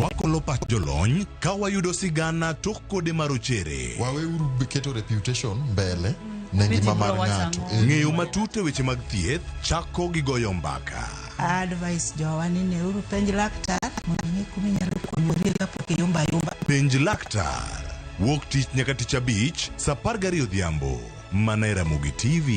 Wakolo pach jolony ka wayudo sigana tok kode marochere. Waweuru keto reputation mbele ne ngima mar ng'ato. Ng'eyo matut e weche mag thieth chako gi goyo mbaka. Advice jowani ne uru penj laktar mondo ng'e kuma inyalo konyori kapok iyomba yomba. Penj laktar. Wuok tich nyaka tich abich saa 12 odhiambo mana e Ramogi TV.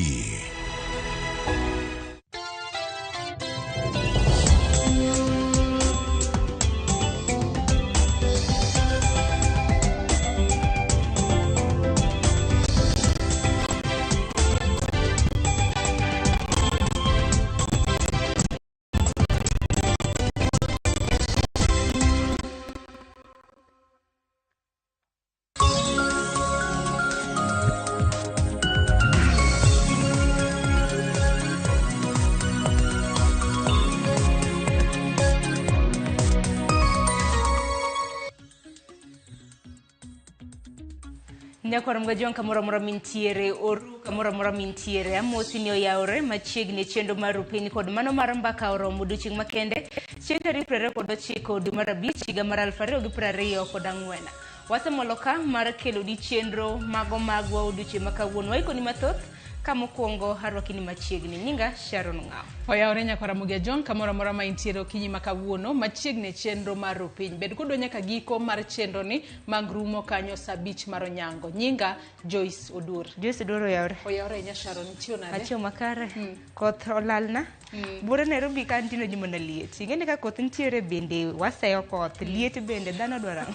Nyakwaram gajon kamora mintiere oru kamora mintiere amosi ni oyaore machiegni chendo mar piny kod mano mar mbaka oromo duching makende chieng' tarik 29 dwe mar abich higa mar 2024 wasemoloka mar kelo di chenro mago magwa oduche makawuono waikoni mathoth kamokuongo harwakini machiegni nyinga Sharon Ngao. Oyaore nyakwara Jon kamora ma intiere okinyi makawuono machiegni chenro mar piny bed kodo nyaka giko mar chenro ni mag rumo kanyo saa 5 mar onyango. Nyinga Joyce Odur. Joyce Odur oyaore. Oyaore nya Sharon chio nade? Achio makare. Koth olalna. Bura Nairobi kantino jimona liet. Ingene ka koth ntiere bende waseyo koth liet bende dhano dwarang.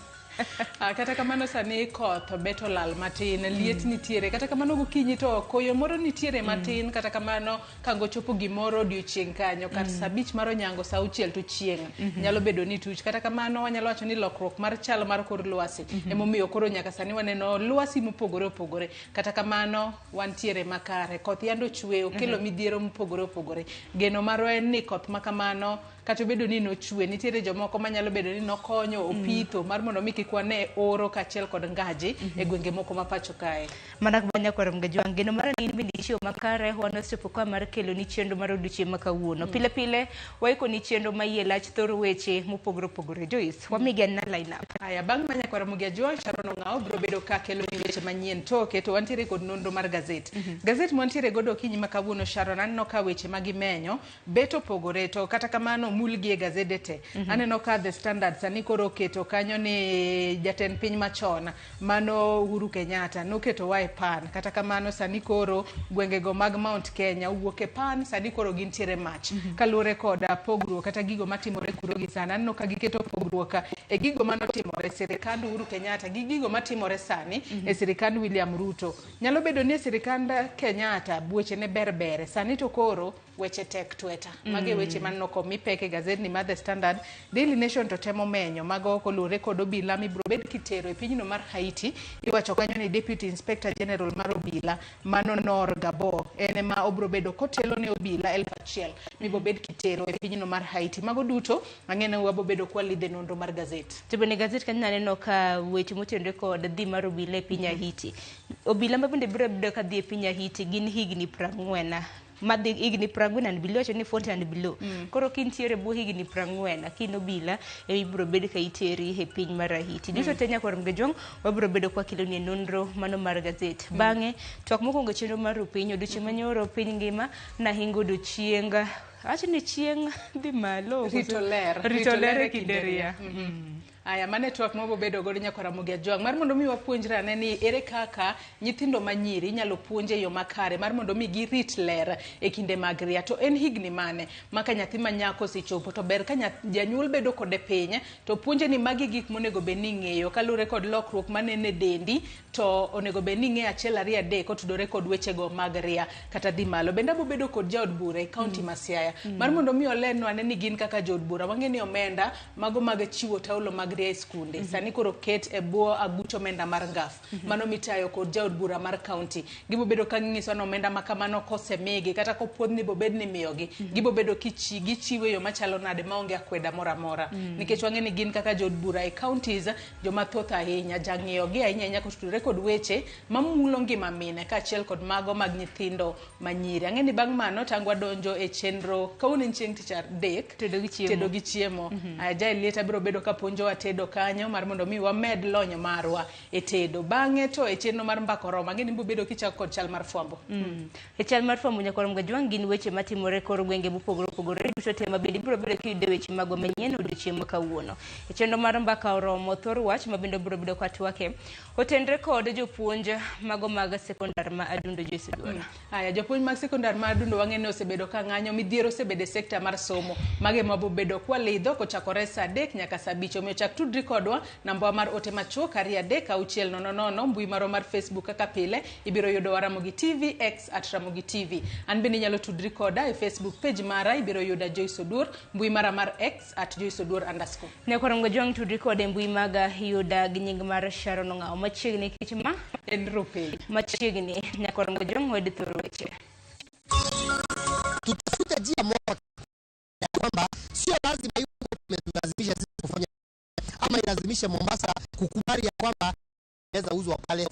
Kata kamano sani koth beto lal matin liet nitiere kata kamano gokinyi to koyo moro nitiere matin kata kamano kango chopo gimoro odiochieng' kanyo kata saa 5 mar onyango saa 6 to chieng' nyalo bedo ni tuch kata kamano wanyalo wacho ni lokruok mar chal mar kor lwasi emomiyo koro nyaka sani waneno lwasi mopogore opogore kata kamano wantiere makare koth yando chwe okelo midhiero mopogore opogore geno maro en ni koth makamano kata bedo ni no chwe nitiere jomoko manyalo bedo ni nokonyo opitho mar mondo miki kwane oro kachiel kod ngaji e gwenge moko mapacho kae mana banya kwaram gajwang geno mara ni bindi chio makare hono sepo kwa mar kelo ni chendo mar oduche makawuono pile pile waiko ni chendo mayie lach thor weche mopogore opogore Joyce wamigen na line up aya bang manya kwaram gajwang Sharon Ngao bro bedo ka kelo ni weche manyien toke to wantiere kod nonro mar gazet gazet montiere godo kinyi makawuono Sharon anno ka weche magimenyo beto pogore to kata kamano mulgi e gazedete aneno ka The Standard sani koro keto kanyo ni jaten piny machon mano Uhuru Kenyatta noketo wae pan kata kamano sani koro gwengego mag Mount Kenya uwuoke pan sani koro gintiere mach kaluore koda pogruok kata gigo matimore kuro gi sana anno ka giketo pogruok e gigo manotimore sirikand Uhuru Kenyatta gi gigo matimore sani e sirikand William Ruto nyalo bedo ni sirikand Kenyatta buoche ne berbere sani to koro weche tek tweta mage weche manno komi peke gazet ni The Standard Daily Nation to temo menyo mago kolure kod obila mibro bed kitero e pinyno mar Haiti iwacho kanyo ni Deputy Inspector General mar obila mano Nor Gabo ene ma obro bedo kotelo ne obila 1000 mibro bed kitero e pinyno mar Haiti mago duto ang'ene wabo bedo kwa lide nonro mar gazet tibene gazet kanyo naneno ka weche motende kod dhi mar obila e piny Haiti obila mabende bro bedo ka dhi e piny Haiti gin higni 40 madhi igni 40 and below ni 40 and below koro kintiere bo higni 40 kino bila e ibro bedo ka iteri e piny mar Haiti duto tenya kwa mgejong wabro bedo kwa kilo ni nonro mano mar gazet bange twak mokongo chenro mar piny oduche manyoro piny ngima na hingo do chienga acha ni chieng dhi malo rito ler kinderia aya mane twak mobo bedo godo nyakwara Jwang mar mondo mi wapuonjra ne ni ere kaka nyithindo manyiri nyalo puonje yo makare mar mondo mi girit ler e kinde mag ria to en higni mane maka nyathi manyako sechopo to ber ka janyuol bedo kode piny to puonje ni magi gik monego be ni ng'eyo kalure kod lokruok manene dendi to onego be ni ng'e achiel ariyo adek kotudore kod weche go mag ria kata dhi malo benda bo bedo kod jaod bura e county ma Siaya mar mondo mi olenwa ne ni gin kaka jaod bura wang'e ni omenda mago mag chiwo taulo mag mag rie skunde sani koro ket e bwo aguch omenda mar ngaf mano mitayo kod jaod bura mar county gibo bedo ka ngiso no omenda makamano kosemigi kata kopuodhni bo bed ni miyogi gibo bedo gichiwe yo machalo nade maonge akweda mora nikech wang'e ni gin kaka jaod bura e counties joma thoth ahinya jang'iyogi ahinya kotudore kod weche mamulo ngima mine kaachiel kod mago mag nyithindo manyiri. Ang'e ni bang' mano tangwa donjo e chenro kawuono chieng' tich adek tedo gi chiemo. Aja Lieta biro bedo ka puonjowa tedo kanyo mar mondo mi wamed lony marwa e tedo. Bang'e to e chenro mar mbako roma ang'e ni biro bedo kichako kod chal mar fwambo. E chal mar fwambo Nyakwar Gajwang' gin weche matimore kor gwenge mopogore opogore duto te mabende biro bedo kiyudo weche magwa manyien odiochieng' ma kawuono. E chenro mar mbaka romo thor wach mabende biro bedo ka twake otenre kod jopuonj mago mag sekondar ma Adundo Joyce Oduor. Aya jopuonj mag sekondar ma Adundo wang'e ni osebedo ka ng'anyo midhiero osebedo e sekta mar somo mage mabo bedo kwalidho kochakore saa 3 nyaka saa 5. Omiyo chak tudri kodwa namba mar ote machuok 33600 mbui maro mar Facebook kaka pile ibiro yudo Ramogi TV X @Ramogi TV. An bende nyalo tudri koda e Facebook page mara ibiro yuda Joyce Oduor mbui mara mar X @JoyceOduor_. Nyakwar Gajwang' tudri kode mbui maga yuda gi nying mar Sharon Ong'ao machiegni kichma en rupe machiegni Nyakwar Gajwang' wadi thoro weche. Tutafuta njia moja ya kwamba sio lazima ilazimisha sisi kufanya ama ilazimisha Mombasa kukubali ya kwamba inaweza uzwa pale.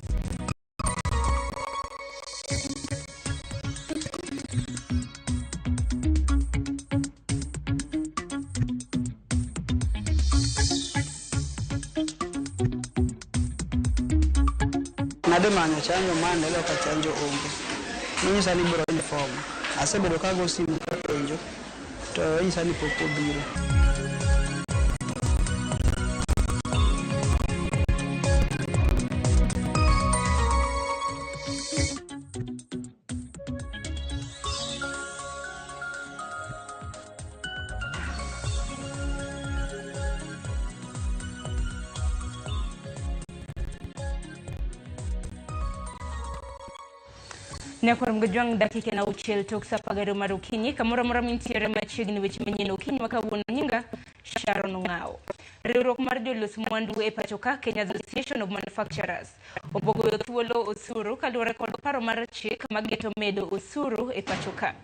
Nademanyo chanjo mane leo ka chanjo onge. Nyisa ni biro uniform. Asebedo ka go simu ka penjo. To nyisa ni popo biro. Nyakwar Gajwang' dakika na uchel tok sapagaro mar okinyi kamoro mora mintiere machiegni weche manyien okinyi makawuono nyinga Sharon Ong'ao. Riwruok mar jolos mwandu e pacho ka Kenya Association of Manufacturers obogoyo thuolo osuru kaluwore kod paro mar chik mageto medo osuru e pacho ka.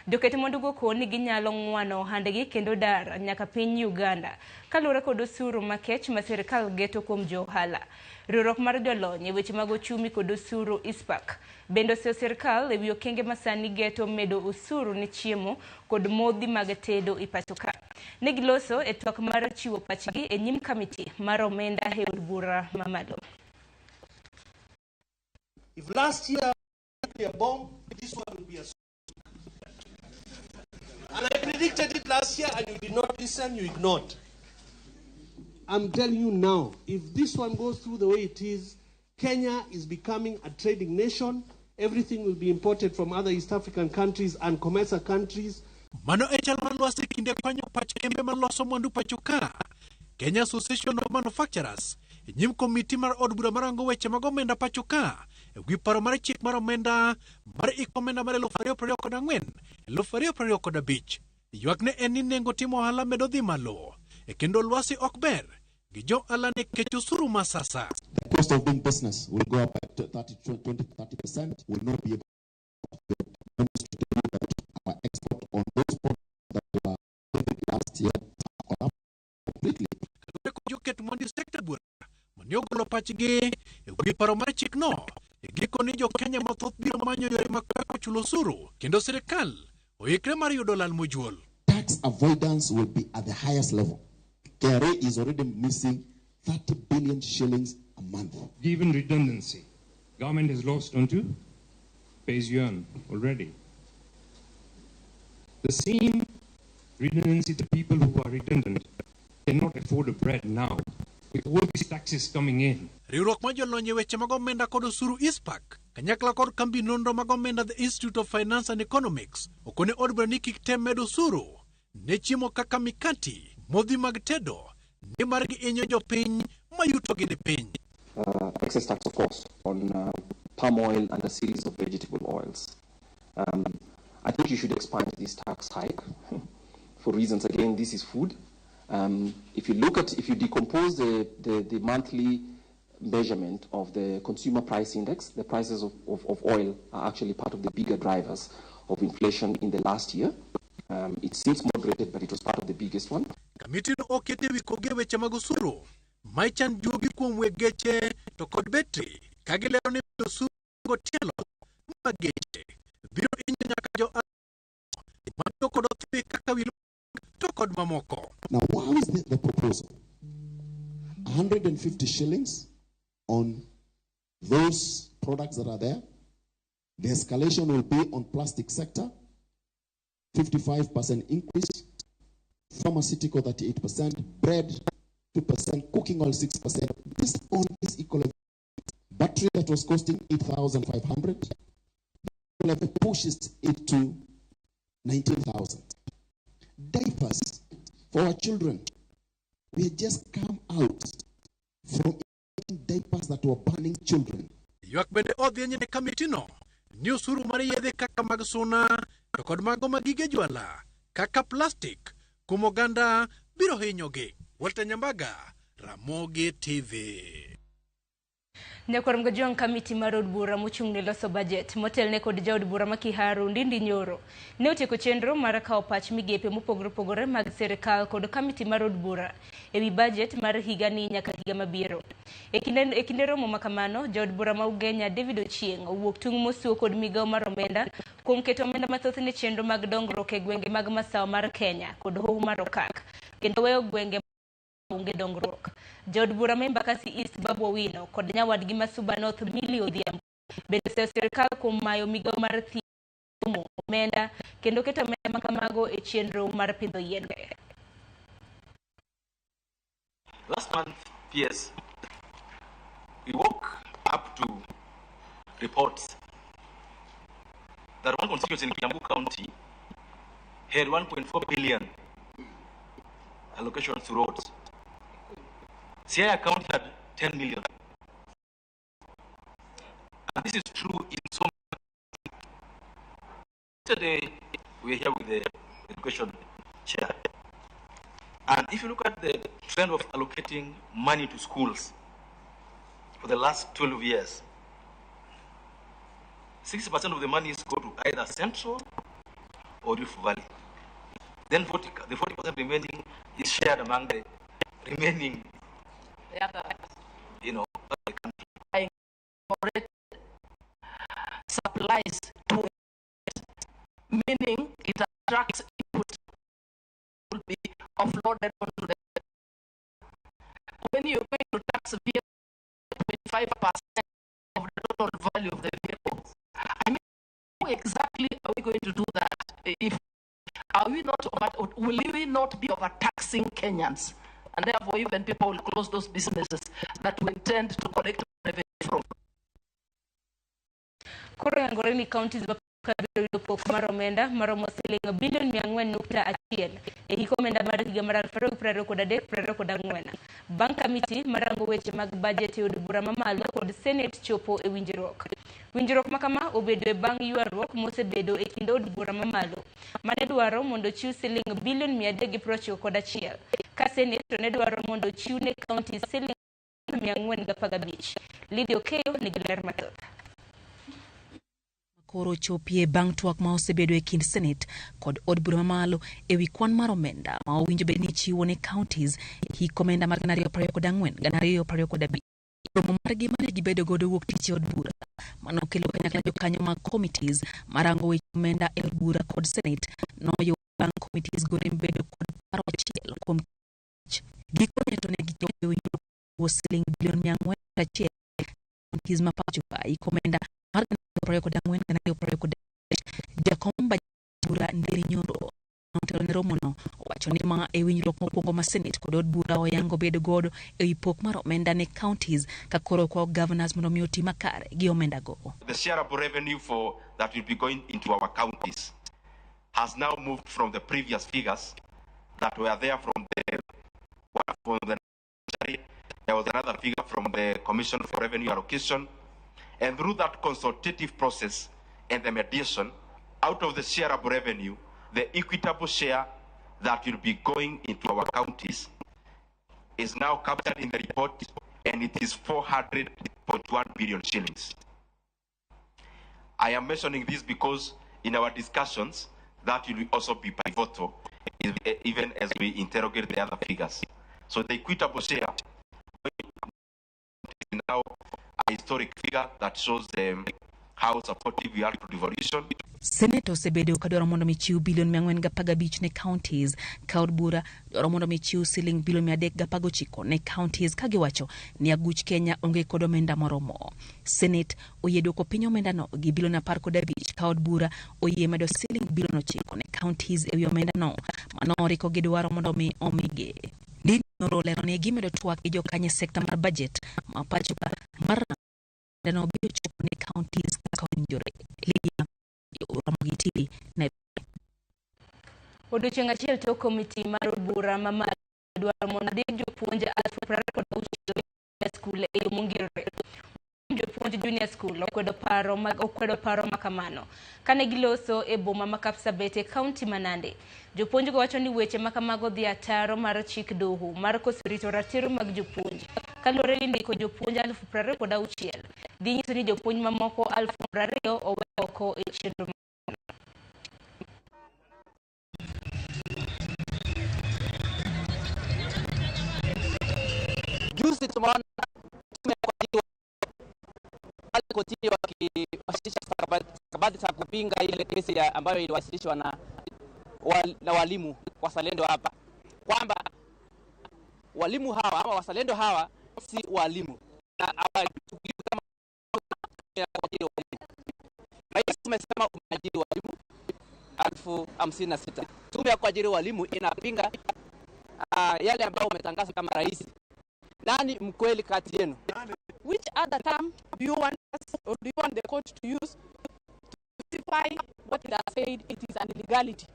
Joket mwandugo koni ginyalo ng'wano ohandegi kendo dar nyaka piny Uganda kaluwore kod osuru makech ma sirkal geto kuom johala. Riwruok mar jolony e weche mag ochumi kod osuru ISPAC bende oseo sirkal e wi okenge masani geto medo osuru ne chiemo kod modhi mag tedo e pacho ka. Ne giloso e twak mar chiwo pachgi e nyim kamiti mar omenda e od bura mamalo. If last year a bomb, this one will be a and I predicted it last year and you did not listen, you ignored. I'm telling you now, if this one goes through the way it is, Kenya is becoming a trading nation. Everything will be imported from other East African countries and commercial countries. Mano echal malwasi kinde kwanyo pach kembe maloso mwandu pacho ka Kenya Association of Manufacturers nyim komiti mar od bura marango weche mag omenda pacho ka wi paro mar chik mar omenda mar ikomenda mar 2024 2025 ywak ne en ni nengo timo ohala medo dhi malo e kendo lwasi ok ber gi jo ala ne kech osuru masasa. The cost of doing business will go up by 20-30%. Will not be able to our export on those products that were last year completely. Joket mondi sector bura maniogolo pachgi wi paro mar chik no giko ni jo Kenya mathoth biro manyo yore mag chulo osuru kendo sirkal oikre mar yudo lal mojuol. Tax avoidance will be at the highest level. KRA is already missing 30 billion shillings a month. Given redundancy, government has lost onto pay-as-you-earn already. The same redundancy, the people who are redundant cannot afford a bread now with all these taxes coming in. Riwruok ma jolony weche mag omenda kod osuru ISPAC kanyakla kod kambi nonro mag omenda the Institute of Finance and Economics okone od bura ni kik tem medo osuru ne chiemo kaka mikati modhi mag tedo ni margi inyo jopiny mayuto gi ni piny. Excess tax, of course, on palm oil and a series of vegetable oils. I think you should expand this tax hike for reasons, again, this is food. If you decompose the monthly measurement of the consumer price index, the prices of oil are actually part of the bigger drivers of inflation in the last year. It seems moderated, but it was part of the biggest one. Kamiti no okete wikoge weche mag osuru maichan juogi kuom wegeche to kod betri kagilero ni osuru gotielo mageche biro inyo nyaka jo mato kod otwe kaka wilo to kod mamoko. Now, what is the proposal? 150 shillings on those products that are there. The escalation will be on plastic sector, 55% increase, pharmaceutical 38%, bread 2%, cooking oil 6%. This all is equivalent. Battery that was costing 8,500, pushes it to 19,000. Diapers for our children. We had just come out from diapers that were banning children. Ywak bende odhi nyine kamitino ni osuru mar yedhe kaka mag suna to kod mago magige jwala kaka plastic kuom oganda biro hinyogi. Walter Nyambaga, Ramogi TV. Nyakwarom Gajuang kamiti mar od bura mochung' ne loso budget motelne kod jaod bura ma Kiharu Ndindi Nyoro ne otieko chenro mar kawo pach migepe mopogore opogore mag sirkal kod kamiti mar od bura ewi budget mar higa ni nyaka higa mabiro. E kinde romo makamano, jaod bura ma Ugenya David Ochieng owuok tung' mosuo kod migawo mar omenda kuom keto omenda mathoth ne chenro mag dongruok e gwenge mag masawa mar Kenya kod hoho mar Okak kendo weyo gwenge unge dongruok. Jaod bura ma Embakasi East Babu Owino kod nyawadgi ma Suba North Millie Odhiambo bende seyo sirkal kuom mayo migawo mar thieth omenda kendo keto omenda makamago e chenro mar pidho yiende. Last month, PS, we woke up to reports that one constituency in Kiambu County had 1.4 billion allocations to roads. Siaya County had 10 million. And this is true in so many. Yesterday, we were here with the education chair. And if you look at the trend of allocating money to schools for the last 12 years, 60% of the money is go to either Central or Rift Valley. Then the 40% remaining is shared among the remaining, the country. I incorporate supplies to it, meaning it attracts input will be offloaded onto the. When you're going to tax vehicle 25% of the total value of the vehicle, I mean, how exactly are we going to do that? If will we not be overtaxing Kenyans? And therefore, even people will close those businesses that we intend to collect revenue from. Koro yangore counties bakabiro yudo pok mar omenda maromo siling bilion 400.1 e hiko omenda mar higa mar 2023-2024. Bank committee marango weche mag budget e od bura mamalo kod Senate chopo e winjruok. Winjruok makama obedo e bang' ywaruok mosebedo e kind od bura mamalo mane dwaro mondo chiw siling bilion 391 ka Senate to ne dwaro mondo chiw ne county siling 415. Lydia Okeyo nigi ler mathoth. Koro chopie bang' twak ma osebedo e kind Senate kod od bura mamalo ewi kwan mar omenda ma owinjo bed ni chiwo ne counties hik omenda mar 2024-2025. Romo margi mane gibedo godo wuok tich od bura mano kelo kanyakla jokanyo mag committees marango weche omenda e od bura kod Senate noyo bang' committees gore bedo kod paro achiel kuom gikone to ne gichopo winjo siling bilion 400 committees ma pacho hik omenda mar 2024-2025. Jakom bura Ndindi Nyoro notelo ne romono owacho ni ma e winjruok mokwongo ma Senate kod od bura oyango bedo godo e pok mar omenda ne counties ka koro kwa governors mondo mi oti makare gi omenda go. The share of revenue for that will be going into our counties has now moved from the previous figures that were there from the there was another figure from the Commission for Revenue Allocation, and through that consultative process and the mediation, out of the share of revenue, the equitable share that will be going into our counties is now captured in the report, and it is 400.1 billion shillings. I am mentioning this because in our discussions, that will also be pivotal, even as we interrogate the other figures. So the equitable share is now a historic figure that shows how supportive we are to devolution. Senator osebedo kadwaro mondo michiw bilion 415 ne counties, kaod bura dwaro mondo michiw siling bilion 319 ne counties, kagiwacho ni aguch Kenya onge kod omenda moromo. Senate oyie dwoko piny omenda no gi bilion 15, kaod bura oyie medo siling bilion 9 ne counties ewi omenda no manoriko gi dwaro mondo mi omige. Dini norolero ni gimedo twak gi jokanye sekta mar budget ma pacho ka mar no biro chopo ne counties kaka owinjore. Odiochieng' achiel tok komiti mar od bura mamalo dwaro mondo ondik jopuonj 26,000 e skul e yo mongirore. Jopuonj junior school okwedo paro makamano kane giloso e boma ma Kapsabet e kaunti ma Nandi. Jopuonj go wacho ni weche makamago dhi ataro mar chik doho mar koso rito ratiro mag jopuonj. Kaluwore gi ndiko jopuonj 26,000 dhi nyiso ni jopuonj mamoko 20,000 owe oko e chenro. Juzi tumeona kotini wakiwasilisha stakabadhi za kupinga ile kesi ambayo iliwasilishwa na walimu wazalendo hapa, kwamba walimu hawa ama wazalendo hawa si walimu na hawachukuliwi kama kuajiri walimu. Rais tumesema umeajiri walimu 56,000. Tume ya kuajiri walimu inapinga yale ambayo umetangaza kama rais. Nani mkweli kati yenu? Which other term do you want us or do you want the court to use to justify what it has said it is an illegality?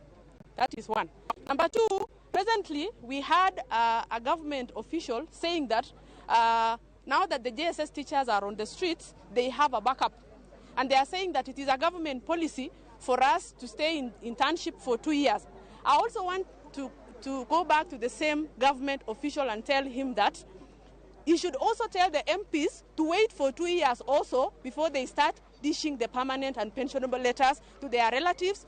That is one. Number two, presently we had a government official saying that now that the JSS teachers are on the streets, they have a backup. And they are saying that it is a government policy for us to stay in internship for 2 years. I also want to go back to the same government official and tell him that he should also tell the MPs to wait for 2 years also before they start dishing the permanent and pensionable letters to their relatives.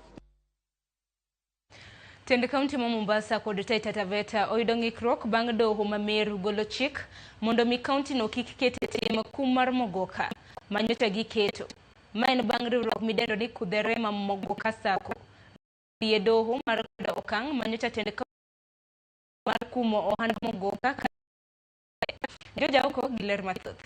Tend County ma Mombasa kod Taita Taveta oyudo ng'ikruok bang' doho ma Meru golo chik mondo mi county no kik ket e tim kum mar mogoka manyocha giketo. Ma en bang' riwruok midendo ni Kudhere ma Mogoka Sacco e doho mar kwedo okang' manyocha tend mar kumo ohand mogoka Joja oko giler mathoth.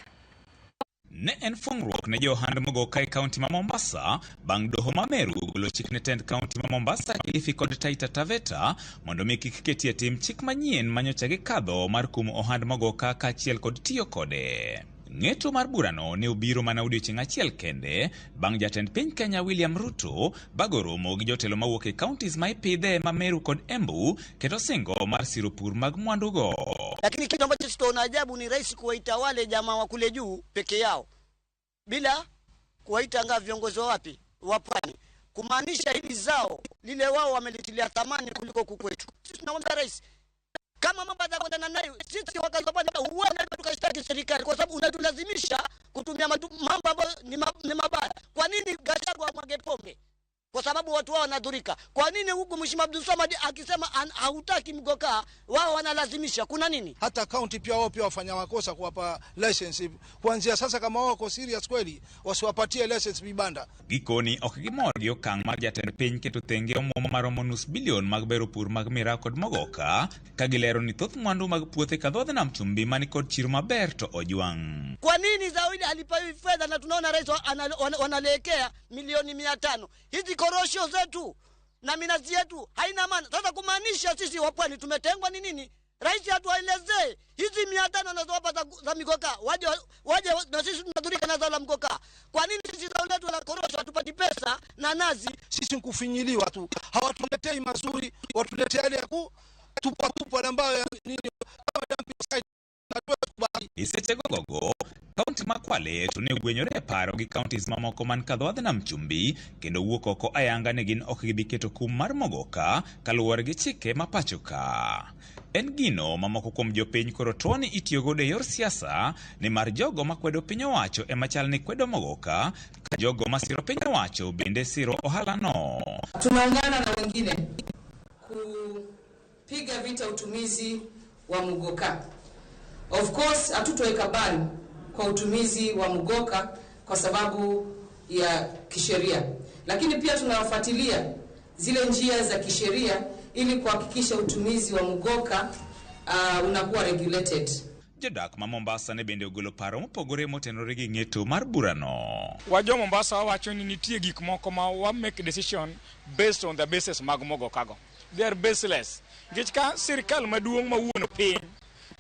Ne en fungruok ne johand mogoka e kaunti ma Mombasa bang' doho ma Meru golo chik ne tend kaunti ma Mombasa, Kilifi kod Taita Taveta mondo mi kik ketie tim chik manyien manyocha gikadho mar kumo ohand mogoka kaachiel kod tiyo kode. Ng'eto mar burano ne obiro mana odiochieng' achiel kende bang' jatend piny Kenya William Ruto bago romo gi jotelo mawuok e counties ma ipidhe ma Meru kod Embu keto singo mar siro pur mag mwandugo. Lakini kitu ambacho sitaona ajabu ni rais kuwaita wale jamaa wa kule juu peke yao bila kuwaita anga viongozi wapi wa pwani, kumaanisha hili zao lile wao wamelitilia thamani kuliko kukwetu. Sisi tunamwambia rais, kama mambo yatakwenda nayo sisi wakazopana huenda tukashtaki serikali kwa sababu unatulazimisha kutumia mambo ambayo ni mabaya. Kwa nini Gachagua mwage pombe? Kwa sababu watu wao wanadhurika. Kwa nini huku Mheshimiwa Abdul Samad akisema hautaki mgoka wao wanalazimisha? Kuna nini? Hata county pia wao pia wafanya makosa kuwapa license. Kuanzia sasa kama wao wako serious kweli wasiwapatie license vibanda. Gikoni okgimor gi okang' mar jatend piny keto thenge omuom maromo nus bilion mag bero pur mag miraa kod mogoka ka gilero ni thoth mwandu mag puothe kadhodh nam chumbi mani kod chiro maber to ojwang'. Kwa nini Zawadi alipewi fedha na tunaona rais wanalekea milioni 500? Hizi korosho zetu na minazi yetu haina maana. Sasa kumaanisha sisi wapwani tumetengwa ni nini? Rais atuelezee hizi 500 anazowapa za migoka waje na sisi tunadhurika na zala mgoka. Kwa nini sisi zao letu la korosho hatupati pesa na nazi? Sisi kufinyiliwa tu. Hawatuletei mazuri, watuletea yale ya tupa ambayo nini kama dumping site. Iseche gogo kaunti ma Kwale to ne gwenyore paro gi counties mamoko man kadho nam chumbi kendo wuok oko ayanga ne gin ok gibi keto kum mar mogoka kaluwore gi chike ma pacho ka. En gino mamoko kuom jopiny koro tuoni itiyo godo e yor siasa ni mar jogo makwedo piny owacho ema chal ni kwedo mogoka ka jogo masiro piny owacho bende siro ohala no. Tunaungana na wengine kupiga vita utumizi wa mugoka. Of course hatutoweka bani kwa utumizi wa mugoka kwa sababu ya kisheria, lakini pia tunawafuatilia zile njia za kisheria ili kuhakikisha utumizi wa mugoka unakuwa regulated. Jodak ma Mombasa ne bende ogolo paro mopogore motenore gi ng'eto mar burano. Wajo Mombasa wawacho ni nitie gik moko ma wa make decision based on the basis mag mogokago. They are baseless. Nikech ka sirkal maduong' mawuono piny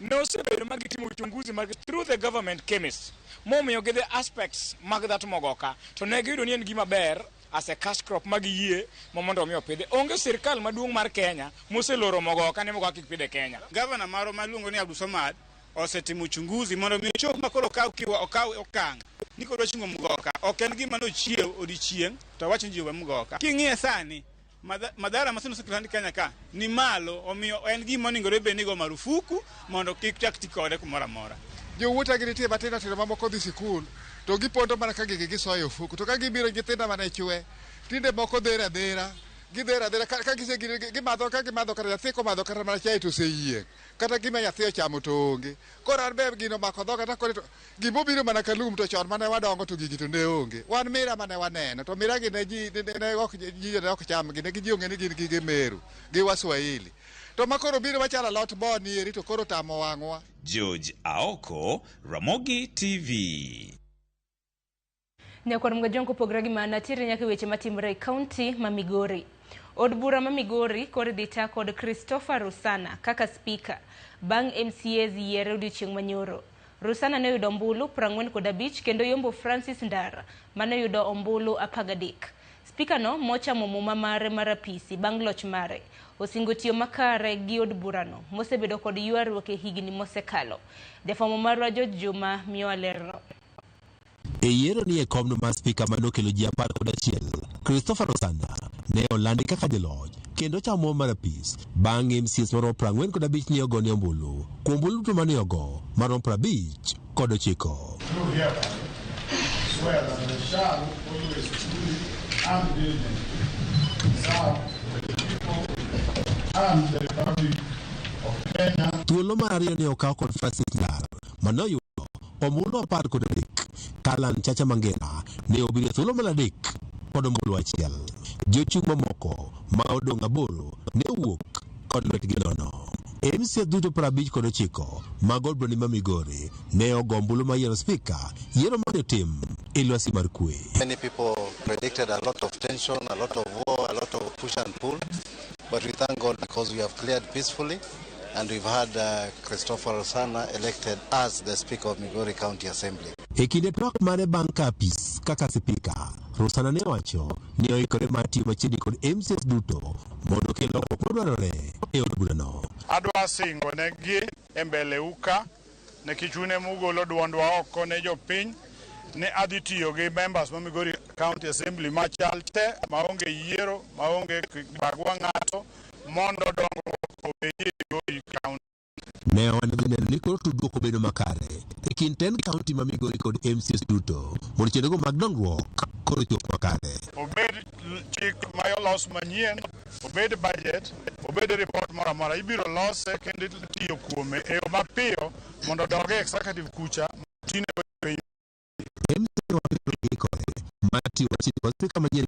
no sebedo magitimo uchunguzi mag through the government chemist momiyo gi the aspects mag that mogoka to ne giyudo ni en gima ber as a cash crop mag yie mondo omiyo pidhe. Onge sirkal maduong' mar Kenya moseloro mogoka ne mogoka kik pidhe Kenya. Governor maro maluongo ni Abdulsamad osetimo uchunguzi mondo mi chop makoro okaw okang ni koro chingo mogoka ok en gima no chiew odichieng to wacho ji we mogoka. King'iye sani madhara masino sekretari Kenya ka ni malo omiyo en gima oningore benigo marufuku mondo kik chak tikode kumora mora. Jowuota gi nitie matindo tindo mamoko dhi sikul to gipondo mana ka gigi gisoyo ofuku to ka gibiro nyithindo mana chwe tinde moko dhera gidhera ka gimadho kata nyathi komadho kata mana chai to seyie kata gima nyathi ochamo to onge koro an be gino mako dhoga ta koro gimobiro mana kalum to chon mane wadongo to gigi to ne onge wan mira mane waneno to mira gi ne ji ne ok cham gi ne gi onge ni gin gige Meru gi Waswahili to makoro biro machalo lot boni eri to koro tamo wang'wa. George Aoko, Ramogi TV. Nyakwar mgajongo pogragi manatiri nyaka weche matimre county ma Migori. Od bura ma Migori kod dhita kod Christopher Rusana kaka speaker bang MCAs yiere odiochieng' manyoro. Rusana ne yudo ombulu 45 kendo yombo Francis Ndara mane yudo ombulu 13. Speaker no mocha mumuma mare marapisi bang loch mare osingo tiyo makare gi od burano mosebedo kod ywaruok e higni mosekalo. Jafwambo marwa George Juma miyo alerno. E yiero ni e komno mar speaker manokelo ji 11 Christopher Rusana ne olandi kaka jaloch kendo chamo marapis bang MCs marom 45 ne ogone ombulu kuom ombulu to mane ogo marom 50 kod 9. Swear that I shall always truly and diligently serve the people and the Republic of Kenya. Thuolo mar ariyo ne okaw kod Francis Ndara manoyudo ombulu 13. Kalan Chacha Mangera ne obiro thuolo mar 3 kod ombulu 1. Jochung' mamoko ma odong' 8 ne wuok kod lwetgi nono. MCs duto 50 kod 9 mag od bura ma Migori ne ogo ombulu ma yiero speaker yiero mane tim e lwasi mar kwe. Many people predicted a lot of tension, a lot of war, a lot of push and pull, but we thank God because we have cleared peacefully and we've had Christopher Rusana elected as the Speaker of Migori County Assembly. E kinde twak mare bang' kapis kaka speaker, Rusana ne wacho ni oikore mar tiyo machiegni kod MCs duto mondo kelo lokruok madwarore e od burano. Adwa singo negi e mbele uka ne kichune mugolo duondwa oko ne jopiny ne adhi tiyo gi members ma Migori County Assembly machal te maonge yiero maonge bagwa ng'ato mondo dongo obedie Migori County. Ne waneno ni koro tudruok obedo makare e kind 10 county ma Migori kod MCs duto mondo chenrogo mag dongruok koro chop makare. Obed chik ma olos manyien, obed budget, obed report moro amora ibiro lose kendo tiyo kuome e yo mapiyo mondo odog e executive kucha tine MCs wabiro ikore mar tiyo machiegni kod speaker manyien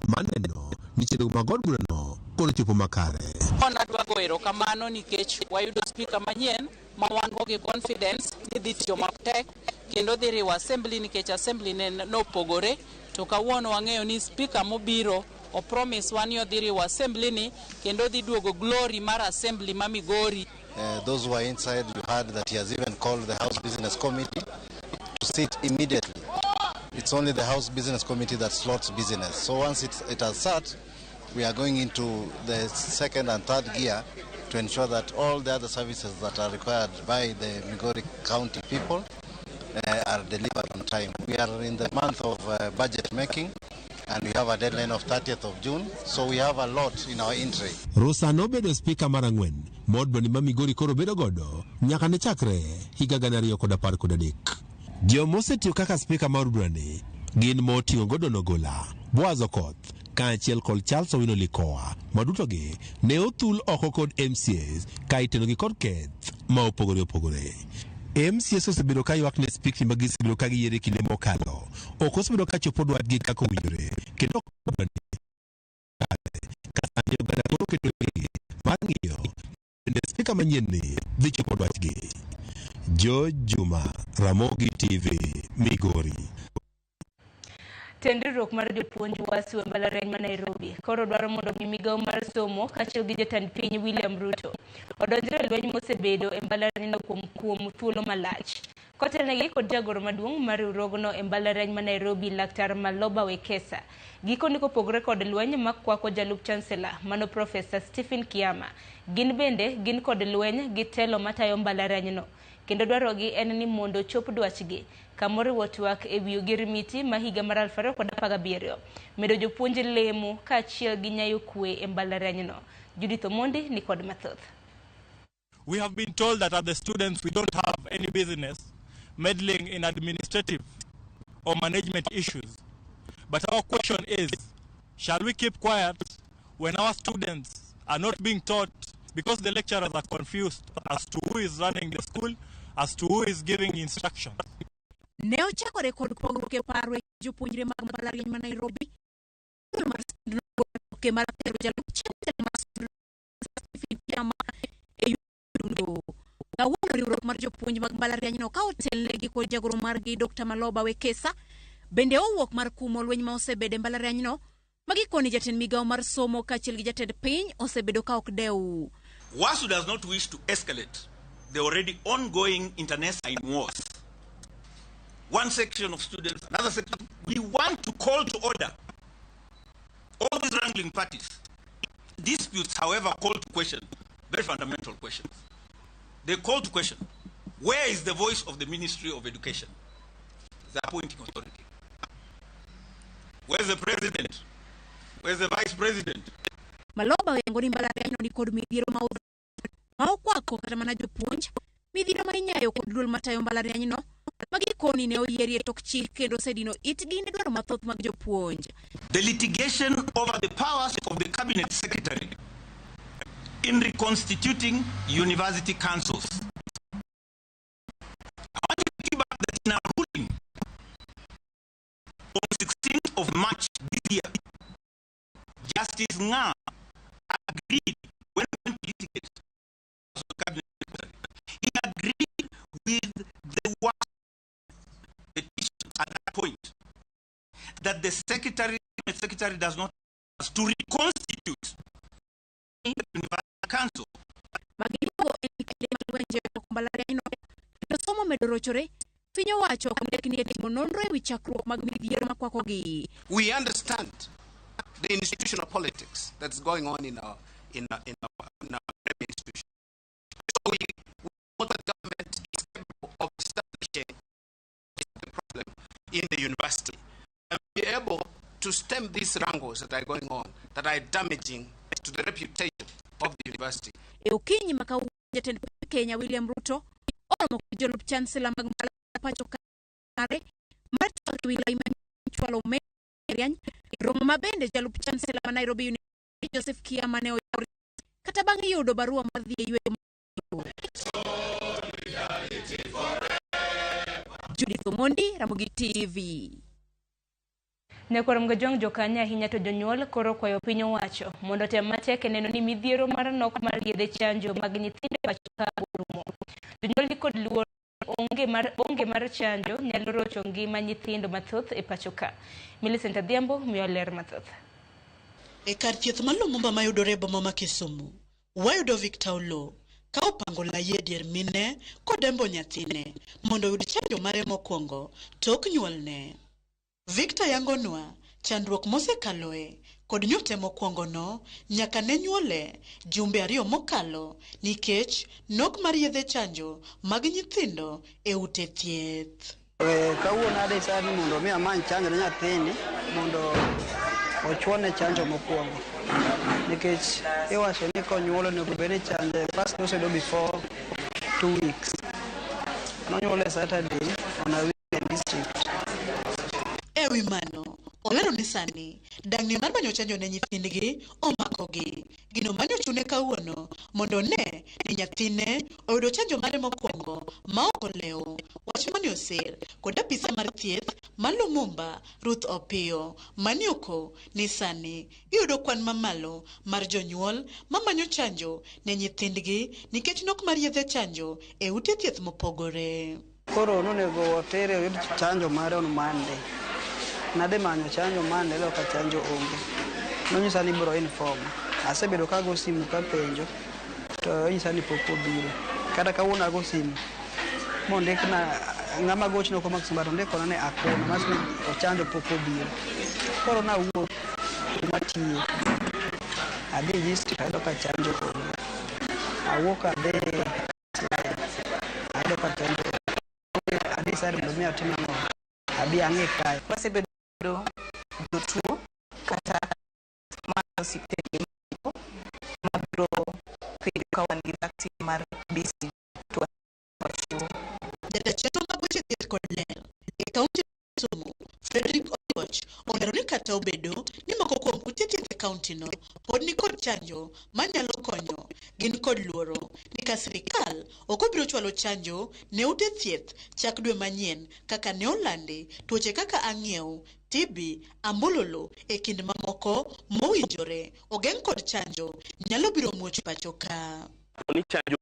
maneno ni chenrogo mag od burano koro chopo makare. Adwa goyo erokamano nikech wayudo speaker manyien ma wan go gi confidence ni dhi tiyo matek kendo dhi riwo assembly nikech assembly ne nopogore to kawuono wang'eyo ni speaker mobiro o promise wan yo dhi riwo assembly ni kendo dhi duogo glory mar assembly ma Migori. Those who are inside, you heard that he has even called the House Business Committee to sit immediately. It's only the House Business Committee that slots business. So once it has sat, we are going into the second and third gear to ensure that all the other services that are required by the Migori County people are delivered on time. We are in the month of budget making, and we have a deadline of 30th of June, so we have a lot in our entry. Rosano bedo speaker marangwen, modno ni Migori koro bedo godo, nyaka ne chakre higa gana ariyo kod apar kod adek. Jomose tiyo kaka speaker mar Brani, gin moting'o godo Nogola, Boaz Okoth, kaachiel kod Charles Owino Likoa, madutogi ne othul oko kod MCAs ka itenogi kod keth ma opogore opogore. MCAs osebedo ka ywak ne speaker ma gisebedo ka giyiere kinde mokalo, ok osebedo ka chopo dwatgi kaka owinjore, kendo kasani oganda koro keto mar ng'iyo bende speaker manyien ni dhi chopo dwatgi. George Juma, Ramogi TV, Migori. Tendirruok mar jopuonj wasi e mbalariany ma Nairobi koro dwaro mondo migawo mar somo kaachiel gi jatend piny William Ruto odonjre e lweny mosebedo e mbalarianyno kuom thuolo malach. Kotelnegi kod jagoro maduong' mar riwruogno e mbalariany ma Nairobi, Laktar Maloba Wekesa, gikoni kopogore kod lweny makwako jalup chancellor mano Profesa Stephen Kiama. Gin bende gin kod lweny gi telo matayo mbalarianyno, kendo dwarogi en ni mondo chop dwachgi kamoriwo twak e wi ogirimiti ma higa mar 2017 medo jopuonj lemo kaachiel gi nyayo kwe e mbalarianyno. Judith Omondi ni kod mathoth. We have been told that as the students we don't have any business meddling in administrative or management issues. But our question is, shall we keep quiet when our students are not being taught because the lecturers are confused as to who is running the school, as to who is giving instructions? Ne ochakore kod pogruok e paro e jopuonjre mag mbalariany ma Nairobi ke mar tero jalup chancellor mar Stephen Kiama e yudo kawuono riwruok mar jopuonj mag mbalarianyno ka otelnegi kod jagoro margi Dr. Maloba Wekesa bende owuok mar kumo lweny ma osebedo e mbalarianyno magikoni jatend migawo mar somo kaachiel gi jatend piny osebedo ka ok dew. WASU does not wish to escalate the already ongoing internecine wars. One section of students, another section. We want to call to order all these wrangling parties. Disputes, however, call to question very fundamental questions. They call to question, where is the voice of the Ministry of Education, the appointing authority? Where's the president? Where's the vice president? Maloba wengoni mbalarianyno ni kod midhiero ma okwako kata mana jopuonj, midhiero ma inyayo kod duol matayo mbalarianyno magikoni ne oyieri e tok chik kendo sedino itgi ne dwaro mathoth mag jopuonj. The litigation over the powers of the cabinet secretary in reconstituting university councils. I want to give back that in a ruling on 16th of March this year, Justice Nga agreed when we litigate the cabinet secretary. He agreed with the petition at that point that the secretary does not have to reconstitute the university council. Magigo enikide malwenje kumbalarianyno kendo somo medorochore finyo wacho kamdekni etimo nonro e wi chakruok mag midhiero makwakogi. We understand the institutional politics that's going on in our institution. So we know that government is capable of establishing the problem in the university and be able to stem these wrangles that are going on, that are damaging to the reputation of the university. Okinyi makau jatend Kenya William Ruto oromo jalup chancellor mag pacho kare mar wilaya manchwalo meriany romo mabende jalup chancellor ma Nairobi University Joseph Kiama ne oyori kata bang' yudo barua mar dhi yweyo. Judith Omondi, Ramogi TV. Nekwarom gajong jokanya ahinya to jonyuol koro kwayo piny owacho mondo tem matek neno ni midhiero mar nok mar yedhe chanjo mag nyithindo pacho ka orumo. Jonyuol ni kod luor onge mar chanjo nyalo rocho ngima nyithindo mathoth e pacho ka. Millicent Adhiambo miyo ler mathoth. E kar thieth mar Lumumba mayudore e boma ma Kisumu, wayudo Victor Olo ka opango laye dier mine kodembo nyathine mondo oyud chanjo mare mokwongo tok nyuolne. Victor yangonwa chandruok mosekaloe kod nyote mokwongo no nyaka ne nyuole jumbe 2 mokalo nikech nok mar yedhe chanjo mag nyithindo e ute thieth. Kawuono ade sani mondo mi amany chanjo ne nyathini mondo ochuone chanjo mokwongo. Nikech iwacho ni konyuolo onego bed ni chanjo first dose do before 2 weeks. Nonyuole Saturday on a weekend district. Ewi mano, olero ni sani, dang'ni mar manyo chanjo ne nyithindgi omakogi. Gino manyo chune kawuono mondo ne ni nyathine oyudo chanjo mare mokwongo ma ok olewo. Wach mani osir kod apisa mar thieth ma Lumumba Ruth Opiyo manioko ni sani iyudo kwan mamalo mar jonyuol mamanyo chanjo ne nyithindgi nikech nok mar yedhe chanjo e ute thieth mopogore. Koro nonego otere oyud chanjo mare on Monday. Nade manyo chanjo Monday lo ka chanjo onge. Nonyisa ni biro inform. Asebedo ka go simu ka penjo to nyisa ni pok obiro. Kata kawuono ago simu mondik na ng'ama gochno ko mak simbato ndiko na ne akona mas ni ochanjo pok obiro. Koro na wuok matiye. Adhi district ado ka chanjo onge. Awuok adhi ado ka chanjo. Adhi sare ndo mi atima no. Abi ang'e kae. Wasebedo jotuo kata osiptende mabiro penjo ka wan gi vaccine mar BCG to wachiwo. Jatend mag weche thieth kod ler e kaunti mar Kisumu, Frederick Oyoch, olero ni kata obedo ni moko kuom ute thieth e kaunti no pod ni kod chanjo manyalo konyo, gin kod luoro ni ka sirikal ok obiro chwalo chanjo ne ute thieth chak dwe manyien kaka ne olandi, tuoche kaka ang'iew, TB, ambululu e kind mamoko mowinjore ogeng' kod chanjo nyalo biro muoch pacho ka. Ni chanjo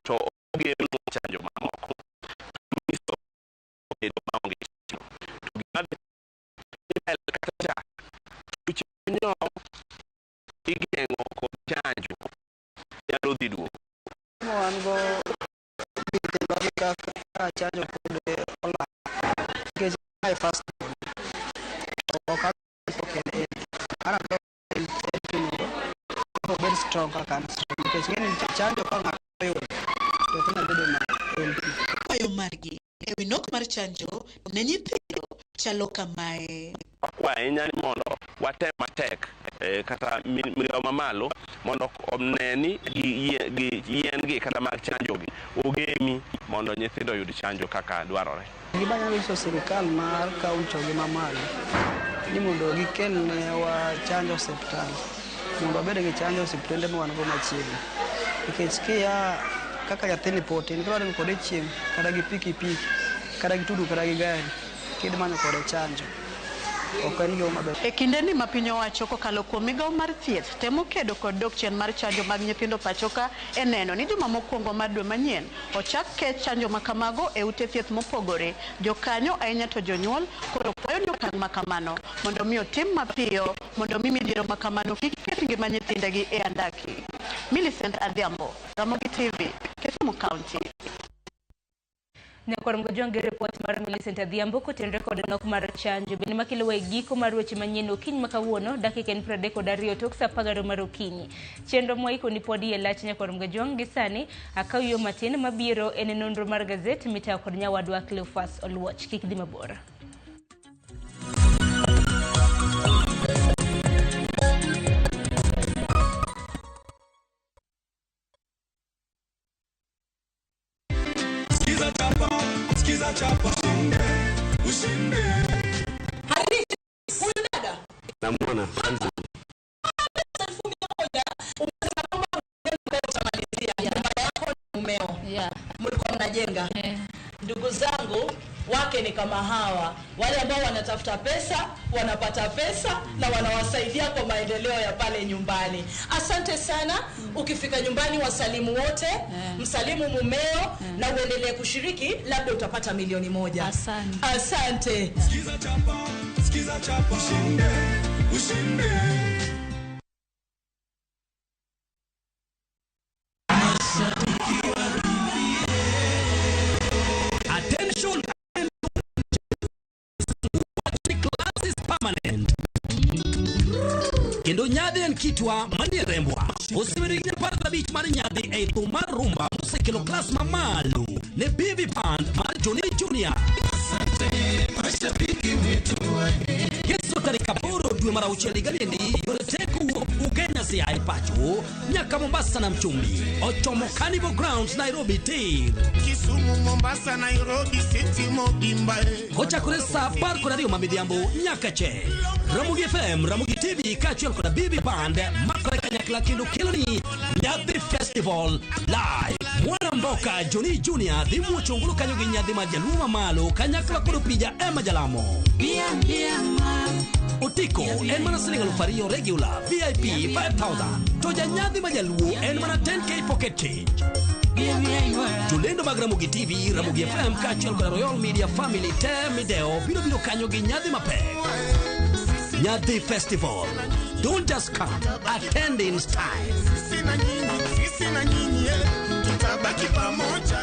to ogeng' chanjo mamoko miso e do maonge to gimade kata tuoche nyo igeng'o kod chanjo nyalo dhi duogo. Wan go bitelo kaka chanjo kod ola nikech my first okay ana to very strong cancer because when chanjo ka ngayo to kuna bedo na kwayo margi ewi nok mar chanjo ne nyithindo chalo kamae. Kwa inyani mondo watem matek kata migawo mamalo mondo omneni yien gi kata mag chanjo gi ogemi mondo nyithindo yud chanjo kaka dwarore. Gibanya nyiso sirikal mar kaunti gi mamalo ni mondo gikel ne wa chanjo hospital mondo bede gi chanjo hospitende ma wan go machiegni nikech kia kaka nyathini potin koro ni kode chieng' kata gi pikipiki kata gi tudu kata gi gari kidmanyo kode chanjo. E kinde ni ma piny owacho kokalo kuom migawo mar thieth temo kedo kod dok chien mar chanjo mag nyithindo pachoka e neno ni juma mokwongo mar dwe manyien ochak kech chanjo makamago e ute thieth mopogore, jokanyo ahinya to jonyuol koro kwayo ni okang' makamano mondo mi otim mapiyo mondo mi midhiero makamano kik ket ngima nyithindegi e andaki. Millicent Adhiambo, Ramogi TV, Kisumu County. Nyakwarom gojonge report mar Millicent Adhiambo kotenre kod nok mar chanjo bende makelo e giko mar weche manyien okinyi makawuono dakika 32 tok saa 10 mar okinyi. Chenro moiko ni podi e lach nyakwarom gojonge gi sani akaw yo matin mabiro en nonro mar gazet mitayo kod nyawadwa Cleophas Oluoch. Kik dhi mabor. Skiza chapa ushinde Harishi huyu dada namwona mumeo mlikuwa mnajenga ndugu zangu wake ni kama hawa wale ambao wanatafuta pesa wanapata pesa na wanawasaidia kwa maendeleo ya pale nyumbani. Asante sana. Ukifika nyumbani wasalimu wote, msalimu mumeo na uendelee kushiriki, labda utapata milioni 1. Asante. Skiza chapa ushinde Attention, class is permanent. Kendo nyadhi en kitwa mani rembwa. Osibiri ni parda bich mani nyadhi e tumar rumba musekelo class mamalu. ne BB Band mar Johnny Junior. Yeso tarika boro dwe mara ucheli galiendi yore teku ugenya si aipacho nyaka Mombasa na Mchumbi Ochomo Carnival Grounds Nairobi Tir Kisumu Mombasa Nairobi City Mobimba Kocha kuresa parko na rio mamidhiambo nyaka che Ramogi FM Ramogi TV kachuel kona BB Band makore kanyakla kindu kiloni Nyadhi Festival live Mwana Mboka Johnny Junior dhimu chungulu kanyogi nyadhi majaluma malo kanyakla kurupija Emma Jalamo Utiko en mana silinga lufario regular VIP 5,000 Toja nyadhi majaluo en mana 10k pocket change Julendo mag Ramogi TV Ramogi FM kachuel kona Royal Media Family Temideo Bino kanyogi nyadhi mape Nyadhi Festival. Don't just come, attend in style. Sisi na nyinyi tutabaki pamoja.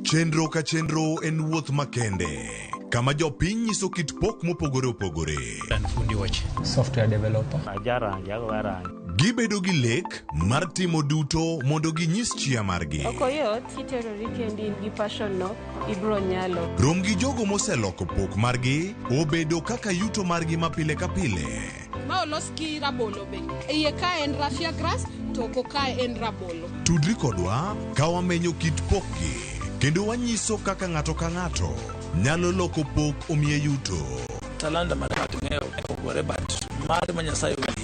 Chenro ka chenro en wuoth makende. Kama jopiny nyiso kit pok mopogore opogore. Fundi wache. Software developer. Gibedo gi lek mar timo duto mondo ginyis chia margi. Okoyot kiterori kendi gi passion no ibro nyalo. Rom gi jogo moseloko pok margi obedo kaka yuto margi mapile ka pile. Ma olos gi rabolo be. Iye ka en raffia grass to ko ka en rabolo. Tudri kodwa ka wamenyo kit pokgi kendo wanyiso kaka ng'ato ka ng'ato nyalo loko pok omiye yuto. Talanda marati ng'eyo opogore but mari manyasayo wi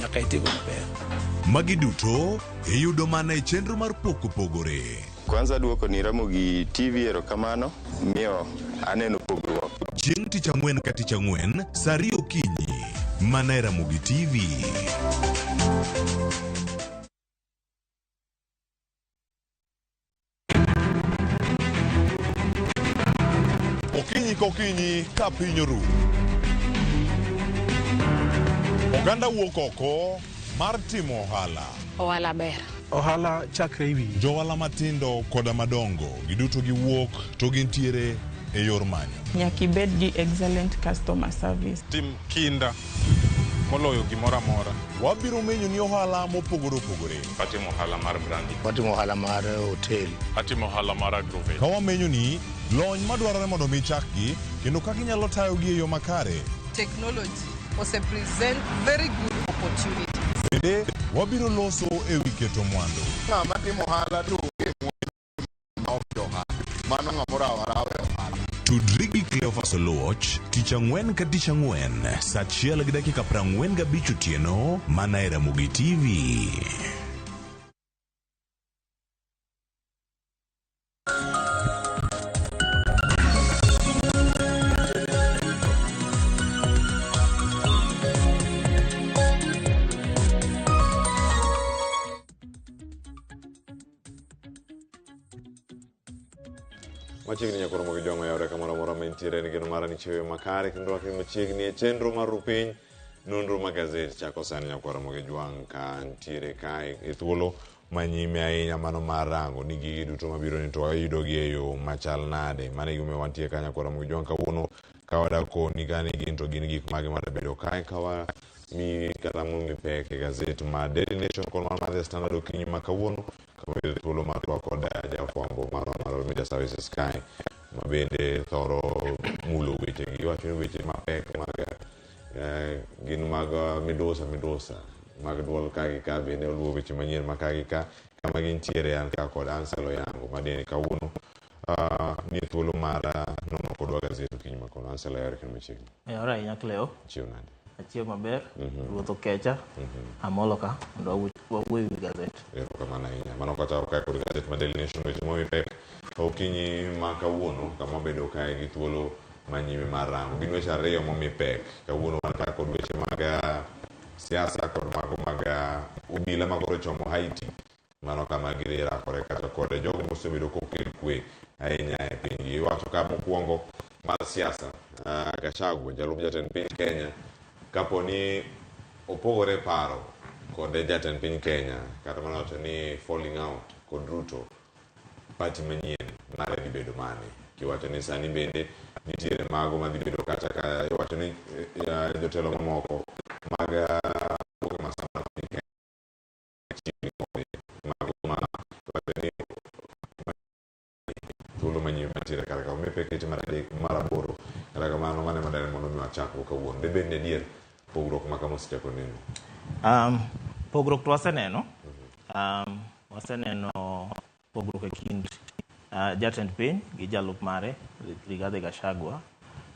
nyaka itigo maber. Magi duto iyudo mana e chenro mar pok opogore. Kwanza duoko ni Ramogi TV erokamano miyo aneno pogruok. Chieng' tich ang'wen ka tich ang'wen saa 2 okinyi mana e Ramogi TV. Okinyi kokinyi ka piny oru. Oganda wuok oko mar timo ohala. Ohala ber. Ohala chakre iwi. Johala matindo koda madongo giduto giwuok to gintiere e yor manyo. Nyaki bed gi excellent customer service. Tim kinda moloyo gimora mora. Wabiro menyo ni ohala mopogore opogore. Atimo ohala mar branding. Atimo ohala mar hotel. Atimo ohala mar agrovet. Ka wamenyo ni lony madwarore mondo mi chakgi kendo kaka inyalo tayogi e yo makare. Technology ose present very good opportunity. Bende wabiro loso e wi keto mwandu. Ng'ama timo ohala to mano ng'amora warawe ohala. Tudri gi Cleophas Oluoch tich ang'wen ka tich ang'wen saa 1:45 otieno mana e Ramogi TV. Machiegni nyakoro mogi jongo yawre kamoro moro mentiere ni geno mara ni chewe makare kendo wakini machiegni e chenro mar rupiny nonro magazeti chako sani nyakoro mogi jwang ka ntiere kae e thuolo manyime ahinya mano mar rango ni gigi duto mabiro ni to ayudo gi e yo machal nade mane gume wantie ka nyakoro mogi jwang kawuono kawada koni gani gin to gin gik mage mar bedo kae kawa mi kata mo mi pek e gazeti ma Daily Nation kod mar The Standard okinyi ma kawuono kama bende thuolo mar koda jafwambo mar Media Services kae ma bende thoro mulo weche gi wacho ni weche mapek mag gin mag midusa mag duol kagi ka bende oluwo weche manyien ma kagi ka kama gintiere an ka kod Anselo yango ma deni kawuono ni thuolo mar nono kodwa gazeti okinyi ma kono Anselo yare kan machiegni. Ora nyakleo. Chiwo nade. Achiew maber, ruotho kecha, amolo ka, ndo wawuoyo wi gazet. Erokamano ahinya. Mano kata kae kod gazet ma Daily Nation weche momi pek okinyi ma kawuono kama bedo kae gi thuolo manyime mar rango. Gin weche ariyo momi pek. Kawuono wan ka kod weche mag siasa kod mago mag obila magoro chomo Haiti. Mano kama girakore kata kod jogo mosebedo kokel kwe ahinya e pinygi. Wacho ka mokwongo mar siasa Gachagua jalup jatend piny Kenya kaponi opogore paro kod jatend piny Kenya kata mana wacho ni falling out kod Ruto party manyien mare dhi bedo mane kiwacho ni sani bende nitiere mago madhi bedo kata ka wacho ni jotelo mamoko mag masama piny matire kar ka mepe kiti maraboro kar kamano mane madare mondo mi wachako kawuono de bende dier pogruok ma kama osechako neno pogruok to waseneno pogruok e kind jatend piny gi jalup mare Rigathi Gachagua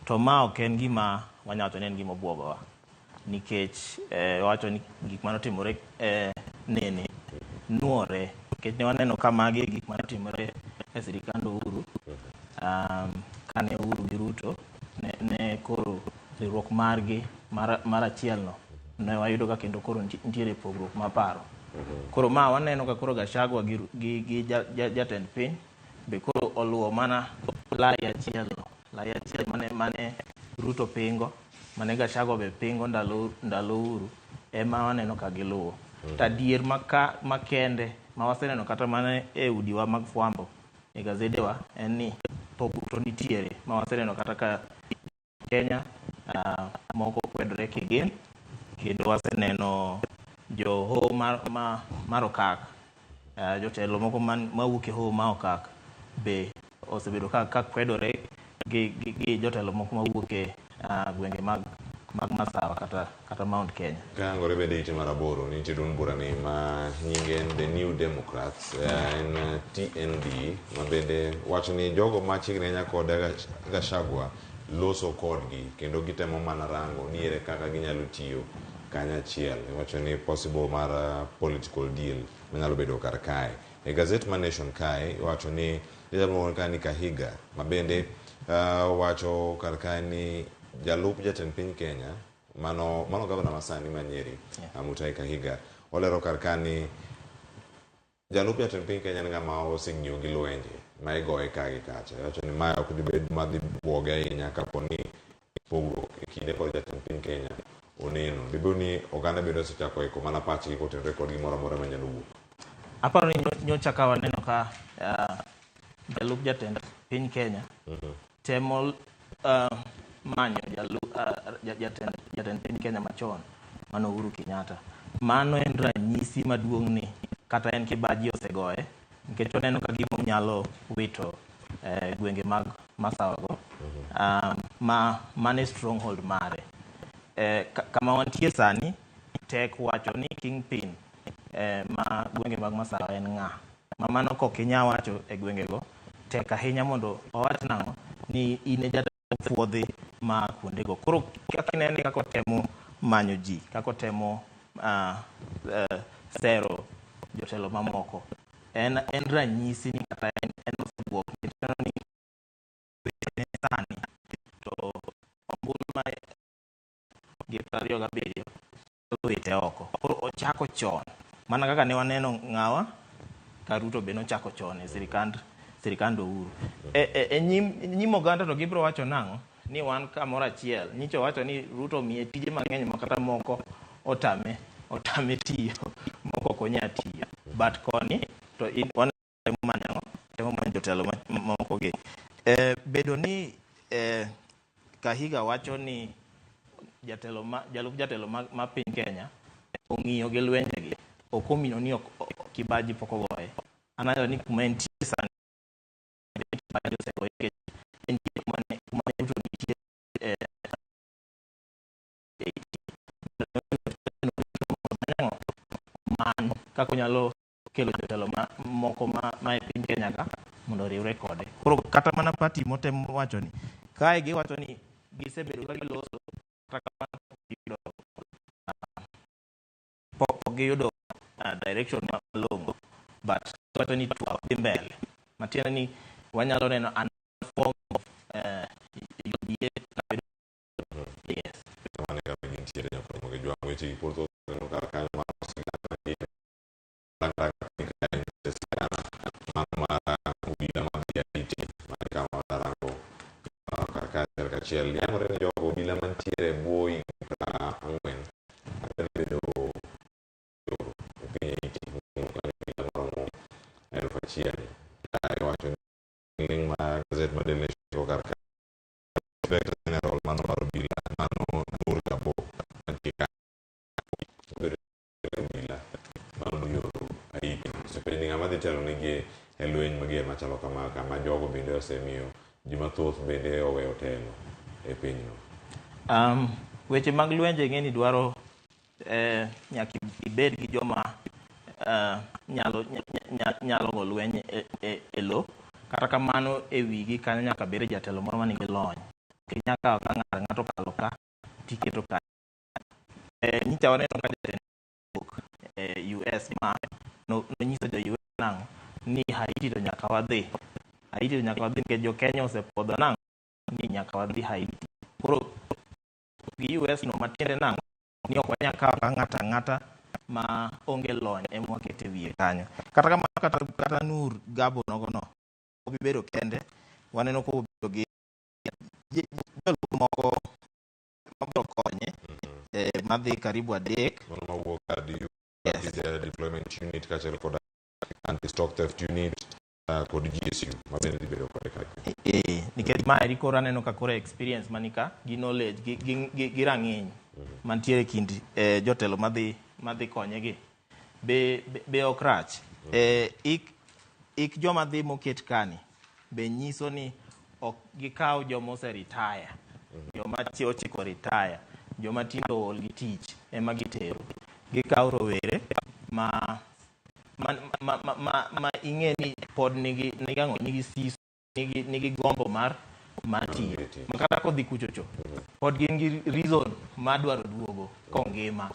to ma ok en gima wanyawacho ni en gima obwogowa nikech wacho ni gik manotimore nene nuore nikech ne waneno ka magi gik manotimore e sirikand Uhuru kane Uhuru gi Ruto ne koro riwruok margi mar achielno ne wayudo ka kendo koro nitiere pogruok maparo koro ma waneno ka koro Gachagua gi jatend piny be koro oluwo mana lai achiel mane Ruto pingo mane Gachagua be pingo ndalo Uhuru ema waneno ka giluwo tadier makende ma waseneno kata mana e udiwa mag fwambo e gazedewa en ni pogruok nitiere ma waseneno kata ka Kenya moko kwedre kigin kendo waseneno joho mar okak jotelo moko mawuok e hoho ma okak be osebedo ka kwedore gi jotelo moko mawuok e gwenge mag Masawa kata Mount Kenya. Kangore bende ite maraboro ni tidun burani ma nyinge en The New Democrats en TND ma bende wacho ni jogo ma chiegni nya kod Gachagua loso kodgi kendo gitemo mana rango ni ere kaka ginyalo tiyo kanyachiel wacho ni possible mar political deal manyalo bedo kar kae e gazet ma Nation kae wacho ni jalo kani Kahiga ma bende wacho kar kae ni jalup jatend piny Kenya mano gavana masani Manyeri Mutahi Kahiga olero kar kae ni jalup jatend piny Kenya nga ma oseng'iyo gi lwenje ma igoye kagi kacha wacho ni ma ok dibed madhi buoge ahinya kaponi pogruok e kinde kod jatend piny Kenya oneno dibo ni oganda bedo sechako iko mana pachgi kotenre kod gimoro amora manyalo wuok. Aparo ni nyocha ka waneno ka jalup jatend piny Kenya temo manyo jatend piny Kenya machon mano Uhuru Kenyatta. Mano en ranyisi maduong' ni kata en kibaji osegoye nikech oneno ka gimo nyalo wito gwenge mag Masawa go mane stronghold mare kama wantie sani tek wacho ni kingpin ma gwenge mag Masawa en ng'a ma mano kokinya wacho e gwenge go tek ahinya mondo owach nang'o ni ine puodhi ma kuonde go koro kakinene kako temo manyo ji kako temo sero jotelo mamoko en ranyisi ni kata en osebuok ni sani to ombulu ma gi 27 wite oko koro ochako chon mana kaka ne waneno ng'awa ka Ruto be nochako chon e sirikand Uhuru nyim oganda to gibro wacho nang'o ni wan kamoro achiel nyicho wacho ni Ruto miye tije mang'eny ma kata moko otame tiyo moko konya tiyo but koni to temo manyo jotelo moko gi bedo ni Kahiga wacho ni jalup jatelo ma piny Kenya ong'iyo gi lwenje gi ok omino ni kibaji pok ogoye anayo ni kuma entie sani kibaji osegoye entie kuma Ruto nitie man kako nyalo kelo jotelo moko ma e piny Kenya ka mondo riwre kode koro kata mana party motem wacho ni kae giwacho ni gisebedo ka giloso kata pok giyudo direction malong'o but wacho ni twak dhi mbele matiende ni wanyalo neno an form of UDA yes mane ka gintiere nyakoro gi jwang weche gi porto no kar kanyo mar sigana ubila mabiyati mane kama tarango kar kanyo kachiel yangore ni jogo ubila mantiere boi ang'wen bedo achiel wacho ni ma gazet ma Daily Nation kar Inspector General mano mar obila mano Nur Gabo antika obila mano yoro ai sependi ngama de telo nigi e lweny mager machalo kama jogo bende osemiyo ji mathoth bende oweyo telo e pinyno. Weche mag lwenje ng'eni dwaro nyaka ibed gi joma nyalo go lweny e lo. Kata kamano e wigi kanyo nyaka bed jatelo moro manigi lony. Nyaka ka ng'ato kalo ka tiketo ka. Nyicha waneno ka jatelo US ma nonyiso jo US nang'o ni Haiti to nyaka wadhi. Haiti to nyaka wadhi nikech jo Kenya osepodho nang'o ni nyaka wadhi Haiti. Koro gi US no matiende nang'o ni ok wanyal kawo ka ng'ata ma onge lony ema wakete wiye kanyo. Kata kamano kata Nur Gabo nogono obibedo kende, waneno ko obedo gi jolup moko mabiro konye madhi karibu 3 mawuok kar deployment unit kaachiel kod anti-stock theft unit kod GSU mabende dhi bedo kode kaka. Nikech ma eri koro aneno ka koro experience manika gi knowledge gi rang'iny mantiere kind jotelo madhi konyegi be ok rach. Ik joma dhi moket kani be nyiso ni ok gikaw joma oseritaya, joma ochiko ritaya, joma tindo ol gi tich ema gitero. Gikaw rowere ma ing'e ni pod nigi siso, nigi gombo mar tiyo. Makata kodhi kuchocho, pod gin gi reason ma dwaro duogo kongima.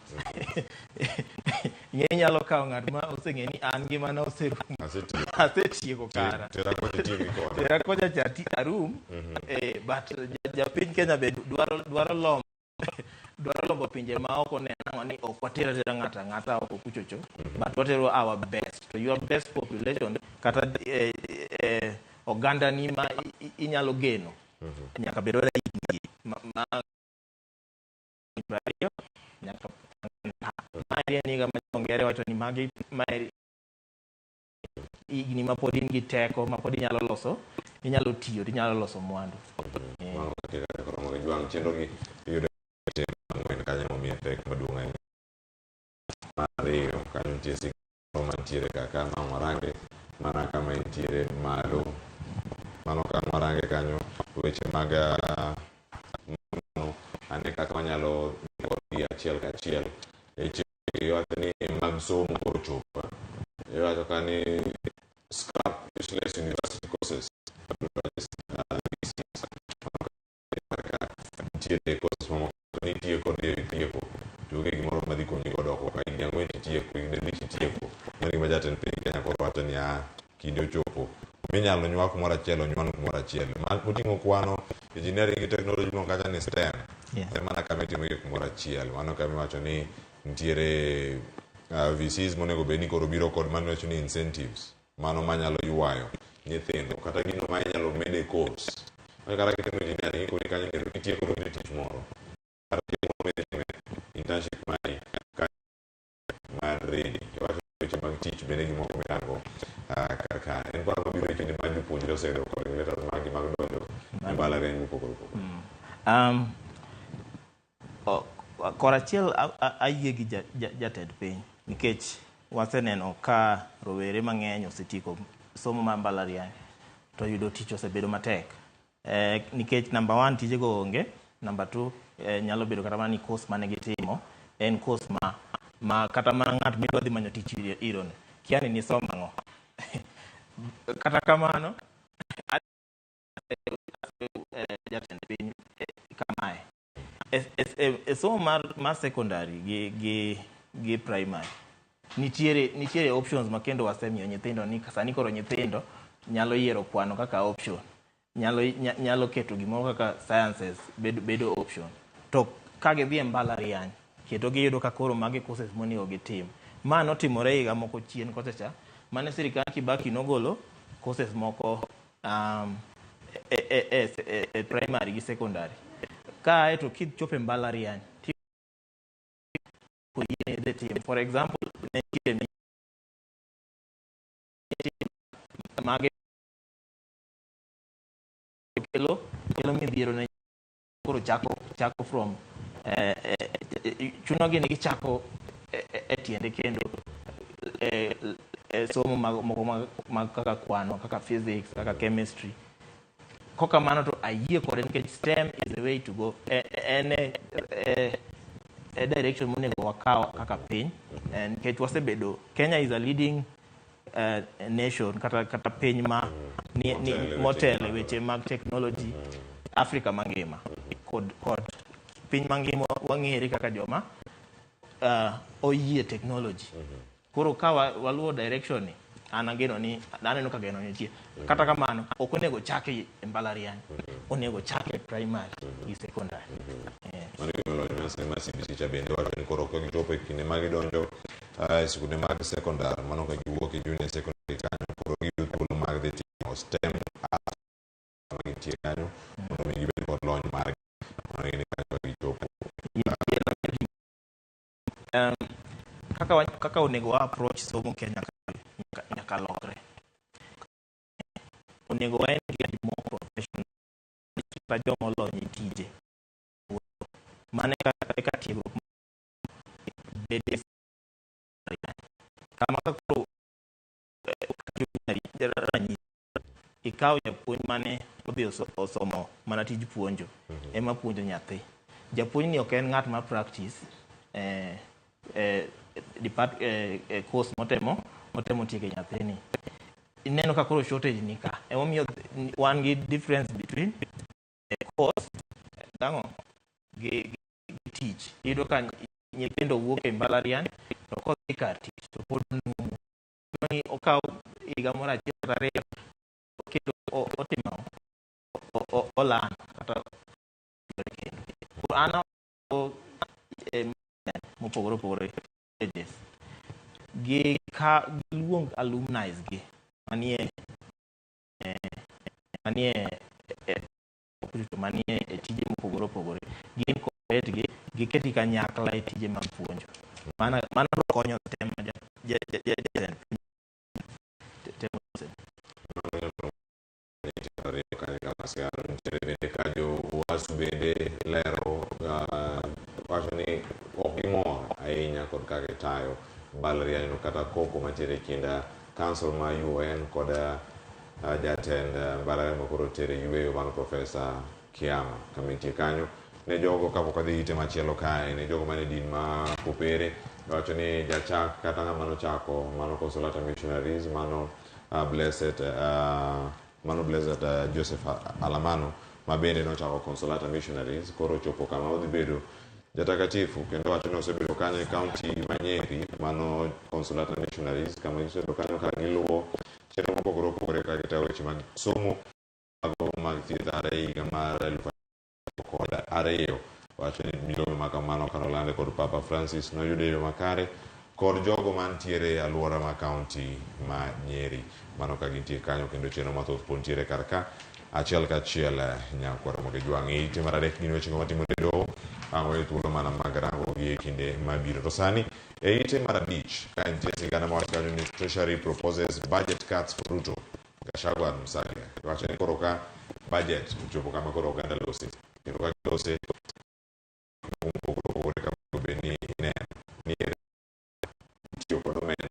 Ing'e nyalo kawo ng'at ma oseng'e ni an ngimana oserumo, asetieko kara, tera kocha chati arum. But japiny Kenya be dwaro lombo pinje ma oko neno ni ok watero ng'ata oko kuchocho, but watero our best, to your best population kata oganda ni ma inyalo geno nyaka bedo raigi ma nyaka ni ga mongere wacho ni magi igni ma pod in gi teko ma pod inyalo tiyo, inyalo loso mwandu. Juang chenro gi yudo ng'wen kanyo momiye pek maduong' ahinya. Ariyo kanyo nitie sigaro mantiere kaka Marange, mana kama intiere malo, mano ka Marange kanyo weche mag ane kaka wanyalo kodgi achiel kachiel iwacho ni mag somo koro chopo, iwacho ka ni scrap useless university courses nitiere courses mamoko nitie kod tieko tuge gimoro madhi konyi godo oko ka higni ang'wen titieko, higni 5 titieko. Mano gima jatend piny Kenya koro wacho ni kinde ochopo minyalo nywa kumoro achiel onyuan kumoro achiel. Moting'o kwano, engineering gi technology no kacha ni STEM, en mana kama itimo gi kumoro achiel. Mano kama iwacho ni nitiere VCs monego bed ni koro biro kod mano wacho ni incentives, mano manyalo ywayo nyithindo kata gino ma inyalo mede course. Kata kitimo engineering koro kanyo kendo itieko kod tich moro kata kitimo internship mar ready, iwacho weche mag tich bende gimoko mirango kaka en koro mabiro e kinde mag jopuonjre oseyudo kod letters mag donjo e mbalariany mopogore opogore. Korachiel ayie gi jatend piny nikech waseneno ka rowere mang'eny osetieko somo mar mbalariany to yudo tich osebedo matek. Nikech number 1 tijego onge, number 2 nyalo bedo kata mana ni course mane gitimo en course ma kata mana ng'at midwa dhi manyo tich irone kia ni nisomo ang'o. Kata kamano jatend piny kamae e somo mar secondary gi primary nitiere options ma kendo wasemiyo nyithindo ni sani koro nyithindo nyalo yiero kwano kaka option, nyalo keto gimoro kaka sciences bedo option, to ka gidhi e mbalariany keto giyudo ka koro magi courses monego gitim. Ma notimore higa moko chien kochacha mane sirikal Kibaki nogolo courses moko e primary gi secondary. Ka to kichopo e mbalariany for example mage kelo midhiero ne koro chako from chuno gi ni gichako e tiende kendo somo mag kaka kwano, kaka physics, kaka chemistry. Koka mano to ayie kode nikech STEM is the way to go. A direction monego wakaw kaka piny. Nikech wasebedo, Kenya is a leading nation, kata piny ma motelo weche mag technology Africa mangima. Kod piny mangima wang'ere kaka joma oyie technology. Koro ka waluwo direction ni, aneno ka geno nitie. Kata kamano, ok onego chake e mbalariany, onego chake primary gi secondary. Bende wacho ni koro kagichopo e kinde ma gidonjo e sikunde mag secondary, mano ka giwuok e junior secondary kanyo, koro giyudo thuolo mag dhi timo STEM ma gintie kanyo mondo mi gibed kod lony margi mondo gine kanyo gichopo. Kaka onego wa approach somo Kenya nyaka lokre. Onego wa en gi more professional kata joma olony tije. Mane kaka tiegruok bede kama koro ikaw japuonj mane odhi osomo mana tij puonjo ema puonjo nyathi. Japuonj ni ok en ng'at ma practice course motemo tiege nyathini. Ineno ka koro shortage ni ka. Emomiyo wan gi difference between course gi tich. Iyudo ka nyithindo wuok e mbalariany to kodhi kar tich to pod numu. Ni okaw higa moro achiel kata ariyo kendo otimo olan kata kendo. Koro an mopogore opogore gi luong alumni gi manie tije mopogore opogore. Gin kod giketi kanyakla e tije mag puonjo. Mana konyo STEM wasu bende lero wacho ni ok gimor ahinya kod kaka tayo mbalariany kata koko mantiere kinda council ma UN kod jatend mbalariany makoro tere yweyo mano Profesa Kiama kamitie kanyo ne jogo kapok adhi ite machielo kae ne jogo mane din ma Kopere wacho ni jachak kata ng'ama nochako mano Consolata Missionaries mano Blessed Joseph Alamano ma bende nochako Consolata Missionaries koro chopo kama odhi bedo jatakatifu kendo wacho ni osebedo kanyo e kaunti ma Nyeri mano Consolata Missionaries kama gisebedo kanyo ka giluwo chenro mopogore opogore ka gitayo weche mag somo mag thieth are higa mar 2002. Wacho ni milome ma kamano kanolande kod Papa Francis noyudo yo makare kod jogo mantiere e alwora ma kaunti ma Nyeri mano ka gintie kanyo kendo chenro mathoth pontiere kar ka achiel kachiel nyakwaro moge jwang'i ite mar adek gin weche matimo doho ang'o thuolo mana mag rango gi e kinde mabiro. To sani e ite mar abich ka nitie sigana ma wacho ni Treasury proposes budget cuts for Ruto. Gachagua Musalia wacho ni koro ka budget chopo kama koro oganda lose kendo ka lose opogore ka beni ne ni tiyo kod omenda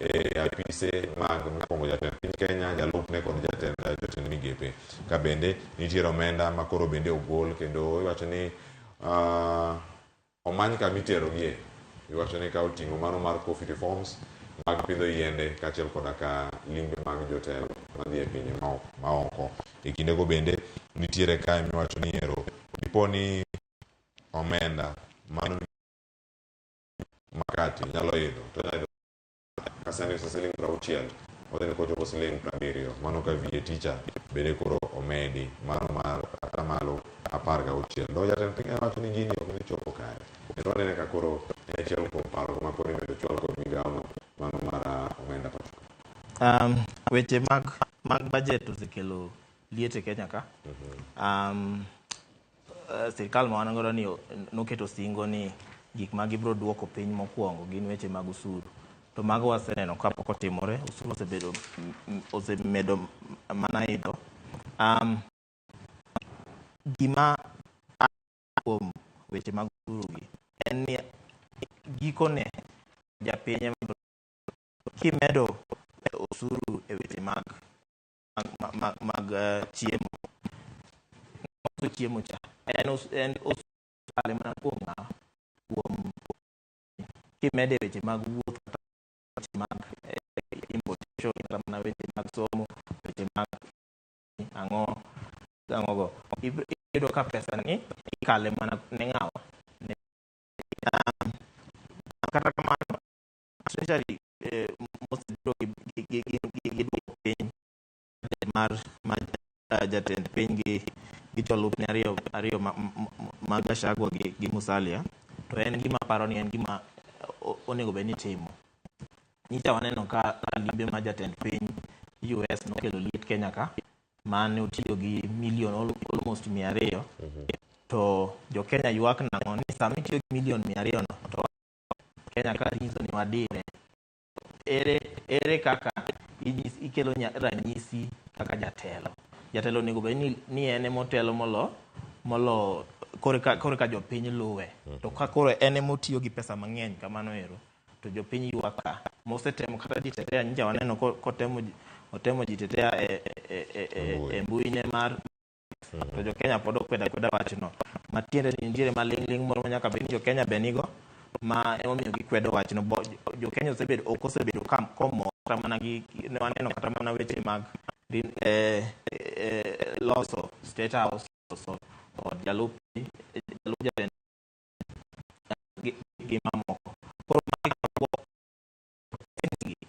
e apise mag mokwongo jatend piny Kenya jalupne kod jatend migepe ka bende nitiere omenda ma koro bende ogol kendo iwacho ni omany kama iterogie. Iwacho ni ka oting'o mano mar coffee reforms mag pidho yiende kaachiel koda ka limbe mag jotelo madhi e pinje maoko. E kindego bende nitiere kae miwacho ni ero diponi omenda mano makati nyalo idho to nyalo kasani uso siling 60 odhi kochopo siling 70 mano ka VAT cha bende koro omedi mano mar atamalo 16. Do jatend piny wacho ni gini ok ni chopo kae kendo anene ka koro e achiel kuom paro ma koro imedo chwal kod migawo mano mar omenda pacho. Weche mag budget osekelo liet e Kenya ka. Sirikal ma wan godo ni noketo singo ni gik ma gibiro duoko piny mokwongo gin weche mag usuru. To mago waseneno kapok otimore, usuru osemedo mana idho. Gima kuom weche mag usuru gi en ni gikone japiny kimedo osuru e weche mag chiemo chiemo cha en osale mana kuom kimede weche mag wuoth weche mag importation kata mana weche mag somo weche mag ang'ogo iyudo ka pesa ni ikale mana ne ng'awa kata kamano especially most giduoko piny mar jatend piny gi jolupne ariyo mag Gachagua gi Musalia, to en gima paro ni en gima onego bed ni timo. Nyicha waneno ka limbe ma jatend piny US nokelo liet Kenya ka mane otiyo gi million almost 200 to jo Kenya ywak nang'o ni sama itiyo gi million 200 no to Kenya ka rinzo ni wadire ere kaka ikelo ranyisi kaka jatelo onego bed ni ene motelo molo koreka jopiny luwe to ka koro ene motiyo gi pesa mang'eny kamano ero to jopiny ywaka mosetemo kata jitetea nja waneno otemo jitetea e mbuine mar to jo Kenya pod okweda wachno matiende ni nitiere maling'ling moro manyaka bed ni jo Kenya benigo ma emomiyo gikwedo wachno jo Kenya okosebedo komor mana gi waneno kata mana weche mag loso State House od jalup jatend gi mamoko koro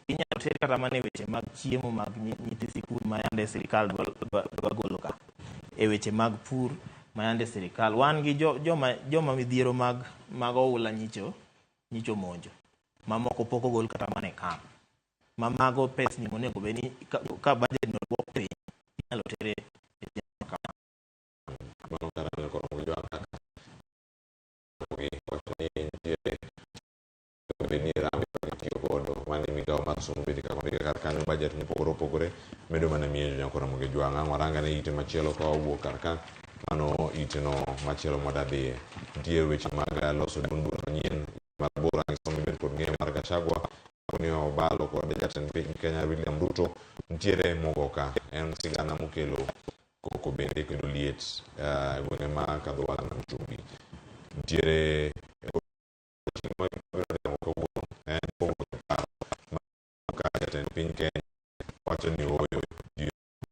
inyalo ter kata mana e weche mag chiemo mag nyithi sikul ma yande sirikal dwa golo ka e weche mag pur ma yande sirikal wan gi joma midhiero mag oula nyicho monjo mamoko pok ogol kata mana e kamp mago pes ni monego bed ni ka budget no dwok piny inyalo tere kanyo budget mopogore opogore medo mana miyo Jaramogi Jwang'a waranga ne ite machielo ka owuok karka mano ite no machielo modadhiye nitie weche mag loso duond bura manyien mar bura somo bet kod ng'eyo mar Gachagua ni obalo kod jatend piny Kenya William Ruto nitiere mogoka en sigana mokelo koko bende kendo liet gwenge ma kadho wala na Chumbi nitiere jatend piny Kenya wacho ni oyo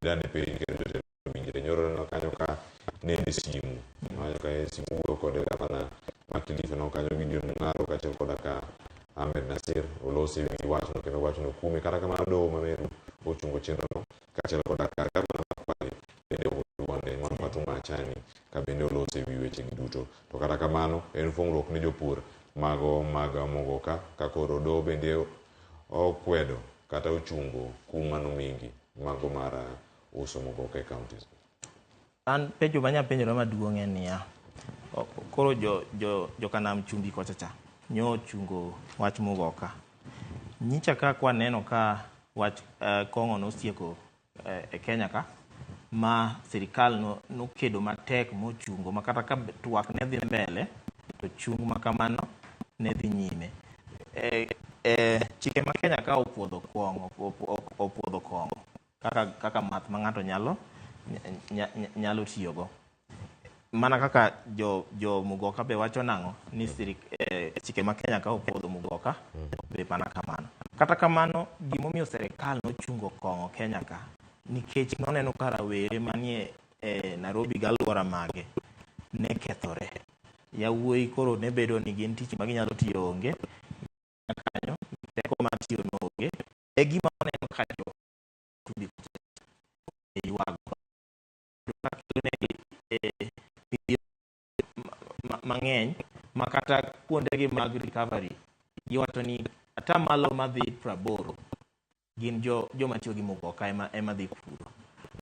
dane piny kendo jotelo winjire nyoro no kanyo ka nende simu kanyo ka simu wuoyo kod gavana ma Kilifi no kanyo Gideon Mung'aro kaachiel koda ka Ahmed Nasir olose wi wachno kendo wachno kume kata kamano doho ma Meru ochungo chenro no kaachiel koda ka gavana ma Kwale bende owuonde mar Fatuma Achani ka bende olose wi weche gi duto to kata kamano en fuong'ruok ni jopur mago mag mogoka ka koro doho bende okwedo kata ochungo kumano mingi mago mar uso mogoka e counties. An penjo manya penjora maduong' en niya koro jo Kanam Chumbi kochacha nyo chungo wach mogoka nyicha ka kwaneno ka wach kong'o nosieko e Kenya ka ma sirikal nokedo matek mochungo makata ka twak ne dhi mbele to chung makamano ne dhi nyime chike ma Kenya ka opuodho kong'o kaka math ma ng'ato nyalo tiyogo mana kaka jo mugoka be wacho nang'o ni chike ma Kenya ka opuodho mugoka be mana kamano kata kamano gimomiyo sirikal nochungo kong'o Kenya ka nikech noneno ka rawere manie Nairobi galuora mage ne kethore yawuoyi koro ne bedo ni gin tich ma ginyalo tiyo onge kanyo teko mar tiyo n'onge e gima oneno ka jo Chumbi ywago mang'eny makata kuondegi mag recovery giwacho ni ata malo madhi 80 gin joma tiyo gi mugoka ema dhi puro.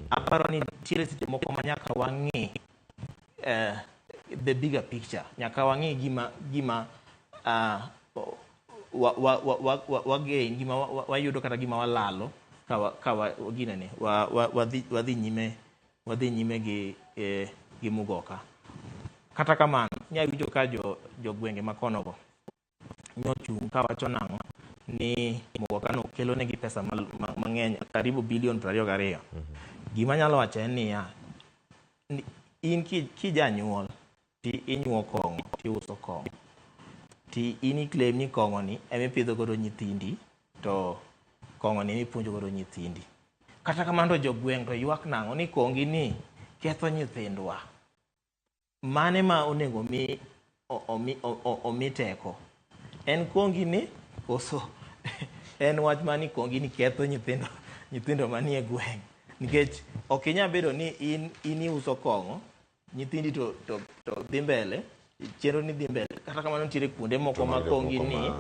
Aparo ni nitiere seche moko ma nyaka wang'i the bigger picture, nyaka wang'i gima wagain gima wayudo kata gima walalo ka ginene wadhi nyime gi mugoka. Kata kamano nyawinjo ka jo gwenge makonogo nyochung' ka wacho nang'o ni Mogokano kelo negi pesa mang'eny karibu bilion 22. Gima nyalo wacho en niya, in kijanyuol ti inyuo kong'o ti uso kong'o ti in iklem ni kong'o ni emipidho godo nyithindi to kong'o ni mipuonjo godo nyithindi. Kata kamano jogweng' to ywak nang'o ni kongi ni ketho nyithindwa. Mane ma onego omi teko? En kongi ni koso en wach mani kongi ni ketho nyithindo manie gweng'. Nikech ok inyal bedo ni in iuso kong'o, nyithindi to dhi mbele, chenro ni dhi mbele. Kata kamano nitiere kuonde moko ma kongi ni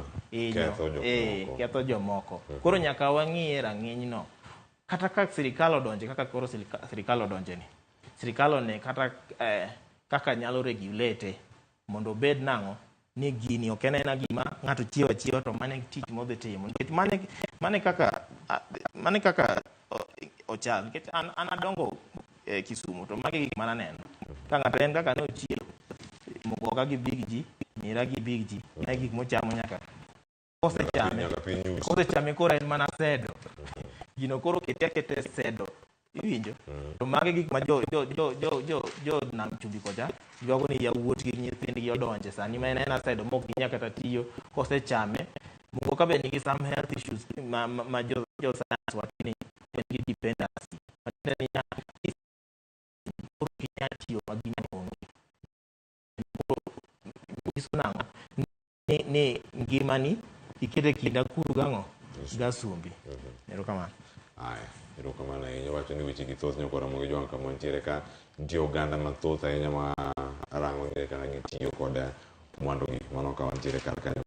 ketho jomoko. Koro nyaka wang'iye rang'inyno. Kata ka sirikal odonje kaka koro sirikal odonje ni. Sirikal one kata kaka nyalo regulate mondo obed nang'o ni gini ok en aina gima ng'ato chiwo to mane tich modhi timo. Nikech mane kaka ochal. Nikech an adongo Kisumu to magi gik mana neno. Ka ng'ato en kaka ne ochielo mogoka gi big ji, mira gi big ji, magi gik mochamo nyaka kosechame koro en mana sedo. Gino koro kete sedo. Iwinjo? To magi gik ma jo nam chumbi kocha jogo ni yawuot gi nyithindgi odonje sani ma en sedo mok ginya kata tiyo. Kosechame mogoka be nigi some health issues ma jo science wacho ni en gi dependency. Matiende ni koro kinya tiyo ma gino onge. Iso nang'o ni ngimani ikete kinda kuru gang'o gasumbi. Erokamano. Aya, erokamano ahinya. Wacho ni weche gi thoth nyakwa Ramogi Jwang' kama nitiere ka nitie oganda mathoth ahinya ma arango ni kaka gitiyo kod mwandu gi mano ka wantiere kar kanyo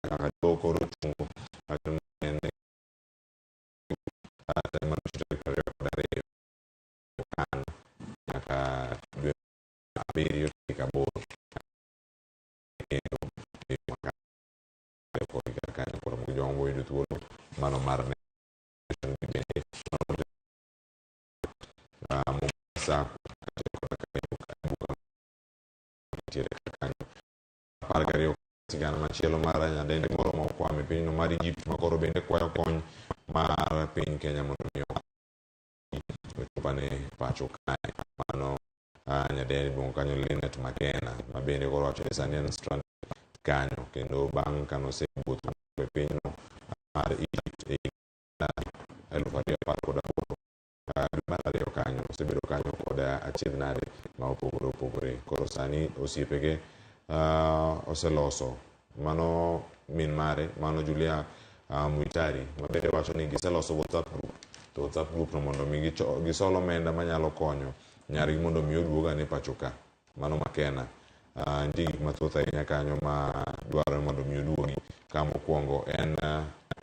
kaka koro chungo nyaka dwe abiriyo tarik 8 kanyo koro Ramogi Jwang' boyudo thuolo mano mar Mombasa apar gariyo sigana machielo mar nyadendi moro ma okwame pinyno mar Egypt ma koro bende kwayo kony mar piny Kenya mondo mi ochopane pacho kae. Mano nyadendi miluongo kanyo Linet Makena ma bende koro wacho ni sani en stranded kanyo kendo bang' kanosewuotho e pinyno mar Egypt e 2018 mar ariyo kanyo osebedo kanyo kod achiedh nade ma opogore opogore. Koro sani osiepege oseloso mano min mare mano Julia Muitari ma bende wacho ni giseloso WhatsApp group. To WhatsApp group no mondo mi gisolo omenda manyalo konyo nyargi mondo mi oduoga ne pacho ka. Mano Makena nitie gik mathoth ahinya kanyo ma dwaro mondo mi oduogi. Ka mokwongo en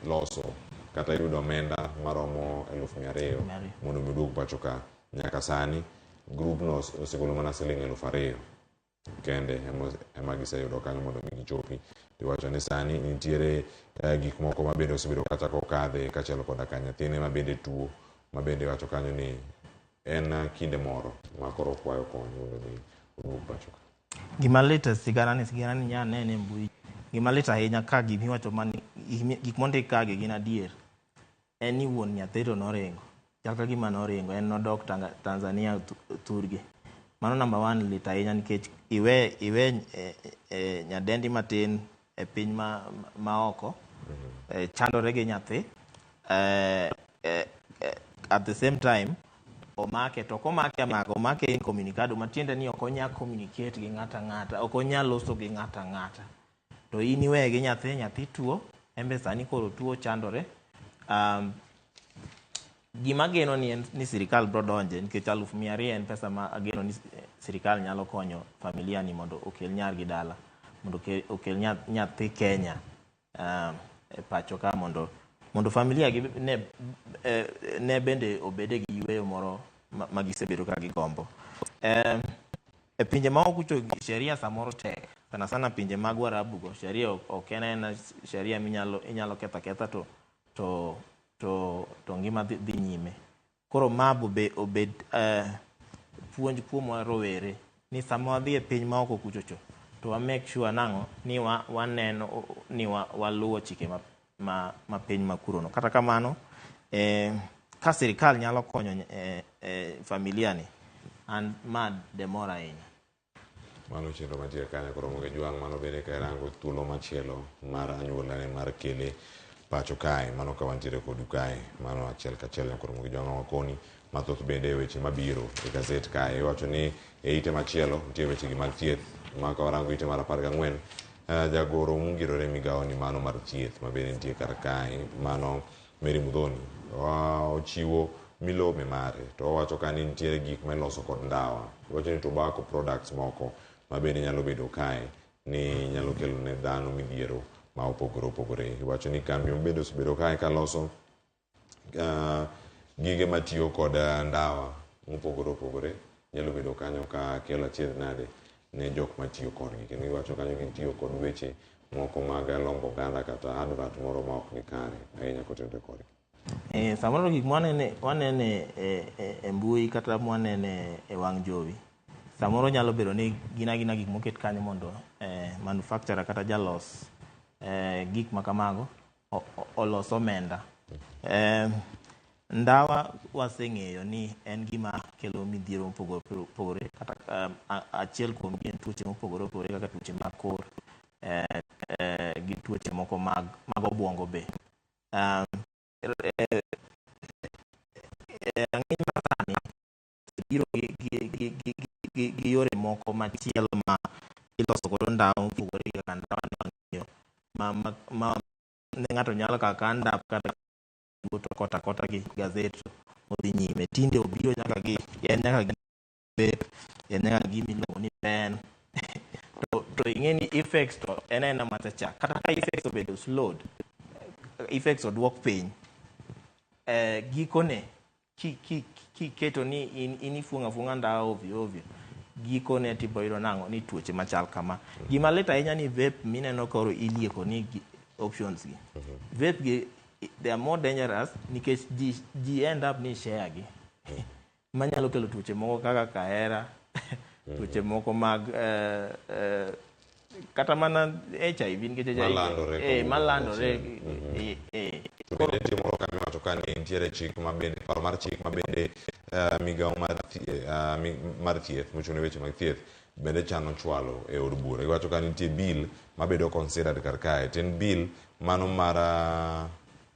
loso kata yudo omenda maromo 200,000 mondo mi oduog pacho ka. Nyaka sani group no osegolo mana Sh2,000 kende ema giseyudo kanyo mondo mi gichopi. Iwacho ni sani nitiere gik moko ma bende osebedo kachako kadhe kachielo koda ka nyathine ma bende tuo ma bende wacho kanyo ni en kinde moro ma koro kwayo kony mondo mi oduog pacho ka. Gima lit sigana ni nya nene mbui. Gima lit ahinya ka gimiwacho mani gik mondik ka gin adier. En ni wuon nyathi to noringo. Chaka gima noringo en nodok Tanzania thurgi. Mano number 1 lit ahinya nikech iwe nyadendi matin e piny ma oko chandore gi nyathi at the same time omake to komake incommunicado matiende ni ok onya communicate gi ng'ata ok onya loso gi ng'ata to in iwe gi nyathi tuo embe sani koro tuo chandore. Gima geno ni sirikal bro donje nikech 200,000 en pesa ma ageno ni sirikal nyalo konyo familia ni mondo okel nyargi dala mondo okel nyathi Kenya e pacho ka mondo familia gi ne bende obede gi yweyo moro ma gisebedo ka gigombo. E pinje ma okucho sheria samoro tek sana pinje mag Warabu go sheria ok en sheria minyalo ketha to ngima dhi nyime. Koro mabu be obed puonj kuom rowere ni sama wadhi e piny ma oko kuchocho to wa make sure nang'o ni waneno ni waluwo chike ma piny makuro no. Kata kamano ka sirikal nyalo konyo familia ni an ma demora ahinya. Mano chenro mantie kanyo koro moge jwang' mano bende ka rango thuolo machielo mar anyuola ne mar kele pacho kae mano ka wantiere kodu kae mano achiel kachiel koro moge jwang' wakoni mathoth bende weche mabiro e gazet kae iwacho ni e ite machielo nitie weche gi mag thieth ma ka warango ite mar 14 jagoro mungirore migawo ni mano mar thieth ma bende nitie kar kae mano Mary Mudhoni ochiwo milome mare to owacho ka ni nitie gik ma iloso kod ndawa iwacho ni tobacco products moko ma bende nyalo bedo kae ni nyalo kelo ne dhano midhiero ma opogore opogore. Iwacho ni kambi mobedo osebedo kae ka loso gige matiyo kod ndawa mopogore opogore nyalo bedo kanyo ka kelo achiedh nade ne jok matiyo kodgi kendo iwacho kanyo gitiyo kod weche moko mag lombo oganda kata advert moro ma ok ni kare ahinya kotenore kodgi. Samoro gik wanene e mbui kata mwanene e wang' jowi samoro nyalo bedo ni gina gik moket kanyo mondo manufacturer kata jalos gik makamago olos omenda. Ndawa waseng'eyo ni en gima kelo midhiero mopogore opogore kata achiel kuom gin tuoche mopogore opogore kaka tuoche mag kor gi tuoche moko mag obwongo be. Ang'eny masani biro gi yore moko machielo ma iloso godo ndawa mopogore kaka ndawa ma ng'ato nyalo kaka ndap kata to kota gi gazet odhi nyime tinde obiro nyaka gi miluongo ni pen to ing'eni effects to en machacha kata ka effects obedo slowed effects odwok piny gikone kiketo ni in ifunga ndawa ovyo gikone tiboyudo nang'o ni tuoche machal kama. Gima lit ahinya ni vape mineno koro ilieko ni options gi vape gi they are more dangerous nikech ji end up ni share gi manyalo kelo tuoche moko kaka kahera tuoche moko mag kata mana HIV nikech malandore bende timoro kami wacho ka ni nitiere chik mabende paro mar chik mabende migawo mar thieth mochung' ne weche mag thieth bende chano chwalo e od bura. Iwacho ka nitie bill mabedo considered kar kae ten bill mano mar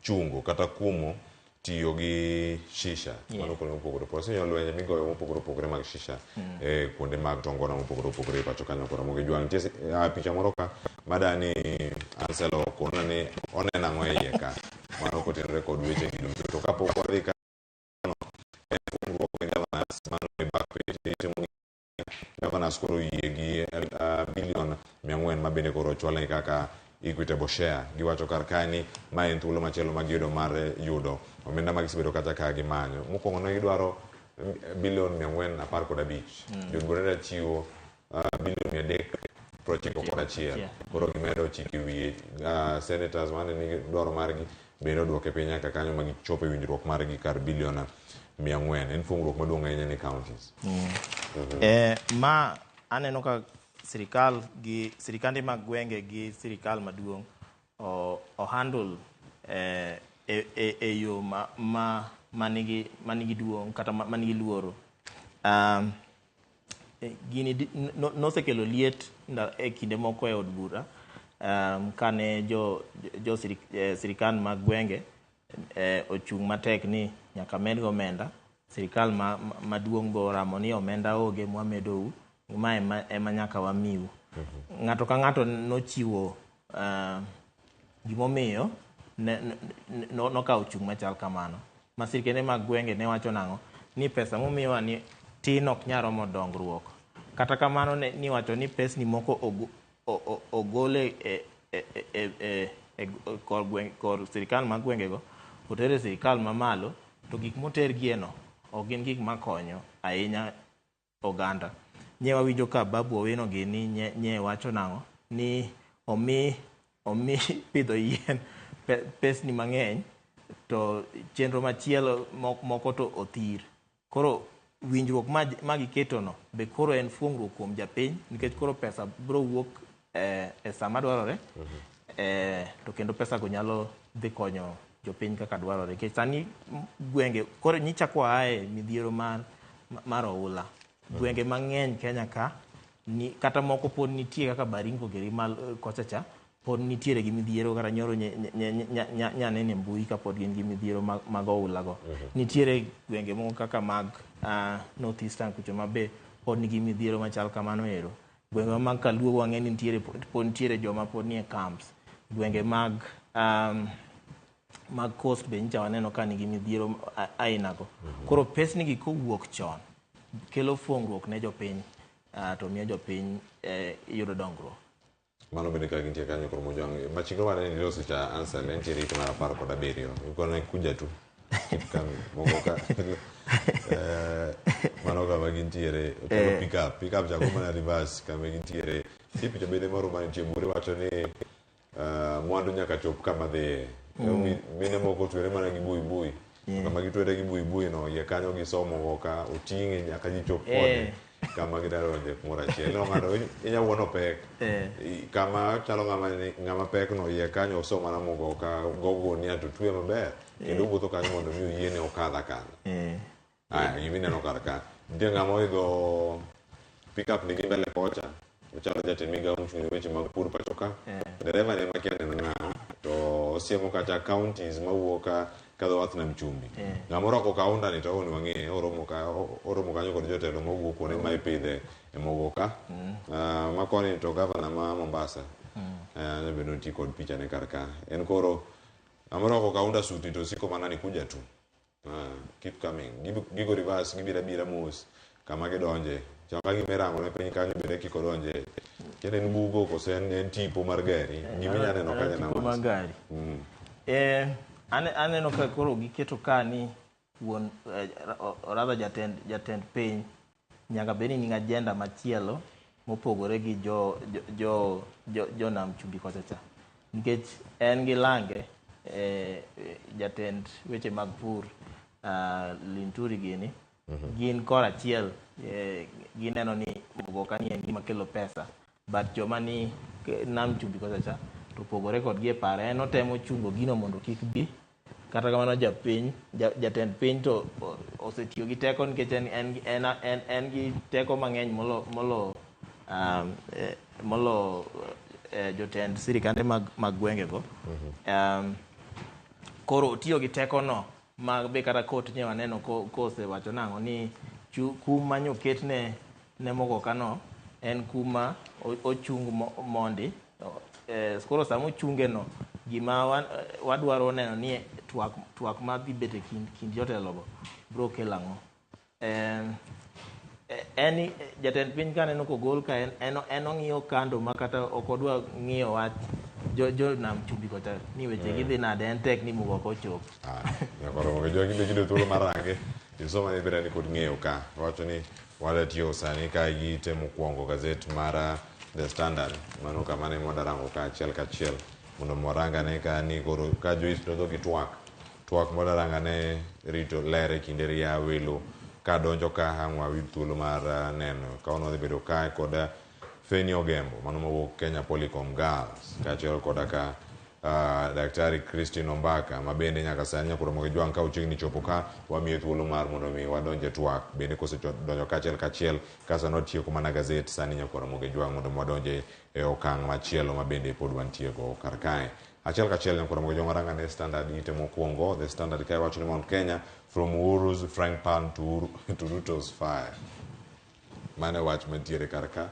chungo kata kumo tiyo gi shisha mano kuonde mopogore opogore osenyo lwenje migoyo mopogore opogore mag shisha e kuonde mag tongona mopogore opogore pacho kanyo kora moge jwang' nitie picha moro ka madani Anselo kona ni oneno ang'o e iye ka mano kotenore kod weche gi duto to kapok wadhi ka en fungruok gi governance mano e back page itimo governance koro yie gi bilion 400 mabende koro ochwalne kaka equitable share giwacho kar kae ni ma en thuolo machielo magiyudo mar yudo omenda magisebedo kata ka gimanyo. Mokwongo ne gidwaro bilion 415 jodburera chiwo bilion 391 koro gimedo chiki wiye senators mane ni dwaro margi bende odwoke piny nyaka kanyo magichopo e winjruok margi kar bilion 400. En fungruok maduong' ahinya ne counties. Ma aneno ka sirikande mag gwenge gi sirikal maduong' o handle e yo manigi duong' kata manigi luoro. Gini nosekelo liet e kinde moko e od bura kane sirikal mag gwenge ochung' matek ni nyaka med omenda. Sirikal maduong' bo ramo ni omenda oge mwamedou ma ema nyaka wamiu. Ng'ato ka ng'ato nochiwo gimomiyo nokawo chung' machal kamano. Ma sirikende mag gwenge ne wacho nang'o ni pesa momiwa ni tin ok nyalo romo dongruok. Kata kamano ni wacho ni pesni moko ogole kor sirikal mag gwengego otere sirikal mamalo to gik moter gieno ok gin gik makonyo ahinya oganda. Nye wawinjo ka Babu Owino gini nye wacho nang'o ni omi pidho yien pesni mang'eny to chenro machielo moko to othir. Koro winjruok ma giketono be koro en fuong'ruok kuom japiny nikech koro pesa biro wuok e sama dwarore to kendo pesa go nyalo dhi konyo jopiny kaka dwarore nikech sani gwenge koro nyichako ae midhiero mar oula gwenge mang'eny Kenya ka kata moko pod nitie kaka Baringo Gerimal kochacha pod nitiere gi midhiero kata nyoro nyanene mbui ka pod gin gi midhiero mag oula go nitiere gwenge moko kaka mag North Eastern kucho mabe pod nigi midhiero machal kamano ero gwenge mag Kaluo wang'eni nitiere pod nitiere joma pod nie camps gwenge mag coast be nyicha waneno ka nigi midhiero aina go koro pesni gi kowuok chon kelo fuong'ruok ne jopiny to miyo jopiny yudo dongruok. Mano bende ka gintie kanyo koro Mojwang machingo mane ni loso cha answer ne nitiere hik mar 17 iko ne kuja tu kami moko ka mano ka gintiere pick up jago mana reverse kama gintiere tipi to bende moro mane nitie bure wacho ni mwandu nyaka chop kama dhi mine moko twere mana gi bui kama gitwere gi bui no ye kanyo gisomo ka oting'e nyaka gichop kode kama gidaro de kumora chiel no ngado inya wono pek kama chalo ngama pek no ye kanyo osomo na mogo ka gogo ni atu twe maber kendo wuotho kanyo mondo mi yiene okadha kan yimine no karaka de ngamo igo pick up ni gimbele kocha chalo jatend migawo mochung' weche mag pur pachoka dereva ne makiane ng'ano to siemo kata counties mawuoka kadho wath na Mchumbi ng'amoro ko kaunda ni to oni wang'e oromo kanyo kod jotelo mawuok kuonde ma ipidhe e mogoka makoni to governor ma Mombasa bedo nti kod picha ne karka en koro ng'amoro ko kaunda suti to siko mana ni kuja tu keep coming gigo reverse gibira mos kama gidonje chama gimerango ne piny kanyo bende kiko donje kene en bugo ko sen en tipo mar gari giminya neno kanya na tipo mar gari aneno ka koro giketo ka ni wuon rather jatend piny nyaka beni ni agenda machielo mopogore gi jo Nam Chumbi kochacha nikech en gi lange jatend weche mag pur Linturi gini gin kora achiel gineno ni mogoka ni en gima kelo pesa but joma ni Nam Chumbi kochacha to pogore kod gi e pare en otemo chungo gino mondo kik bi kata kamano jatend piny to osetiyo gi teko nikech en gi teko mang'eny molo jotend sirikande mag gwenge go koro otiyo gi teko no mag be kata kot nye waneno kosewacho nang'o ni kum manyoket ne mogoka no en kuma ochung mondi koro sama ochunge no gima wadwaro neno ni twak ma dhi bet e kind jotelogo bro kelo ang'o en jatend piny kaneno kogol ka en ong'iyo kando ma kata ok odwa ng'iyo wach jo Nam Chumbi kocha ni weche gidhi nade en tek ni mogoka ochop koro jogi be gido thuolo marange insoma ne bere ni kod ng'eyo ka wacho ni wala tiyo sani ka gitemo kuongo gazet mara The Standard mano kama ne modarango ka achiel mondo moranga ne ka ni koro ka jois to gi twak modaranga ne rito lere kinde ria welo ka donjo ka hangwa wi thuolo mar neno ka ono dhi bedo ka kod Feni Ogembo mano mawuok Kenya Polycom Girls ka achiel koda ka Daktari Christine Ombaka mabende nyaka sani nyakoro Mojwang ka ochiegni chopo ka wamiye thuolo mar mondo mi wadonje twak bende kosedonjo kachiel ka sano tieko mana gazet sani nyakoro Mojwang mondo wadonje e okang' machielo mabende pod wantie go kar kae achiel nyakoro Mojwang waranga ne Standard ite mokwongo The Standard kai wacho ni Mount Kenya from Uhuru's frying pan to Ruto's fire mane wach mantiere kar ka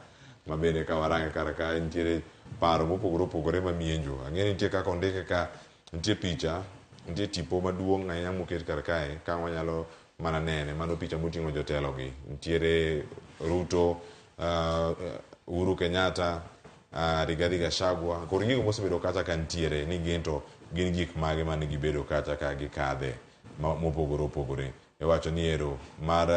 mabende ka waranga kar ka ntiere paro mopogore mamienjo ang'e nitie kaka ondike ka nitie picha nitie tipo maduong' ahinya moket kar kae ka wanyalo mana nene mano picha moting'o jotelo gi nitiere Ruto Uhuru Kenyatta Rigathi Gachagua koro gigo mosebedo kacha ka ntiere ni gin gik mage mane gibedo kacha ka gikadhe mopogore e wacho ni ero mar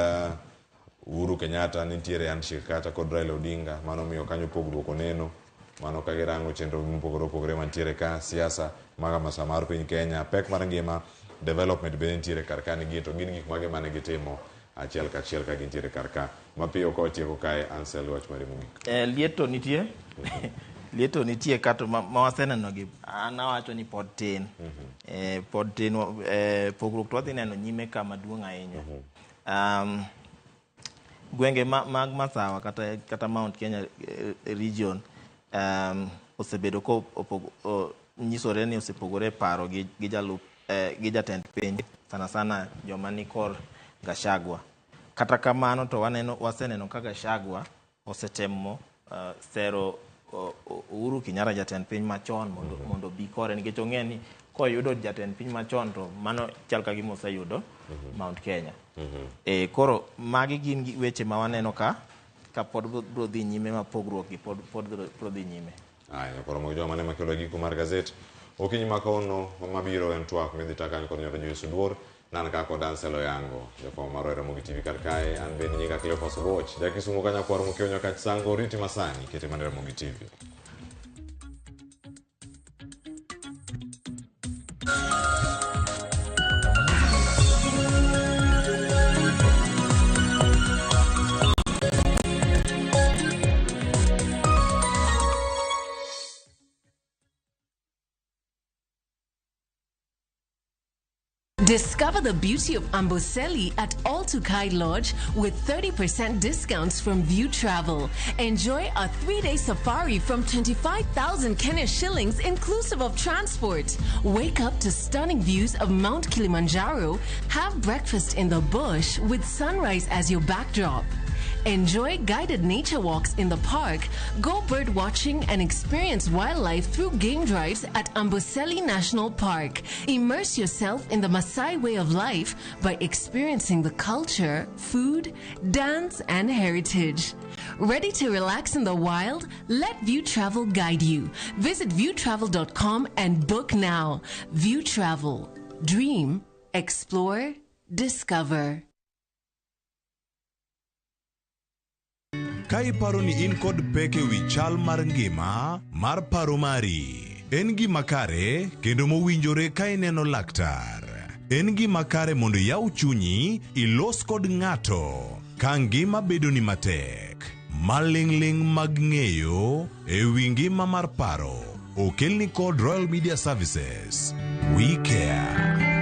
Uhuru Kenyatta nitiere handshake kacha kod Raila Odinga mano miyo kanyo pogruok oneno mano ka girango chenro mopogore mantiere ka siasa maga masa mar piny Kenya pek mar ngima development bende ntiere kar ka ni gito gin gik mage mane gitimo achiel kachiel ka gintiere karka mapiyo ko tieko kae Ansel wach mari mogik. Lieto nitie lieto nitie kato ma waseneno gi anawacho ni pod tin pod tin pogruok to wadhi neno nyime kama duong' ahinya. Gwenge mag Masawa kata Mount Kenya region osebedo ko nyisore ni osepogore paro gi jatend piny sana joma ni kor Gachagua. Kata kamano to waseneno ka Gachagua osetemo sero Uhuru Kenyatta jatend piny machon mondo bi kore nikech ong'e ni koyudo jatend piny machon to mano chal ka gima oseyudo Mount Kenya. Koro magi gin weche ma waneno ka pod bro dhi nyime ma pogruok gi pod bro dhi nyime. Koro mo joma ne makelo giko mar gazet okinyi makono mabiro en twak midhi takani kod nyodo Joyce Duor nan ka kod Ansel Oyango jafo mar Ramogi TV kar kae an ben nyinga Cleophas Watch jakisumo kanya kwar mokionyo kach sango riti masani kete man Ramogi TV. Discover the beauty of Amboseli at All2Kai Lodge with 30% discounts from View Travel. Enjoy a 3-day safari from 25,000 Kenya shillings inclusive of transport. Wake up to stunning views of Mount Kilimanjaro. Have breakfast in the bush with sunrise as your backdrop. Enjoy guided nature walks in the park, go bird watching and experience wildlife through game drives at Amboseli National Park. Immerse yourself in the Maasai way of life by experiencing the culture, food, dance, and heritage. Ready to relax in the wild? Let View Travel guide you. Visit viewtravel.com and book now. View Travel. Dream, explore, discover. Ka iparo ni in kod pek ewi chal mar ngima mar paro mari, en gima kare kendo mowinjore ka ineno laktar. En gima kare mondo yaw chunyi ilos kod ng'ato ka ngima bedo ni matek. Maling'ling mag ng'eyo ewi ngima mar paro okelni kod Royal Media Services. We care.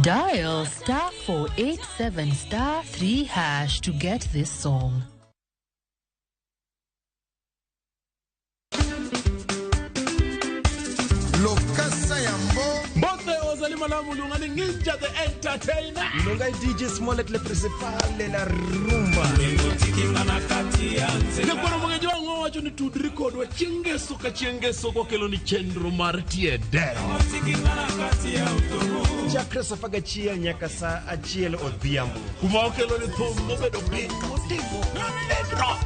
Dial *487*3# to get this song. Bote ozalima la mulungani Ninja the Entertainer. Lungai DJ Smollett le principale la rumba. Nekwana mwenye wangu wacho ni tudri kodwa chengeso kwa kelo ni chendro martie dero. Chakra safaga chia nyaka sa achiel odhiambo. Kuma okelo ni thumbo bedo piny motimo dendro.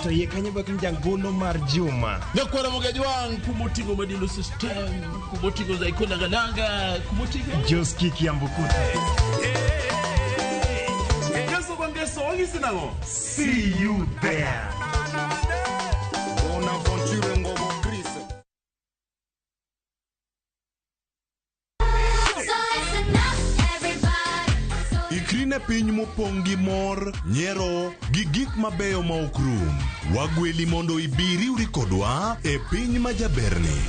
To ye kanye bakin jangolo mar Juma. Nekwana mwenye wangu kumotingo madilo system, kumotingo za ikona gananga, kumotingo Joski Kiambukute. See you there. Ikrine piny mopong' gi mor, nyiero gi gik mabeyo ma ok rum. Wagweli mondo ibiri uri kodwa e piny majaberni.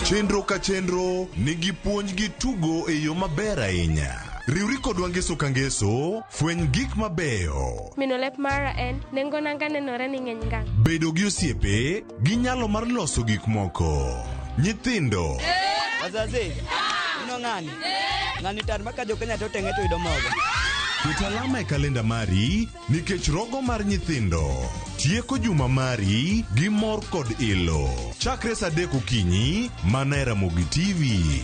Chenro ka chenro nigi puonj gi tugo e yo maber ahinya. Riwri kodwa ngeso ka ngeso, fweny gik mabeyo. Minolep mara en, nengo nanga nenore ni ng'eny ngang. Bedo gi osiepe, gi nyalo mar loso gik moko. Nyithindo. Wazazi, ino ng'ani? Ng'ani tar maka jo Kenya to teng'e to yudo mogo. Ket alama e kalenda mari nikech rogo mar nyithindo. Tieko juma mari gi mor kod ilo. Chakre sa 3 okinyi mana e Ramogi TV.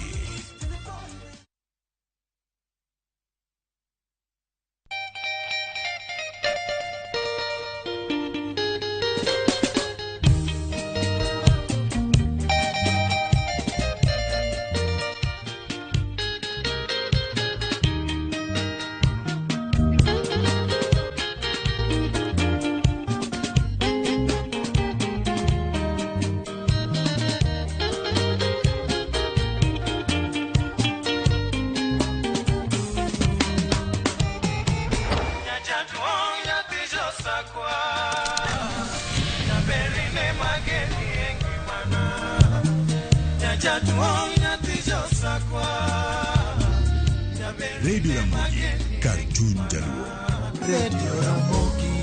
Radio Ramogi, kar chuny jaluo. Radio Ramogi.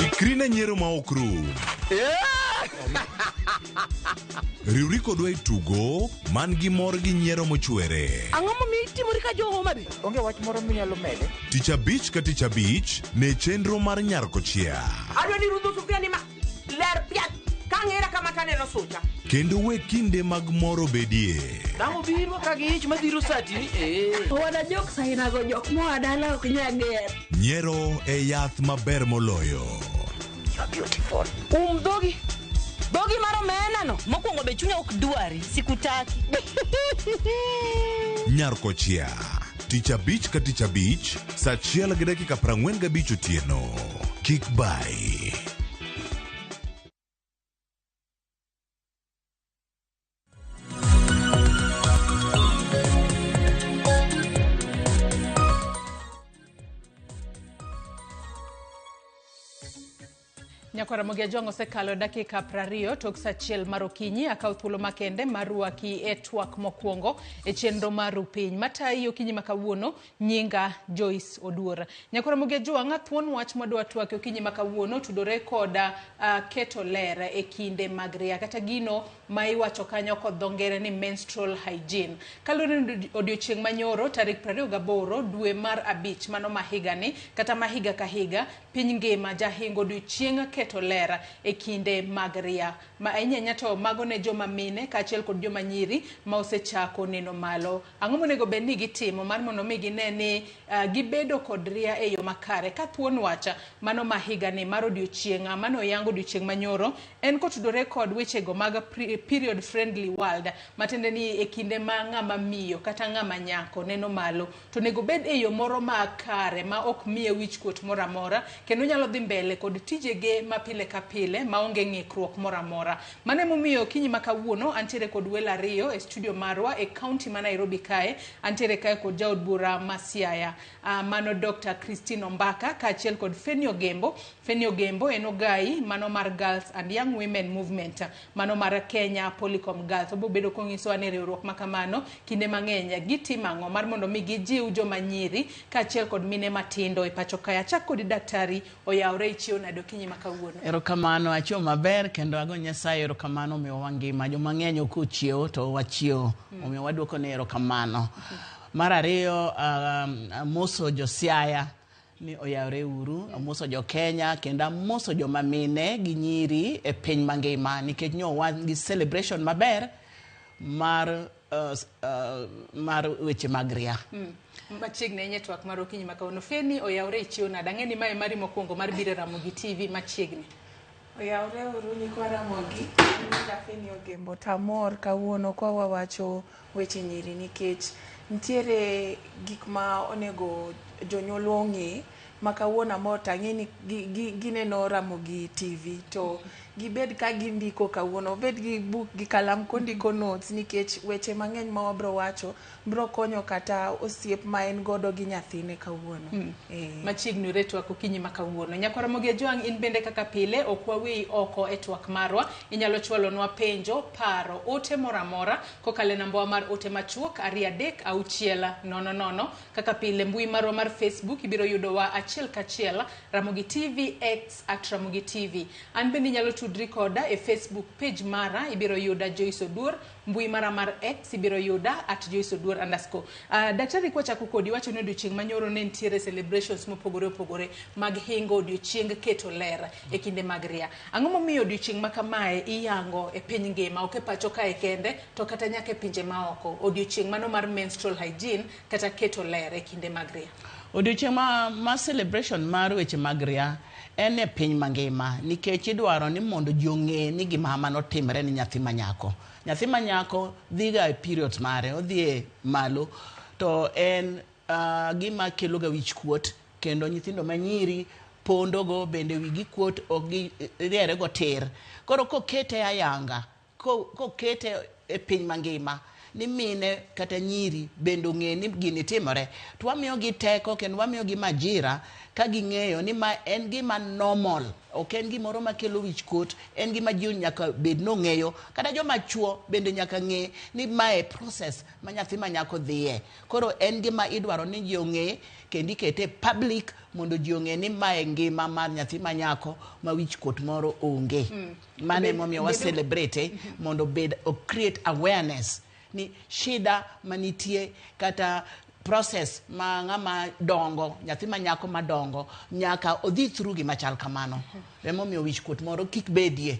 Ikri na nyiero ma ok rum. Riwri kodwa e tugo man gi mor gi nyiero mochwere. Ang'o momiyo itimori ka jo Homa Bay? Onge wach moro minyalo mede. Tich abich ka tich abich ne chenro mar nyarko chia. Adwa ni rudho sufria ni ma ler piat kang'era kama taneno sucha. Kendo we kinde mag moro bedie. Damo biro ka gi ich madhiro sati ni Wada jok saina go jok moa dala ok nyager. Nyiero e yath maber moloyo. Beautiful. Dhogi. Dhogi maro mena no. Mokwongo be chunya ok dwari. Sikutaki. Nyarko chia. Tich abich ka tich abich, saa 1:45 otieno. Kik bai. Nyakwara Mogi Jwang osekalo dakika 20 tok saa 1 mar okinyi akaw thuolo makende maruaki e twak mokwongo e chenro mar piny matayi okinyi makawuono nyinga Joyce Oduor. Nyakwara Mogi Jwang thuon wach modwa twak okinyi makawuono tudore koda keto ler e kinde mag ria kata gino ma iwacho kanyo kod dhongere ni menstrual hygiene. Kalure odiochieng' manyoro tarik 28 dwe mar abich mano mahiga ni kata mahiga ka higa piny ngima jahingo odiochieng' keto ler e kinde mag ria ma ahinya to mago ne joma mine kaachiel kod joma nyiri ma osechako neno malo. Ang'o monego bed ni gitimo mar mondo mi gine ni gibedo kod ria e yo makare ka thuon wacha mano mahiga ni mar odiochieng' mano yango odiochieng' manyoro en kotudore kod wechego mag period friendly world matende ni e kinde ma ng'ama miyo kata ng'ama nyako neno malo to nego bed e yo moro makare ma ok miye wich kuot moro amora kendo nyalo dhi mbele kod tijege ma pile ka pile maonge ng'ikruok moro amora. Mane momiyo kinyi makawuono antiere kod wela ariyo e studio marwa e county ma Nairobi kae antiere kae kod jaod bura Masiaya mano Dr. Christine Ombaka kaachiel kod Fenio Gembo en ogai mano mar Girls and Young Women Movement mano mar Kenya Polycom Girls. Obo bedo kongiso ane riwruok makamano kinde mang'eny gitimo ang'o mar mondo mi gijiw joma nyiri kaachiel kod mine matindo e pacho kae. Achak kod daktari oyawre ichio nado kinyi makawuono. Erokamano achio maber kendo ago Nyasaye erokamano miyo wangima joma ng'eny ok ochiew to wachiew omiyo waduoko ne erokamano. Mar ariyo amoso Josiaya ni oyawre uru, amoso jo Kenya kendo amoso joma mine gi nyiri e piny mangima nikech nyo wan gi celebration maber mar weche mag ria. Machiegni nye twak mar okinyi makawuono. Feni oyawre ichio nado ang'e ni mae mari mokwongo mar biro Ramogi TV machiegni. Oyawre uru nyikwa Ramogi, Fenio Gembo tamor kawuono kwa wawacho weche nyiri nikech ntiere gik ma onego jonyuol ong'e ma kawuono amor tang'e ni gineno Ramogi TV to gibed ka gindiko kawuono bed gi buk gi kalam kondiko notes nikech weche mang'eny ma wabro wacho bro konyo kata osiep ma en godo gi nyathine kawuono. Machiegni retwak okinyi makawuono. Nyakwara Mogi Jwang in bende kaka pile ok wawi oko e twak marwa inyalo chwalonwa penjo paro ote moro amora kokale namba mar ote machuok 236000 kaka pile mbui marwa mar Facebook ibiro yudowa achiel kachiel Ramogi TV X @Ramogi TV. An bende inyalo tudri koda e Facebook page mara ibiro yuda Joyce Oduor, mbui mara mar X ibiro yuda @JoyceOduor_. Daktari kwa chako kodi wacho ni odiochieng' manyoro ne ntiere celebrations mopogore opogore mag hingo odiochieng' keto ler e kinde mag ria. Ang'o momiyo odiochieng' ma kamae iyango e piny ngima ok e pacho kae kende to kata nyaka e pinje maoko odiochieng' mano mar menstrual hygiene kata keto ler e kinde mag ria? Odiochieng' ma celebration mar weche mag ria en e piny mangima nikech idwaro ni mondo ji ong'e ni gima notimre ni nyathi manyako. Nyathi manyako dhiga e period mare odhi malo to en gima kelo ga wich kuot kendo nyithindo manyiri pondogo bende wigi kuot ok riere go tir. Koro kokete ayanga kokete e piny mangima ni mine kata nyiri bendo ng'e ni gini timore, to wamiyo gi teko kendo wamiyo gi majira ka ging'eyo ni ma en gima normal, ok en gimoro makelo wich kuot, en gima ji nyaka bed nong'eyo, kata joma chuo bende nyaka ng'e ni mae process ma nyathi ma nyako dhiye. Koro en gima idwaro ni ji ong'e kendo ikete public mondo ji ong'e ni mae ngima mar nyathi ma nyako ma wich kuot moro onge. Mane momiyo wa celebrate mondo create awareness ni shida manitie kata process ma ng'ama dongo, nyathi ma nyako madongo nyaka odhi through gima chal kamano. Remo miyo wich kuot moro kik bedie.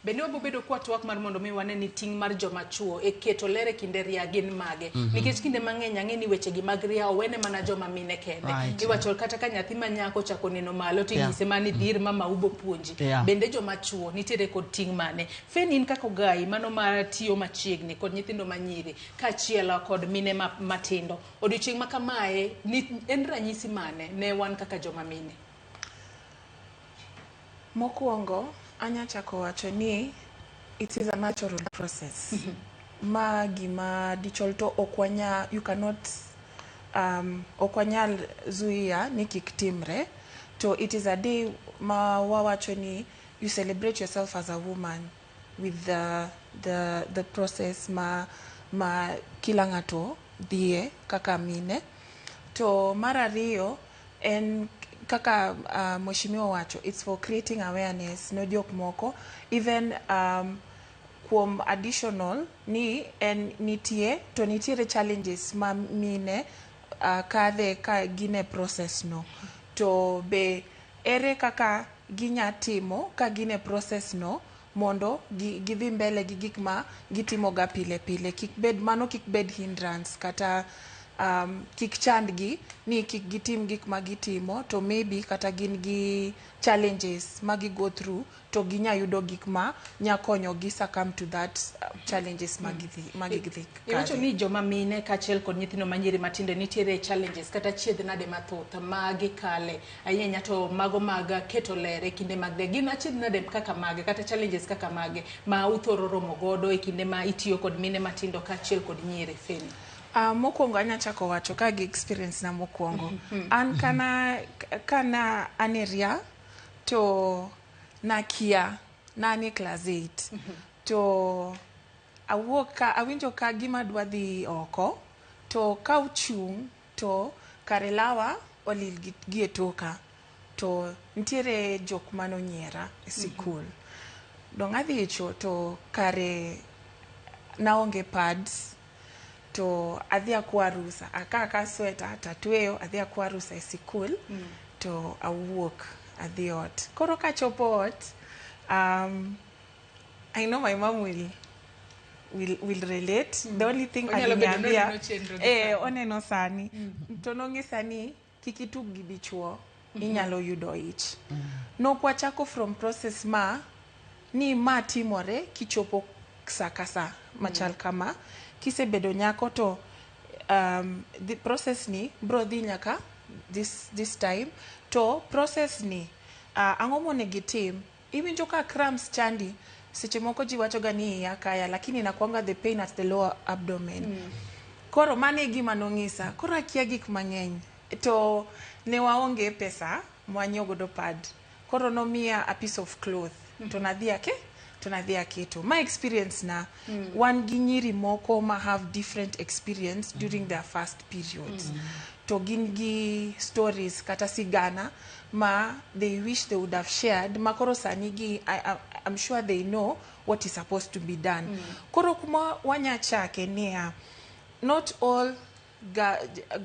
Bende wabo bedo kwa twak mar mondo mi wane ni ting' mar joma chuo e keto lere kinde ria gin mage. Nikech kinde mang'eny ang'e ni weche gi mag ria owene mana joma mine kende. Iwacho kata ka nyathi ma nyako chako neno malo to nyise mani dhir mama ubo puonji. Bende joma chuo nitiere kod ting' mane. Fenin kako gai mano ma tiyo machiegni kod nyithindo manyiri kachielo kod mine matindo. Odiochieng' ma kamae ni en ranyisi mane ne wan kaka joma mine? Mokwongo anya chako wacho ni it is a natural process. Ma gima dichol to okwanya, you cannot okwanyal zuia ni kik timre. To it is a day ma wawacho ni you celebrate yourself as a woman with the process ma kila ng'ato dhie kaka mine. To mar ariyo en kaka Mheshimiwa wacho, it's for creating awareness no jok moko, even kuom additional ni en nitie to nitiere challenges ma mine kadhe ka gine process no, to be ere kaka ginya timo ka gine process no mondo gidhi mbele gi gik ma gitimo ga pile pile, kik bed hindrance kata kik chandgi ni kik gitim gik ma gitimo, to maybe kata gin gi challenges ma gi go through to ginya yudo gik ma nya konyo gi succumb to that challenges ma gidhi. Iwacho ni joma mine kachiel kod nyithindo manyiri matinde nitiere challenges kata chiedh nade mathoth ma gikale ahinya to mago mag keto lere kinde mag de gin achiedh nade kaka mage kata challenges kaka mage ma uthoro romo godo e kinde ma itiyo kod mine matindo kachiel kod nyiri? Feni mokwongo anya chako wacho ka gi experience na mokwongo. An kana aneria to nakia nani class 8 to awinjo ka gima dwa dhi oko, to ka uchung' to kare lawa olil gi etoka, to ntiere jok manonyiera e sikul. Dong adhi icho to kare naonge pads, to adhi akwa rusa, aka sweta tatweyo, adhi akwa rusa e sikul, to awuok adhi ot. Koro kachopo ot, I know my mom will relate. The only thing aliniambia oneno sani to nong'isa ni kik itug gi dichuo, inyalo yudo ich. Nokwachako from process ni timore kichopo sa kasa machal kama, kisebedo nyako to the process ni bro dhi nyaka this time, to process ni ang'o monegi tim, iwinjo ka cramps chandi, seche moko ji wacho ga ni iya kaya, lakini nakwanga the pain at the lower abdomen. Koro mane gima nong'isa, koro akia gik mang'eny, to ne waonge pesa mwanyiewo godo pad, koro nomiya a piece of cloth, to nadhi aketo. My experience na wan gi nyiri moko ma have different experience during their first periods. To gin gi stories kata sigana ma they wish they would have shared, ma koro sani gi I'm sure they know what is supposed to be done. Koro kuma wanya chake niya, not all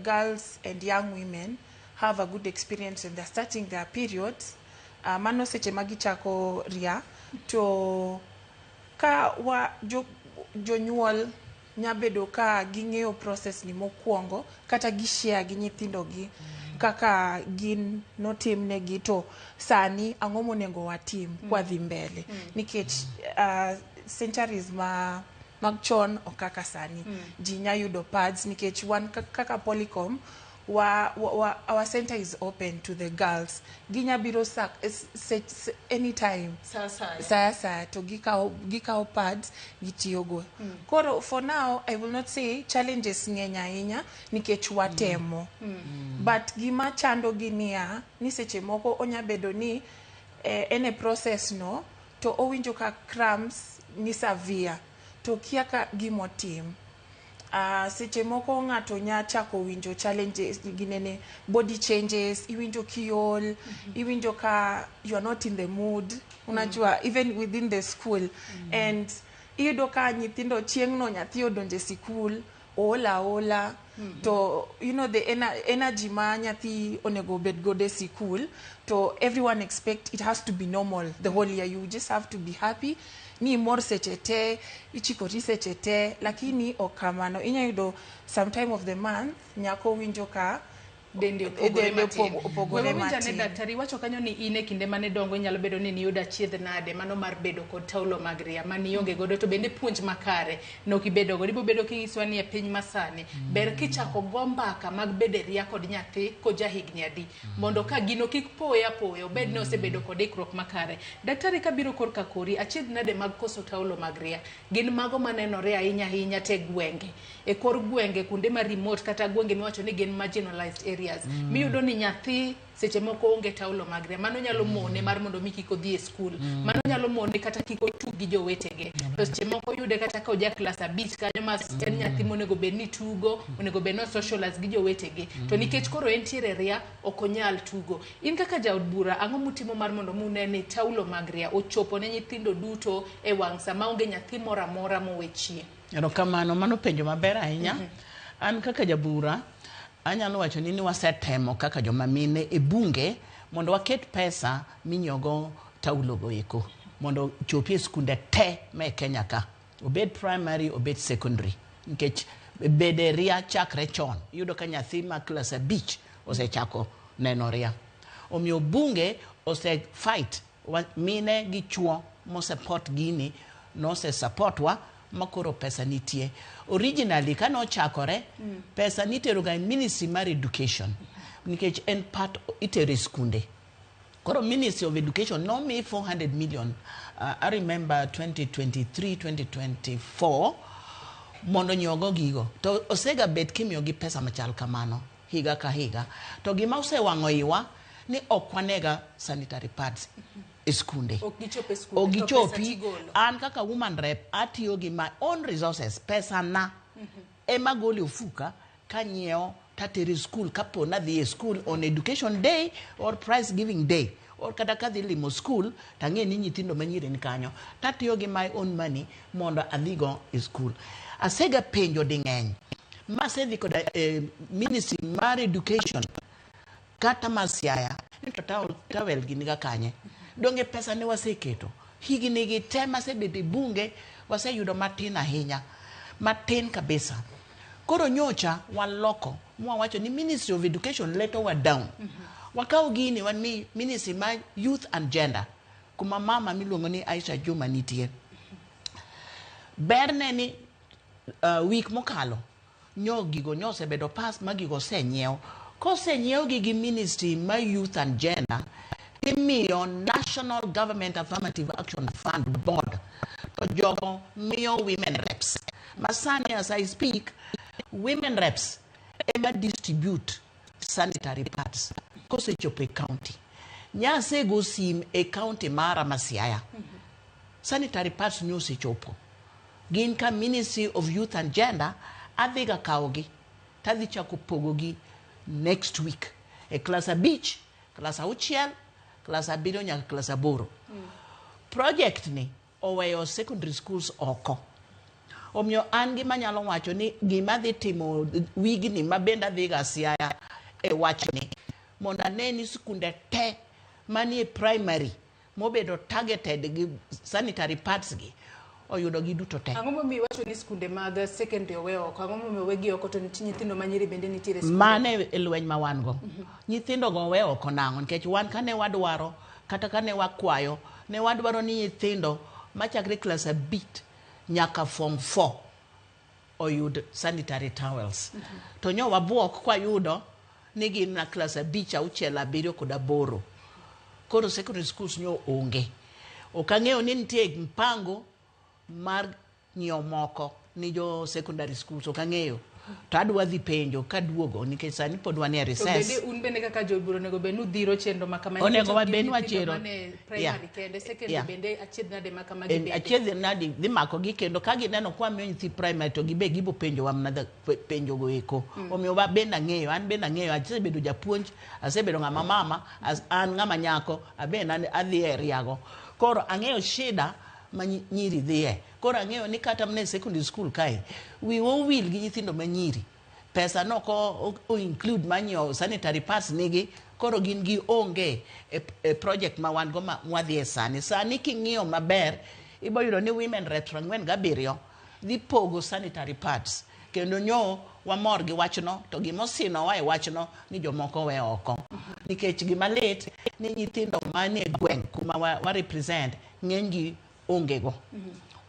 girls and young women have a good experience when they're starting their periods. Mano seche magichako ria, to ka jonyuol nyabedo ka ging'eyo process ni mokwongo, kata gishare gi nyithindo gi kaka gin notim negi, to sani ang'o monego watim kwa dhi mbele, nikech centuries mag chon okaka sani ji nya yudo pads, nikech wan kaka Polycom our center is open to the girls. Ginya biro anytime. Saya to gikao pads gitiogo. Koro for now I will not say challenges ngenya inya nikech watemo. But gima chando ginia ni seche moko onya bedo ni ene process no to owinjo ka cramps ni severe to kia ka gimotim. Seche moko ngato nya chako winjo challenges ginene body changes, iwinjo kiol, iwinjo ka you are not in the mood, unajua even within the school and iyudo ka nyithindo chieng'no nyathi odonje sikul ola to you know the energy ma nyathi onego bed go de sikul to everyone expect it has to be normal the whole year. You just have to be happy ni mor sechete ichikori sechete lakini okamano inya yudo sometime of the month nyako winjo ka dende opogore matin. Daktari wacho kanyo ni ine kinde mane dongo nyalo bedo ni yuda chiedh nade mano mar bedo kod taulo mag ria mani onge godo to bende puonj makare no kibedo go ibo bedo kingiswa ni e piny masani ber kichako gombaka mag bede ria kod nyathi ko jahigni adi mondo ka gino kik poya obed ne osebedo kod ikruok makare. Daktari kabiro korka kori achiedh nade mag koso taulo mag ria gin mago manenore ahinya te gwenge e kor gwenge kunde ma remote kata gwenge miwacho ni gin marginalized areas miyudo ni nyathi seche moko onge taulo mag ria mano nyalo mone mar mondo mikiko dhi e school mano nyalo mone kata kiko tugi jowetege to seche moko yude kata ka oja class 5 kanyo mas en nyathi monego bed ni tugo onego bed no socialize gi jowetege to nikech koro entiere ria okonyal tugo. In kaka jaod bura ang'o mutimo mar mondo mune ni taulo mag ria ochopo ne nyithindo duto e wang' sama onge nyathi mora mowechie? Erokamano, mano penjo maber ahinya. An kaka jabura anyalo wacho ni wasetemo kaka joma mine e bunge mondo waket pesa minyogo taulo go eko mondo chopie skunde te me Kenya ka obed primary obed secondary nikech bede ria chakre chon yudo ka nyathi ma class 5 osechako neno ria omiyo bunge ose fight mine gi chuo mo support gini no se support wa makoro pesa nitie. Originally kano chakore pesa nitero ga Ministry mar Education nikech en part itere skunde. Koro Ministry of Education no me 400 million I remember 2023-2024 mondo nyogo gigo to osega bet kimio gi pesa machal kamano higa ka higa to gima osewang'o iwa ni okwanega sanitary pads eskunde ogichopi an kaka woman rep atiyo gi my own resources pesa na ema goli ofuka kanyeo tatere school kapo na dhi school on education day or prize giving day or kata kadhi limo school tang'e ni nyithindo manyire ni kanyo tatiyo gi my own money mondo adhigo e school. Asega penjo ding'eny masedhi koda Ministry mar Education kata Masiaya ni tawel gini ga kanye donge pesa ne waseketo higni gi tema sebede bunge waseyudo matin ahinya matin kabisa. Koro nyocha waloko mwawacho ni Ministry of Education let over down wakao gini wan mi Ministry ma Youth and Gender kuma mama miluongo ni Aisha Juma nitie berne ni week mokalo gigo sebedo pass magigo senyeo kosenyeo gi Ministry ma Youth and Gender imiyo National Government Affirmative Action Fund Board to jogo miyo women reps masani as I speak women reps ema distribute sanitary pads kose chope county nyase go sim e county mara Masiaya sanitary pads nyose chopo gin ka Ministry of Youth and Gender adhiga kaogi tadhi chako pogogi next week e class beach class 6 class 7 nyaka class 8 project ni oweyo secondary schools oko omiyo an gima nyalo wacho ni gima dhi timo wigni mabenda dhiga Siaya e wachni mondo aneni skunde te manie primary mobedo targeted gi sanitary pads gi oyudo gi duto te. Ang'o momiyo wacho ni skunde mag secondary oweyo oko? Ang'o momiyo wegi oko to nyithindo manyiri bende nitiere skunde? Mane e lweny ma wan go nyithindo go weyo oko nang'o nikech wan kane wadwaro kata kane wakwayo ne wadwaro ni nyithindo machakre class 5 nyaka form 4 oyud sanitary towels to nyo wabuok kwa yudo ni gin na klas 5 6 7 kod 8 koro secondary schools nyo onge ok ang'eyo ni nitie mpango mar nyiewo moko ni jo secondary schools ok ang'eyo to adwa dhi penjo kaduogo nikech sani pod wan e recess. To bende un bende kaka joburo nego benu dhiro chenro makama onego wabed wachero primary kende secondary bende achiedh nade makama gibende achiedh nade dhi mako gi kendo ka gineno kwa miyo nyithi primary to gibe gibo penjo wa mna penjo go eko omiyo wabend ang'eyo an bend ang'eyo asebedo japuonj asebedo ng'ama mama an ng'ama nyako aben adhi e riago koro ang'eyo shida ma nyiri dhiye koro ang'eyo ni kata mne secondary school kae we will gi nyithindo ma nyiri pesa no ko include manyo sanitary pads nigi koro gin gi onge e project ma wan go ma wadhi e sani king'iyo maber ibo yudo ni women rep 47 dhi pogo sanitary pads kendo nyo wamor gi wachno to gimosino wa e wachno ni jomoko we oko nikech gima lit ni nyithindo manie gweng kuma wa represent ng'eny gi onge go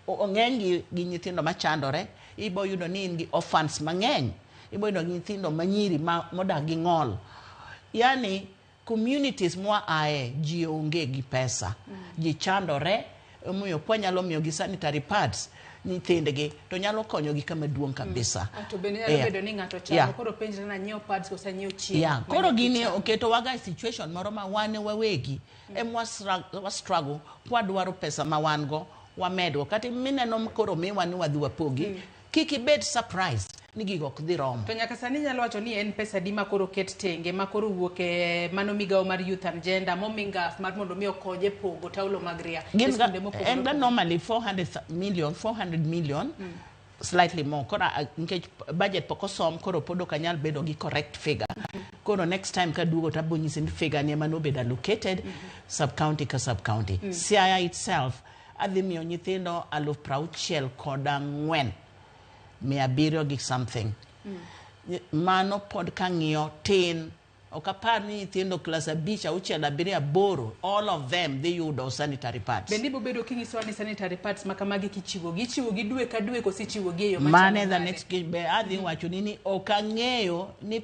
ng'eny gi nyithindo machandore ibo yudo ni in gi orphans mang'eny ibo yudo nyithindo manyiri modak gi ng'ol yani communities mwa ae ji onge gi pesa ji chandore omiyo kwa nyalo miyo gi sanitary pads nyithindgi to nyalo konyo gi kama duong' kabisa. To bende nyalo bedo ni ng'ato chalo koro penjo na nyiewo pads kose nyiewo chiemo. Koro gini oketo waga situation moro ma wane wawegi wa struggle kwa dwaro pesa ma wan go wamedgo kata mineno koro miwa ni wadhi wapogi kik ibed surprise ni gigo ok dhi romo. To nyaka sani nyalo wacho ni en pesa di ma koro ket tenge ma koro wuok e mano migawo mar youth and gender mominga mar mondo mi okonye pogo taulo mag ria. En ga normally 400 million slightly more koro nkech budget poko som koro podo kanyal bedo gi correct figure koro next time ka duogo tabo nyisi ni figure ni mano bedo allocated sub county ka sub county. Siaya itself adhi miyo nyithindo 64,000 100 gi something mano pod kang'iyo tin ok apar ni nyithindo klas 5 6 7 8 all of them they yudo sanitary pads. Bende bo bedo kinyiso ni sanitary pads makamagi gichiwo gi dwe ka dwe kosi chiwo gi yo mane the next be adhi wacho ni ok ang'eyo ni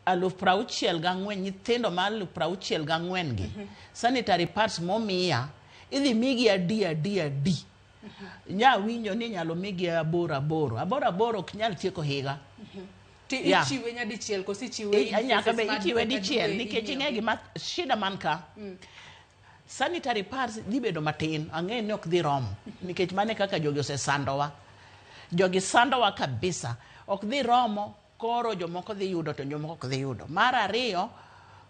64,000 nyithindo ma 64,000 gi sanitary pads momiya idhi migi adi nya winjo ni nyalo migi aboro ok nyal tieko higa ichiwe nya dichiel kosi chiwe nyaka be ichiwe dichiel nikech ing'e gima shida man ka sanitary pads dhi bedo matin ang'e ni ok dhi romo nikech mane kaka jogi osesandowa kabisa ok dhi romo koro jomoko dhi yudo to jomoko ok dhi yudo. Mar ariyo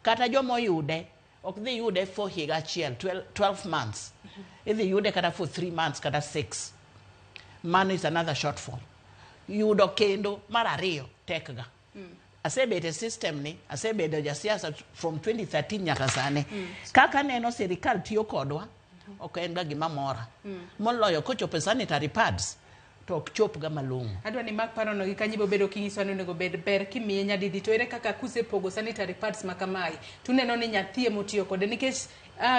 kata jomoyude ok dhi yude for higa achiel 12 months idhi yude kata for 3 months kata 6 mano is another shortfall yudo kendo mar ariyo tekga asebedo system ni asebedo jasiasa from 2013 nyaka sane kaka neno sirikal tiyo kodwa ok en ga gima mora moloyo kochopo sanitary pads to ok chop ga malong'o. Adwa ni mak parono gi kanyibo bedo kinyiso ni onego bed ber kimiye nyadidi to ere kaka kusepogo sanitary pads makamae tuneno ni nyathi emotiyo kode nikech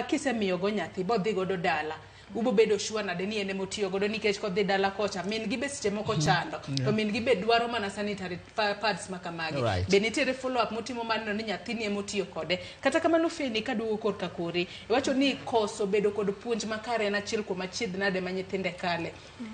kisemiyo go nyathi bodhi godo dala ubo bedo sure nade ni ene motiyo godo nikech kodhi dala kocha min gi beseche moko chando to min gi be dwaro mana sanitary pads makamagi be nitere follow up motimo manno ni nyathi ni emotiyo kode kata kamano feni kaduogo korka kori iwacho ni koso bedo kod puonj makare en achiel kuom achiedh nade ma nyithinde kale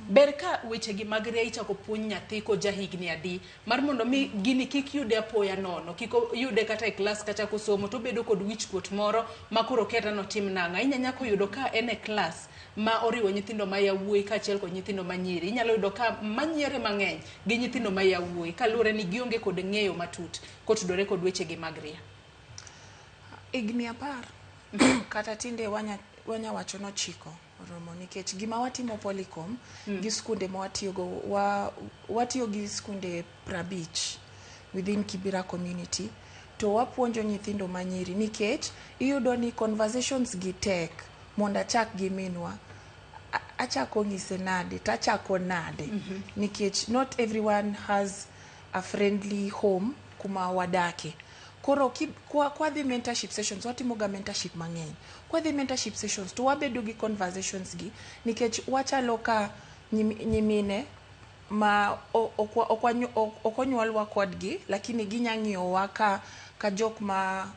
ber ka weche gi mag ria ichako puonj nyathi ko jahigni adi mar mondo mi gini kik yude apoya nono kik yude kata e class kata kosomo to bedo kod wichkuot moro makoro keta no tim nanga inyanyako yudo ka en e class ma oriwo nyithindo ma yawuoyi kaachiel kod nyithindo ma nyiri inyalo yudo ka manyiere mang'eny gi nyithindo ma yawuoyi kaluwore ni gionge kod ng'eyo matut kotudore kod weche gi mag ria. Igni 10 kata tinde wanya wacho no chiko romo nikech gima watimo Polycom gi skunde ma watiyogo watiyo gi skunde 50 within Kibera community to wapuonjo nyithindo ma nyiri nikech iyudo ni conversations gi tek mondo achak gi minwa achako ng'ise nade tachako nade nikech not everyone has a friendly home kuma wadake koro kwa the mentorship sessions watimo ga mentorship mang'eny kwa the mentorship sessions to wabedo gi conversations gi nikech wachalo ka nyimine ma okonyuolwa kodgi lakini ginyang'iyowa ka jok ma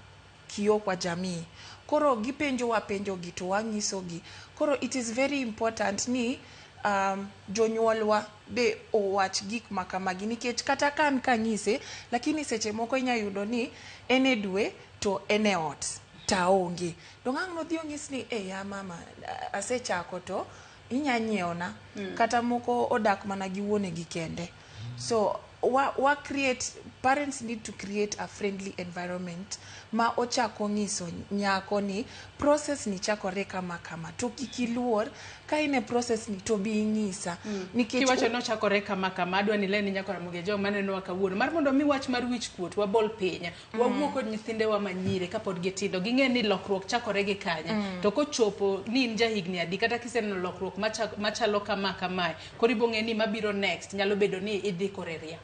kiyo kwa jamii. Koro gipenjowa penjogi to wang'isogi. Koro it is very important ni jonyuolwa be owach gik makamagi nikech kata kan kanyise lakini seche moko inya yudo ni ene dwe to ene ot taonge. Dong' no dhi onyis ni ya mama asechako to inya nyiewna kata moko odak mana gi wuonegi kende. So parents need to create a friendly environment ma ochako ngiso nyako ni process ni chakore kama to kikiluor ka ine process ni to bi ngisa nikech kiwacho no chakore kama adwa ni leni nyako Ramogi jo maneno wakawuono mar mondo mi wach mar wich kuot wabol pinya wawuo kod nyithinde wa manyire kapod gitindo ging'e ni lokruok chakore gi kanya to kochopo ni in jahigni adi kata kiseneno lokruok machalo kama koro ibong'e ni mabiro next nyalo bedo ni idhi koreria.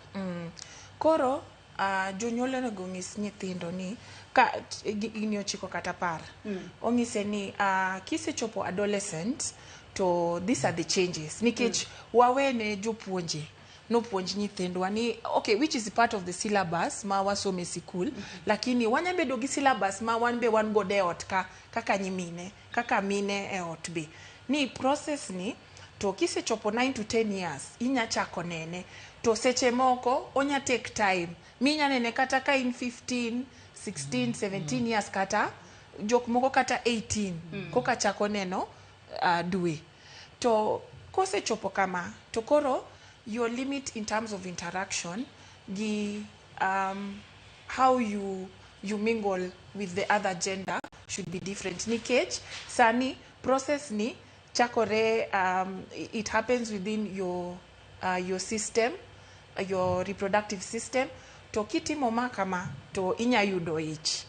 Koro jonyuol onego ng'is nyithindo ni ka gini ochiko kata par ong'ise ni kisechopo adolescent to these are the changes nikech wawene jopuonje nopuonj nyithindwa ni okay which is part of the syllabus ma wasome sikul lakini wanyabedo gi syllabus ma wan be wan gode ot kaka nyimine kaka mine e ot be ni process ni to kisechopo 9 to 10 years inya chako nene to seche moko onya take time minya nene kata ka in 15 16 17 years kata jok moko kata 18 koka chako neno dwe to kosechopo kama to koro your limit in terms of interaction gi how you mingle with the other gender should be different nikech sani process ni chakore it happens within your system, your reproductive system to kitimo makama to inya yudo ich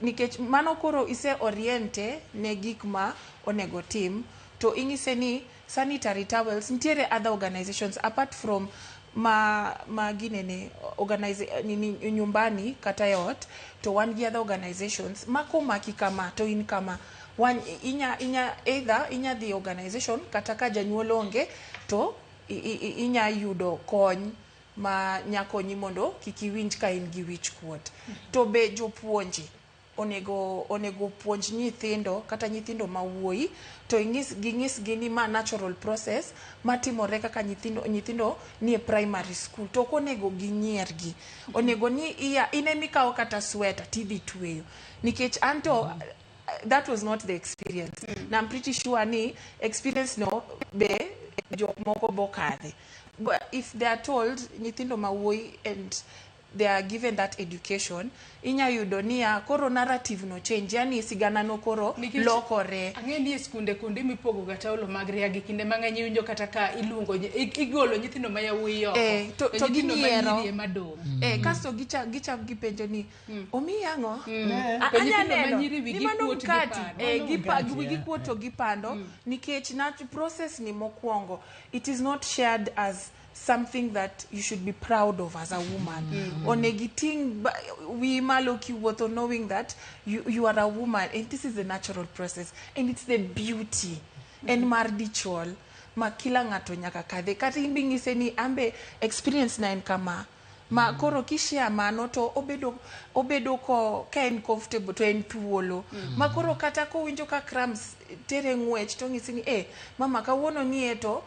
nikech mano koro ise oriente ne gik ma onego tim to ingise ni sanitary towels ntiere other organizations apart from ma ginene nyumbani kata yot to wan gi other organizations makomaki kama to in kama inya either inya the organization kata ka janyuol onge to inya yudo kony ma nyakonyi mondo kikiwinj ka in gi wich kuot to be jopuonje onego puonj nyithindo kata nyithindo mawuoyi to ging'is gini ma natural process matimore kaka nyithindo ni e primary school to konego ginyiergi onego ni inemikawo kata sweater tidhi tweyo nikech anto that was not the experience na I'm pretty sure ni experience no be jok moko bokadhe but if they are told nyithindo mawuoyi and they are given that education inya yudo niya koro narrative no change yani sigana no koro lokore ang'e ni skunde konde mipogo ga taulo mag ria gi kinde mang'eny iwinjo kata ka iluongo igolo nyithindo ma yawuoyi oko to giniero kasto gichak gipenjo ni omi ang'o anya neno ni mano mkati gikuoto gipando nikech process ni mokwongo it is not shared as something that you should be proud of as a woman. Onegiting we maloki woto knowing that you are a woman and this is a natural process and it's the beauty and mardichol ma kila ng'ato nyaka kadhe kata imbingise ni ambe experience na en kama ma koro kishia mano to obedo ko ka en comfortable to en tuolo ma koro kata ko winjo ka cramps tere ng'wech to ng'isi ni mama kawuono ni eto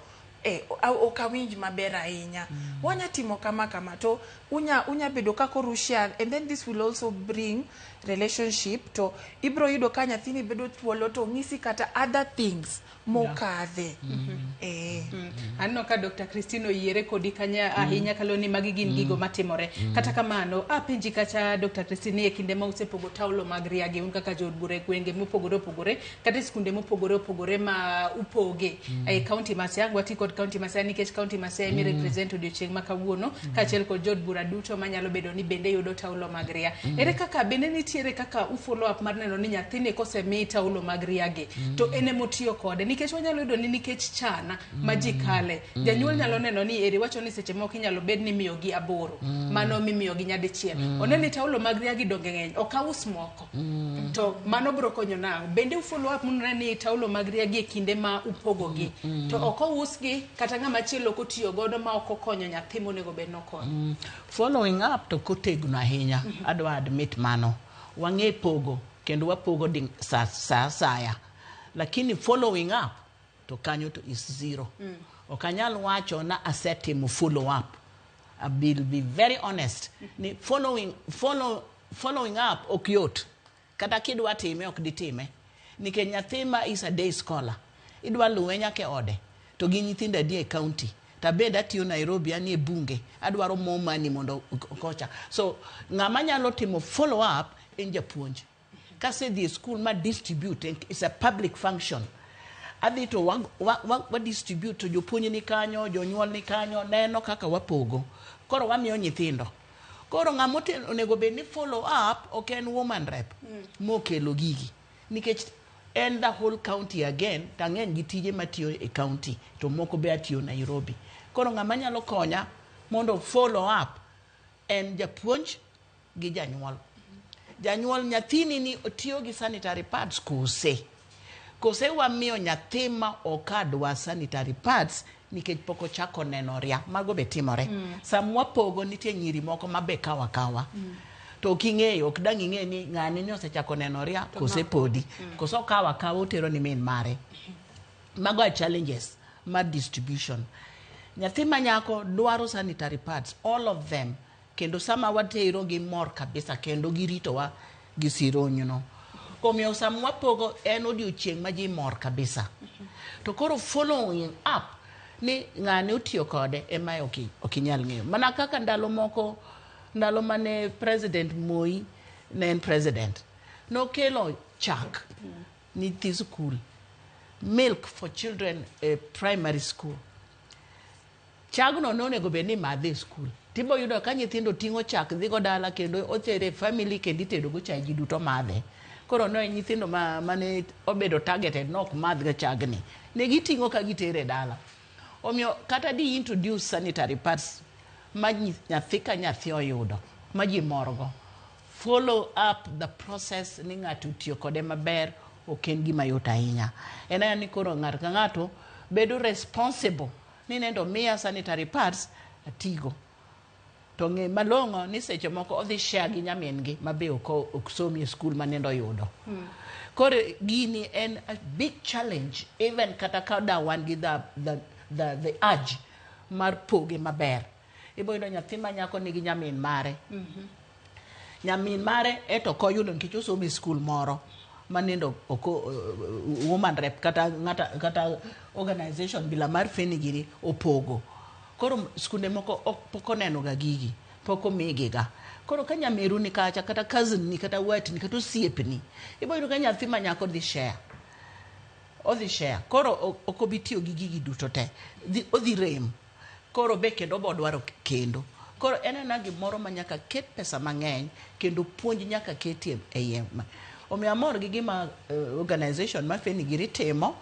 okawinj maber ahinya wanya timo kama to unya bedo ka korushia and then this will also bring relationship to ibro yudo ka nyathini bedo tuolo to ngisi kata other things mokadhe anno ka Dr. Christine oyiere kodi kanya ahinya kaloni magi gin gigo matimore kata kamano apenji kacha Dr. Christine e kinde ma usepogo taulo mag riagi un kaka jod bure gwenge mopogore kata skunde mopogore ma upoge e county Masiangwa kod county Masiani nikech county Masiani represent odiochieng' ma kawuono kaachiel kod jod bura duto manyalo bedo ni bende yudo taulo mag ria ere kaka bende nitiere kaka u follow up mar neno ni nyathini kosemi taulo mag riagi to ene motiyo kode nikech wanyalo yudo ni nikech chana maji kale janyuol nyalo neno ni eri wacho ni seche moko inyalo bed ni miyo gi 8 mano mimiyo gi nyadichiel oneni taulo mag ria gi donge ng'eny okaus moko to mano bro konyo nao bende follow up mun ni taulo mag ria gi e kinde ma upogo gi to oko usgi kata ng'ama chielo kotiyo godo ma oko konyo nyathi monego bed nokonyo following up to kotegno ahinya adwa admit mano wang'e pogo kendo wapogo saya lakini following up to kanyo to is zero okanyal wacho na asetimo follow up. I will be very honest ni following up okyot kata kidwa time ok ditime nikech nyathima is a day scholar idwa luwe nyake ode to gi nyithinda die county tabeda tiyo Nairobi ani e bunge adwaro more money mondo kocha so ng'ama nyalo timo follow up en japuonj kase the school ma distribute is a public function adhi to wa distribute to jopuonj ni kanyo jonyuol ni kanyo neno kaka wapogo koro wamiyo nyithindo koro ng'ama onego bed ni follow up ok en woman rep mokelo gigi nikech and the whole county again tang'eny gi tije matiyo e county to moko be atiyo Nairobi koro ng'ama nyalo konya mondo follow up en japuonj gi janyuol nyathini ni otiyo gi sanitary pads kose wamiyo nyathima okadwa sanitary pads nikech poko chako neno ria mago be timore samwa pogo nitie nyiri moko mabe kawa to king'eyo ok dang' ing'e ni ng'ani ni osechako neno ria kose podi koso kawa otero ni min mare mago are challenges mar distribution nyathi manyako dwaro sanitary pads all of them kendo sama watero gi mor kabisa kendo giritowa gi sironyno komiyo samwa pogo en odiochieng' ma ji mor kabisa to koro following up ni ng'ani otiyo kode ema ok inyal ng'eyo mana kaka ndalo mane President Moi ne en president nokelo chak nyithi school milk for children primary school chagno nonego bed ni madhe school tibo yudo ka nyithindo ting'o chak dhigo dala kendo otere family kendo itedo go chai ji duto madhe koro no nyithindo mane obedo targeted nok madh ga chagni ne giting'o ka gitere dala omiyo kata di introduce sanitary pads ma nyathi ka nyathi oyudo ma ji morgo follow up the process ni ng'ato tiyo kode maber ok en gima yot ahinya en ni koro ng'ato ka ng'ato bedo responsible ni nendo miya sanitary pads atigo to ng'e malong'o ni seche moko odhi share gi nyamin gi mabe ok somi e school manendo yudo koro gini en a big challenge even kata kada wan gi the urge mar poge maber ibo yudo nyathi manyako nigi nyamin mare eto koyudo nikech osomo e school moro manendo woman rep kata organization bila mar fenigiri opogo koro skunde moko poko neno ga gigi poko migiga koro ka nyameru ni kacha kata cousin ni kata wet ni kata osiepni ibo yudo ka nyathi manyako dhi share koro okobitiyo gi gigi duto te odhi rem koro be kendo bodwaro kendo koro en gimoro ma nyaka ket pesa mang'eny kendo puonj nyaka ketie e yema omiyo amor gi gima organization ma Fenigiri timo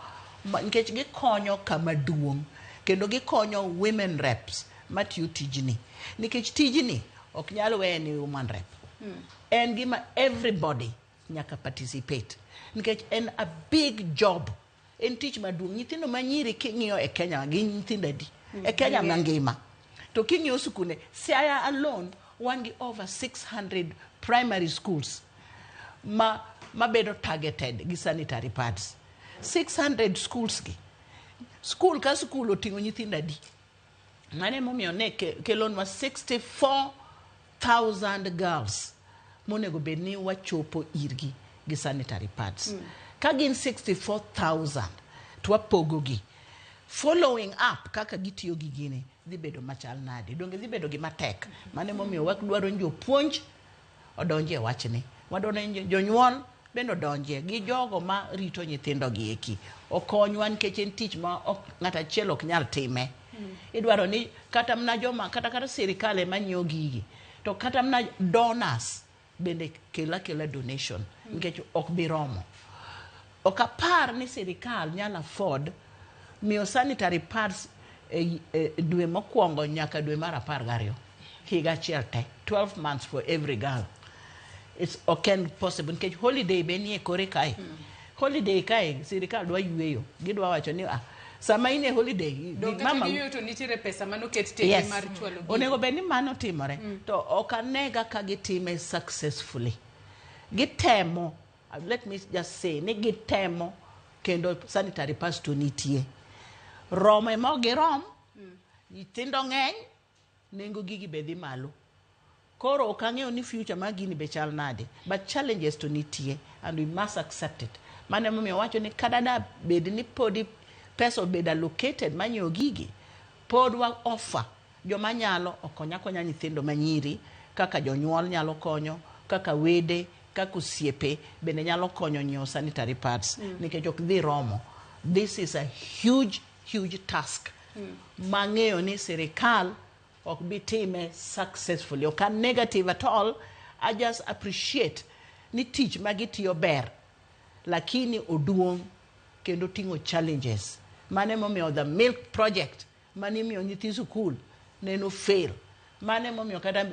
nikech gikonyo kama duong' kendo gikonyo women reps matiyo tijni nikech tijni ok nyal weye ni woman rep en gima everybody nyaka participate nikech en a big job en tich maduong' nyithindo manyiri king'iyo e Kenya gi nyithindo adi e Kenya mangima to king'iyo skunde Siaya alone wan gi over 600 primary schools mabedo targeted gi sanitary pads 600 schools gi school ka school oting'o nyithindo adi mane momiyo ne kelonwa 64,000 girls monego bed ni wachopo irgi gi sanitary pads ka gin 64,000 twapogo gi following up kaka gitiyo gi gini dhi bedo machal nade donge dhi bedo gi matek mane momiyo wadwaro jopuonj odonje wachni wadwaro jonyuol bende odonje gi jogo ma rito nyithindo gi eki okonywa nikech en tich ma ng'ato achiel ok nyal time idwaro ni kata mna joma kata sirikal ma nyiewo gigi to kata mna donors bende kela donation nikech ok bi romo okapar ni sirikal nyalo afford miyo sanitary pads dwe mokwongo nyaka dwe mar 12 higa achiel te 12 months for every girl. It's okay possible nikech holiday be nie kore kae. Holiday kae sirikal dwa yweyo, gidwa wacho ni sama ine holiday mama yweyo to nitiere pesa mano ket tege mar chwalo gi. Onego bed ni mano timore to ok anega ka gitime successfully. Gitemo, let me just say, ni gitemo kendo sanitary pads to nitie. Rome mo girom, nyithindo ng'eny, nengo gigi be dhi malo. Koro ok ang'eyo ni future ma gini be chal nade, but challenges to nitie and we must accept it. Mane momiyo wacho ni kadada bed ni podi pesa obed allocated manyo gigi, pod wa offer joma nyalo okonya nyithindo manyiri, kaka jonyuol nyalo konyo, kaka wede, kaka osiepe bende nyalo konyo nyiewo sanitary pads nikech ok dhi romo. This is a huge task. Mang'eyo ni sirikal ok bi time successfully. Ok negative at all. I just appreciate ni tich magitiyo ber lakini oduong kendo tingo challenges. Mane momiyo the milk project mane miyo nyithi school neno fail. Mane momiyo kada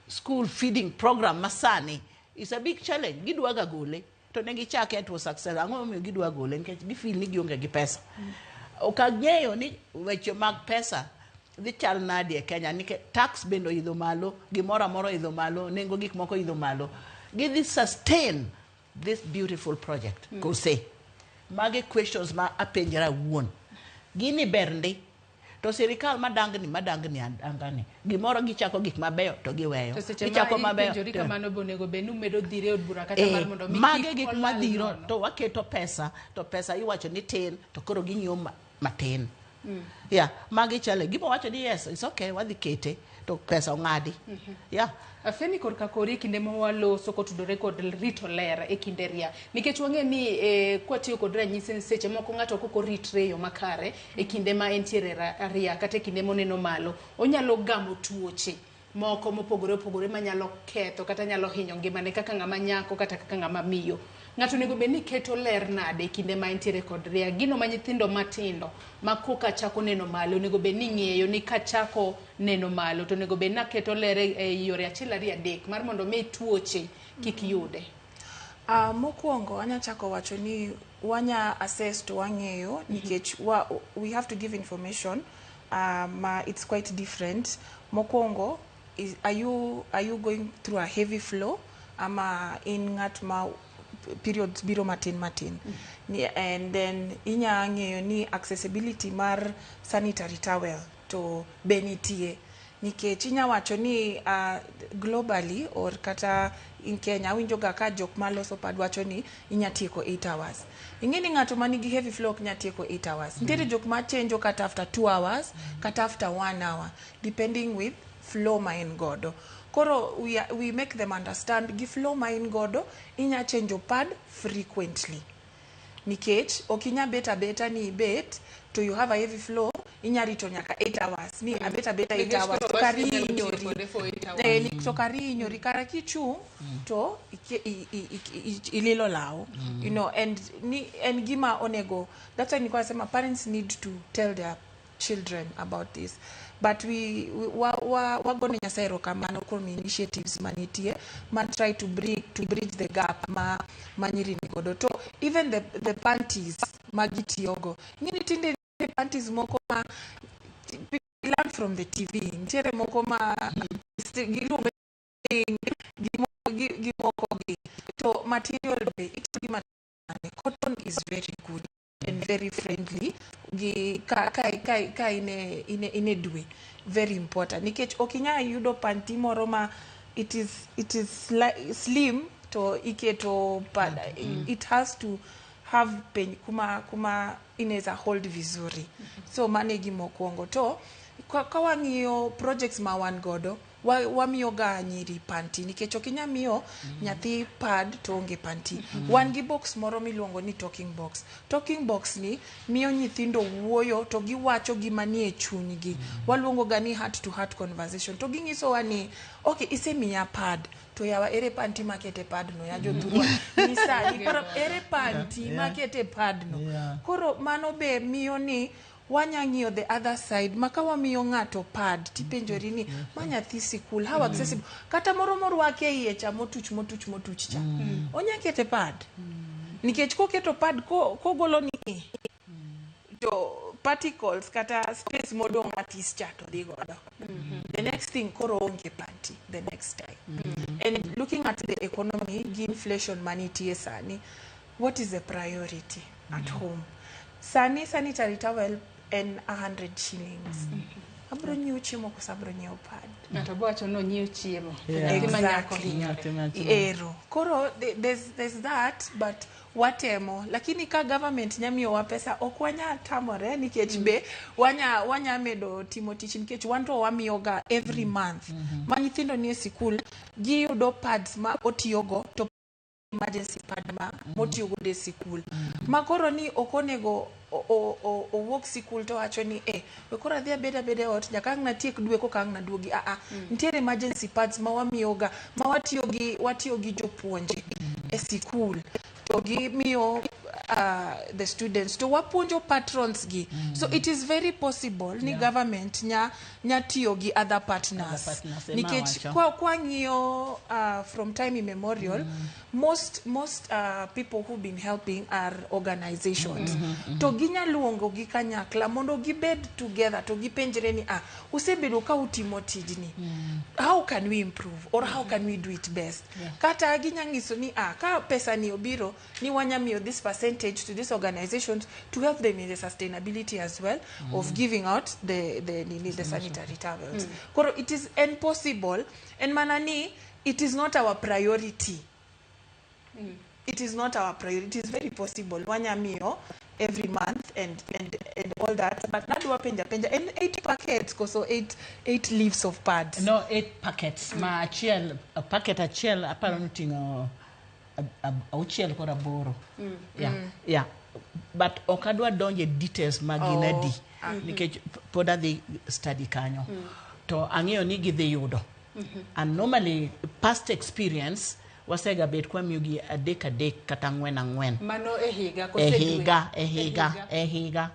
school feeding program masani is a big challenge. Gidwaga gole to ne gichake at was success. Ang'o momiyo gidwa gole nikech gifeel ni gionge gi pesa. Okang'eyo ni weche mag pesa dhi chal nadi e Kenya nikech tax bendo idho malo, gimoro amora idho malo, nengo gik moko idho malo. Gidhi sustain this beautiful project. Kose mage questions ma apenjara wuon. Gini berndi to sirikal madangni angani. Gimoro gichako gik mabeyo to giweyo. Gichako mabeyo. Jori kamano bonego benu medo dhire od bura kata mar mondo mi mage gik madhiro to waketo pesa to pesa iwacho ni tin to koro ginyo matin. Yeah, magi chale gibo wacho ni yes, it's okay, wadhi kete to pesa ong'adi. Yeah. Afeni korka kori kinde mawaloso kotudore kod rito ler e kinde ria. Nikech wang'e ni kwatiyo kod ranyisi seche moko ng'ato koko ritre yo makare e kinde ma entiere ria kata e kinde moneno malo. Onyalo gamo tuoche moko mopogore manyalo ketho kata nyalo hinyo ngimane kaka ng'ama nyako kata kaka ng'ama miyo. Ng'ato nego be ni keto ler nade kinde ma entiere kod ria. Gino ma nyithindo matindo ma koka chako neno malo nego be ni ng'eyo ni ka chako neno malo to nego be na keto ler e yore achiel ariyo adek mar mondo me tuoche kik yude. Mokwongo anya chako wacho ni wanya assess to wang'eyo nikech we have to give information it's quite different. Mokwongo are you going through a heavy flow ama in ng'at ma periods biro matin and then inya ng'eyo ni accessibility mar sanitary towel to benitie nikech inya wacho ni globally or kata in Kenya winjo ga ka jok maloso pad wacho ni inya tieko 8 hours. Ingeni ng'ato manigi heavy flow nya tieko 8 hours. Nitiere jok ma change kata after 2 hours kata after 1 hour depending with flow ma en godo. Koro we make them understand gi flow ma in godo inya change pad frequently. Nikech okinya beta ni bet to you have a heavy flow inya rito nyaka 8 hours ni beta 8 hours to kari nyori to kari nyori kara kichu to ililo lao you know and gima onego. That's why nilikuwa nasema parents need to tell their children about this. But we gonna nyasairo kamano kuom initiatives manitie man try to bridge the gap manyiri nigodo to even the panties magitiogo ngini tinde panties moko ma learn from the TV ntiere moko ma gimoko to material be cotton is very good and very friendly ka ine dwe very important nikech okinya yudo panty moro ma it is slim to iketo pad it has to have pen kuma inaweza hold vizuri so manegi mokwongo to kwa wang'iyo projects ma wan godo wamiyoga nyiri panti nikech ok inya miyo nyathi pad to onge panti. Wan gi box moro miluongo ni talking box. Talking box ni miyo nyithindo wuoyo to giwacho gima nie chunygi. Waluongo ga ni heart to heart conversation. To ginyiso wa ni okay, isemiya pad to yawa ere panti makete pad no ya jodhurwa nisani koro ere panti makete pad no. Koro mano be miyo ni wanyang'iyo the other side maka wamiyo ng'ato pad tipenjori ni manyathi sikul how accessible kata moro morwake iye cha motuch cha onyakete pad nikech koketo pad kogolo ni to particles kata space modong matis cha to dhi godo. The next thing koro onge panti the next time. And looking at the economy, gi inflation manitie sani, what is the priority at home? Sani sanitary towel and 100 shillings. Abro nyiewo chiemo kosa abro nyiewo pad. Ng'ato bo wacho no nyiewo chiemo. Exactly. Ero. Koro there's that, but watemo. Lakini ka government nyamiyo wa pesa okwanya tamore nikech be wanya medo timo tich nikech wanto wamiyoga every month. Manyithindo nie sikul gi yudo pads ma otiyogo to emergency pad ma motiyogo de sikul. Makoro ni okonego o work sikul to wacho ni we kora dhia beda ot nyaka ang' natiek dwe ko kang' naduogi nitiere emergency pads ma wamiyoga ma watiyo gi jopuonje e sikul to gi miyo the students to wapuonjo patrons gi. So it is very possible ni government nya tiyo gi other partners nikech kwa ng'iyo from time immemorial most people who've been helping are organizations to ginya luongo gi kanyakla mondo gibed together to gipenjre ni usebedo ka utimo tijni how can we improve or how can we do it best. Kata ginya ngiso ni ka pesa ni obiro ni wanyamiyo this percentage to these organizations to help them in the sustainability as well of giving out the sanitary towels. Koro it is impossible and manani it is not our priority. It is not our priority. It is very possible wanyamiyo every month and all that, but nadwa penja and 8 packets so 8 leaves of pads. No, 8 packets. Ma achiel packet achiel aparo nutingo auchiel kora boro. Yeah. But okadwa donje details maginadi nikech poda the study kanyo. To ang'eyo ni gidhi yudo. And normally past experience wasega bet kwa miyogi adek kata ang'wen. Mano ehiga kose ehiga.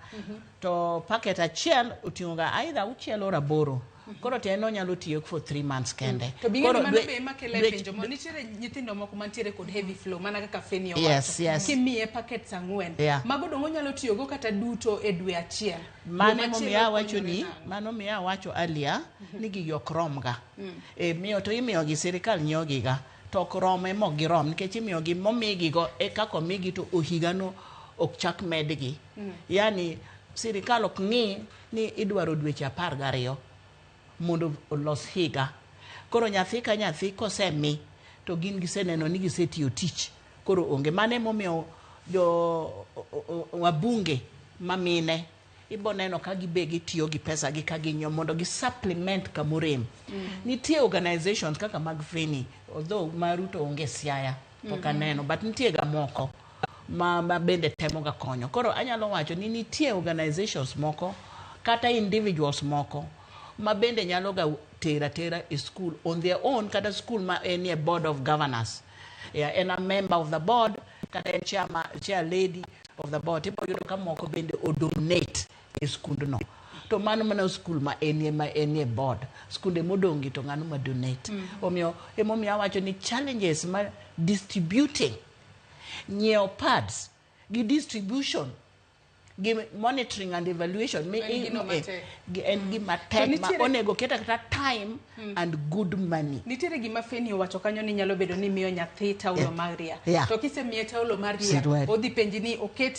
To packet achiel utingoga either auchiel or aboro. Koro tieno nyalo tiyo for 3 months kende. To bing'e mano be makele penjo mo nitiere nyithindo moko mantiere kod heavy flow mana kaka Feni owacho. Yes. Kimiye packets ang'wen. Mago dongo nyalo tiyo go kata duto e dwe achiel. Mane momiya wacho ni mano miya wacho alia ni gi yok romga. Miyo to imiyo gi sirikal nyogiga to krome mo gi rom nikech imiyo gi momigi go kako migi to ohigano ok chak medgi. Yani sirikal ok ng'i ni idwaro dweche 12 mondo los higa. Koro nyathi ka nyathi kosemi to gin giseneno ni gisetiyo tich. Koro onge mane momiyo jo wabunge mamine iboneno ka gibegi tiyo gi pesa gi ka ginyo mondo gi supplement kamorem. Nitie organizations kaka mag Feni although maruto onge Siaya pokaneno but nitie ga moko ma bende temo ga konyo. Koro anyalo wacho ni nitie organizations moko kata individuals moko ma bende nyalo ga tera e school on their own kata school ma any board of governors. And a member of the board kata chair lady of the board tipo yudo ka moko bende o donate e school no. To mano mana school ma any board skunde modongi to ngano ma donate. Omiyo emomiyo wacho ni challenges ma distributing nyiewo pads gi distribution gi monitoring and evaluation and gi matek ma onego keta time and good money. Nitiere gima Feni owacho kanyo ni nyalo bedo ni miyo nyathi taulo maria. To kisemiye taulo maria odhi penji ni oket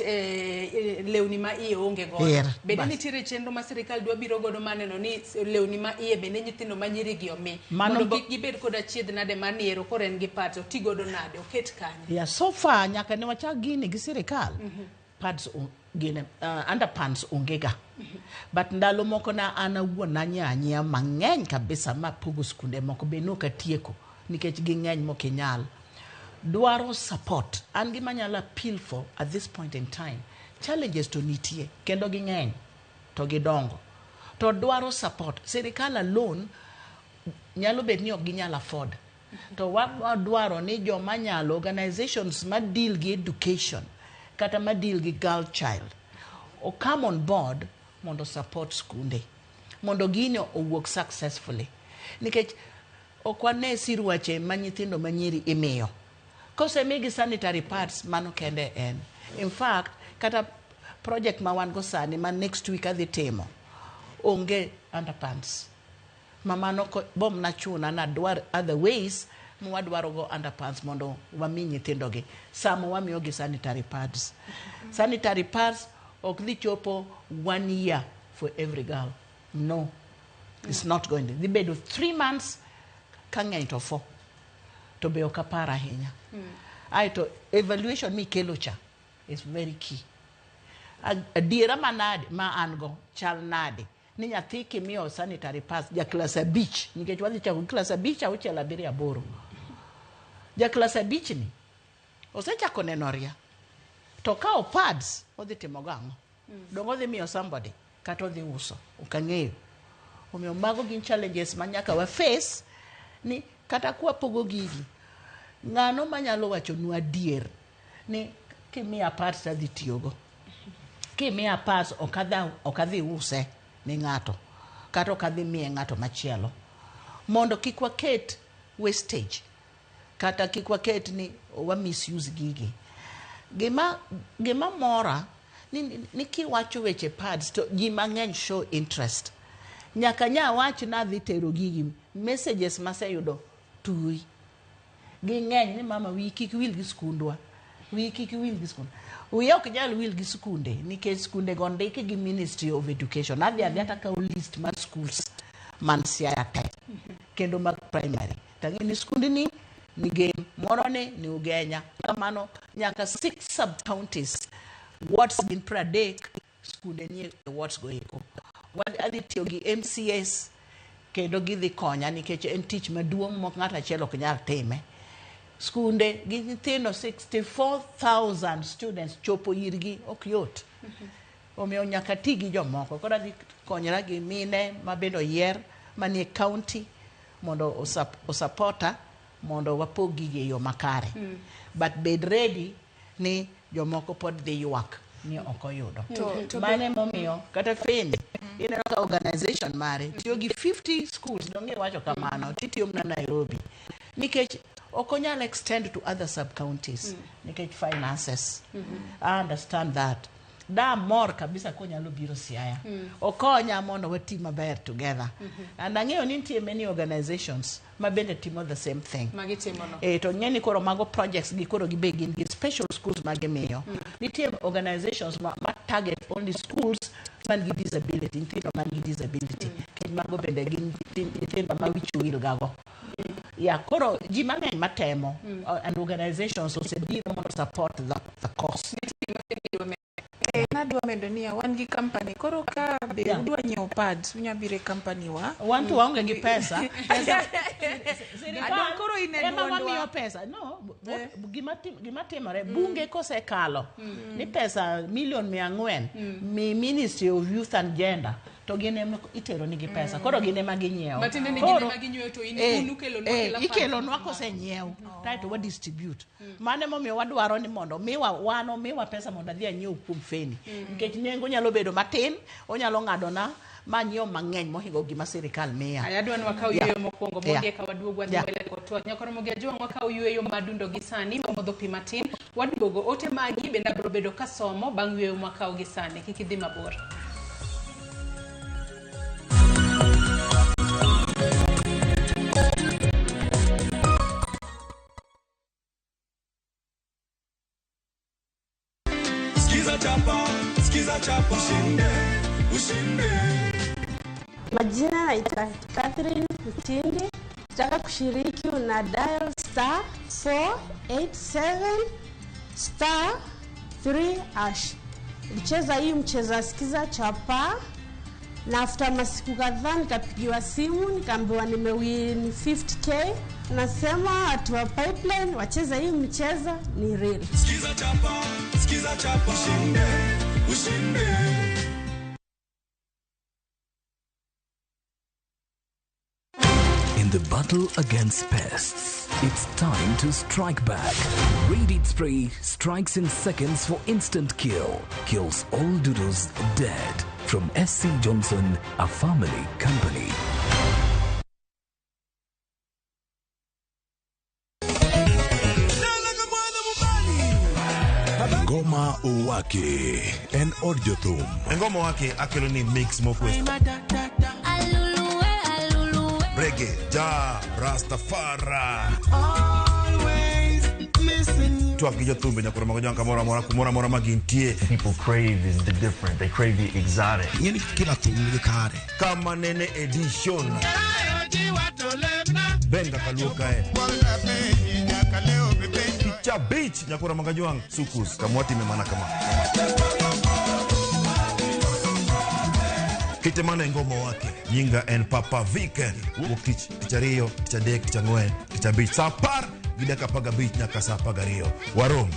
lewni ma iye onge godo. Bende nitiere chenro ma sirikal dwa biro godo maneno ni lewni ma iye bende nyithindo ma nyiri gi omi mondo kik gibed kod achiedh nade maniero koren gi pads oti godo nade oket kanyo. So far nyaka ne wachak gini gi sirikal pads gine underpants ongega But ndalo moko na ana wuon anyanya mang'eny kabisa ma pogo skunde moko benuka tieko nikech ging'eny mokinyal. Dwaro support. An gima nyala appeal for at this point in time. Challenges to nitie kendo ging'eny to gidongo. To dwaro support. Sirikal alone nyalo bet ni ok ginyal afford. To wadwaro ni joma nyalo organizations ma deal gi education kata ma deal gi girl child or come on board mondo support skunde mondo gino owuok successfully nikech okwane sirwache ma nyithindo manyiri imiyo kose migi sanitary pads mano kende en. In fact kata project ma wan go sani ma next week adhi timo onge underpants mamano bom na chuna na dwar other ways mwadwaro go underpants mondo wami nyithindo gi samo wamiyo gi sanitary pads. Sanitary pads ok dhi chopo 1 year for every girl. No, it's not going to. Dhi bedo 3 months kang'eny to 4 to be okapara ahinya. Aito evaluation mi kelo cha is very key. Adiera manade ma ango chal nade ni nyathi kimiyo sanitary pads ja class abich nikech wadhi chako class abich au chela biria boro. Ja class abich ni osechako nenoria to kao pads odhi timo gang'o dongo dhi miyo somebody kata odhi uso ukang'eyo omiyo mago gin challenges ma nyaka wa face ni kata kwa pogo gigi ng'ano manyalo wacho nu adier ni kimiya pads adhi tiyogo kimiya pads okadhi use ni ng'ato kata okadhi miye ng'ato machielo mondo kik waket wastage kata kik waket ni wa misuse gigi. Gima mora ni kiwacho weche pads to ji mang'eny show interest. Nyaka nya wach na dhi tero gigi messages maseyudo tui. Ging'eny ni mama wi kik wil gi skundwa. Wi kik wil gi skundwa. Wi ok nyal wil gi skunde nikech skunde go ndike gi Ministry of Education. Adhi ata ka list mar schools man Siaya te kendo mag primary. Tangi ni skundi ni game moro ni Ugenya kamano nyaka 6 sub counties what's been pradek skunde ni what's going on what adhi tiyo gi MCS kendo gidhi konya nikech en tich maduong' mok ng'ato achiel ok nyal time. Skunde gi nyithindo 64,000 students chopo irgi ok yot. Omiyo nyaka ti gi jomoko koro adhi konyra gi mine mabendo yier manie county mondo osupporta mondo wapog gigi yo makare. But bed ready ni jomoko pod dhi ywak ni okoyudo. Mane momiyo kata feni ineno ka organization mare tiyo gi 50 schools donge wacho kamano titiyo mna Nairobi nikech okonyal extend to other sub counties nikech finances. I understand that. Da mor kabisa konyalo biro Siaya. Okonya mondo wati maber together. And ang'eyo ni nitie many organizations ma bende timo the same thing. Magitimono. To ng'eni koro mago projects gi koro gibegin gi special schools magimiyo. Nitie organizations ma target only schools man gi disability, nyithindo man gi disability. Kendo mago bende gin nyithindo ma wicho wil gago. Yeah, koro ji mang'eny matemo and organizations osebiro mondo support the cause. Nadwa medo ni wan gi company koro ka be udwa nyiewo pads unyabire company wa wan tu waonge gi pesa adwa koro ema wamiyo pesa no gima timore bunge kosekalo ni pesa $400,000 mi Ministry of Youth and Gender to gine itero nigi pesa koro gine maginyewo matinde ni gine maginyewo to unu kelo nwa ikelo nwa kosenyiew to wa distribute mane momiyo wadwaro ni mondo miwa pesa mondo adhi anyiew kuom feni nikech nengo nyalo bedo matin onyalo ng'adona manyo mang'eny mohingo gima sirikal miya. Ayadwa ni wakao yueyo mokwongo moge ka waduogo wadhi mbele kotua. Nyakoro moge ajuang wakao yueyo madundo gisani mamodho pi matin. Waduogo ote magi benda bro bedo kasomo bang' yueyo mwakao gisani. Kikidhi mabor. Skiza chapa ushinde. Majina naitwa Catherine Mtindi. Nataka kushiriki una dial *487*3#. Ulicheza hii mcheza skiza chapa Na after masiku kadhaa nikapigiwa simu nikaambiwa nimewin 50k. Nasema watu wa Pipeline wacheza hii mchezo ni real. Skiza chapa, ushinde. In the battle against pests, it's time to strike back. Raid Spray strikes in seconds for instant kill. Kills all doodles dead. From SC Johnson, a family company. Ngoma Uwake en od jothum. Ngoma Uwake akelo ni mix mokwest. Reggae, ja, Rastafari. Always missing you. Tuaf ki jothumbe nyakoro mago janka mora magintie. People crave is the different. They crave the exotic. Yeni kila thum ni kare. Kama nene edition. Benga kaluka Picha beach nyakoro magajuang sukus kamwati memana kama. Kitemana ngoma wake nyinga en Papa Weekend wukich tichario tichadek tichangwen tichabich sapar gidaka paga beach nyaka sapaga rio warom.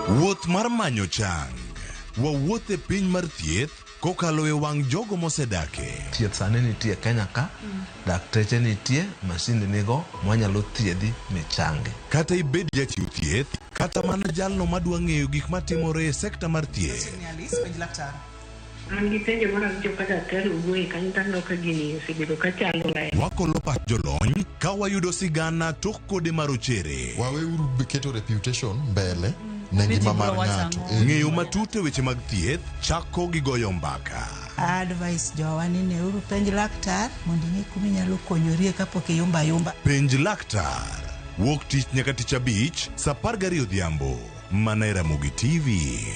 Wuoth mar manyo chang. Wawuoth e piny mar thieth kokalo e wang' jogo mosedake. Thieth sani nitie Kenya ka, dakteche nitie, masinde nigo mwanyalo thiedhi michange. Kata ibed jachiw thieth, kata mana jalno madwa ng'eyo gik matimore e sekta mar thieth. An gi penjo mar awinjo ka daktari owuoye kanyo taneno ka gini osebedo ka chalo ler. Wakolo pach jolony ka wayudo sigana tok kode marochere. Waweuru keto reputation mbele ne ngima mar ng'ato. Ng'eyo matut e weche mag thieth chako gi goyo mbaka. Advice jowa ni neuru penj laktar mondo ing'e kuma inyalo konyorie kapok iyumba. Penj laktar. Wuok tich nyaka tich abich, saa 12 odhiambo. Mana e Ramogi TV.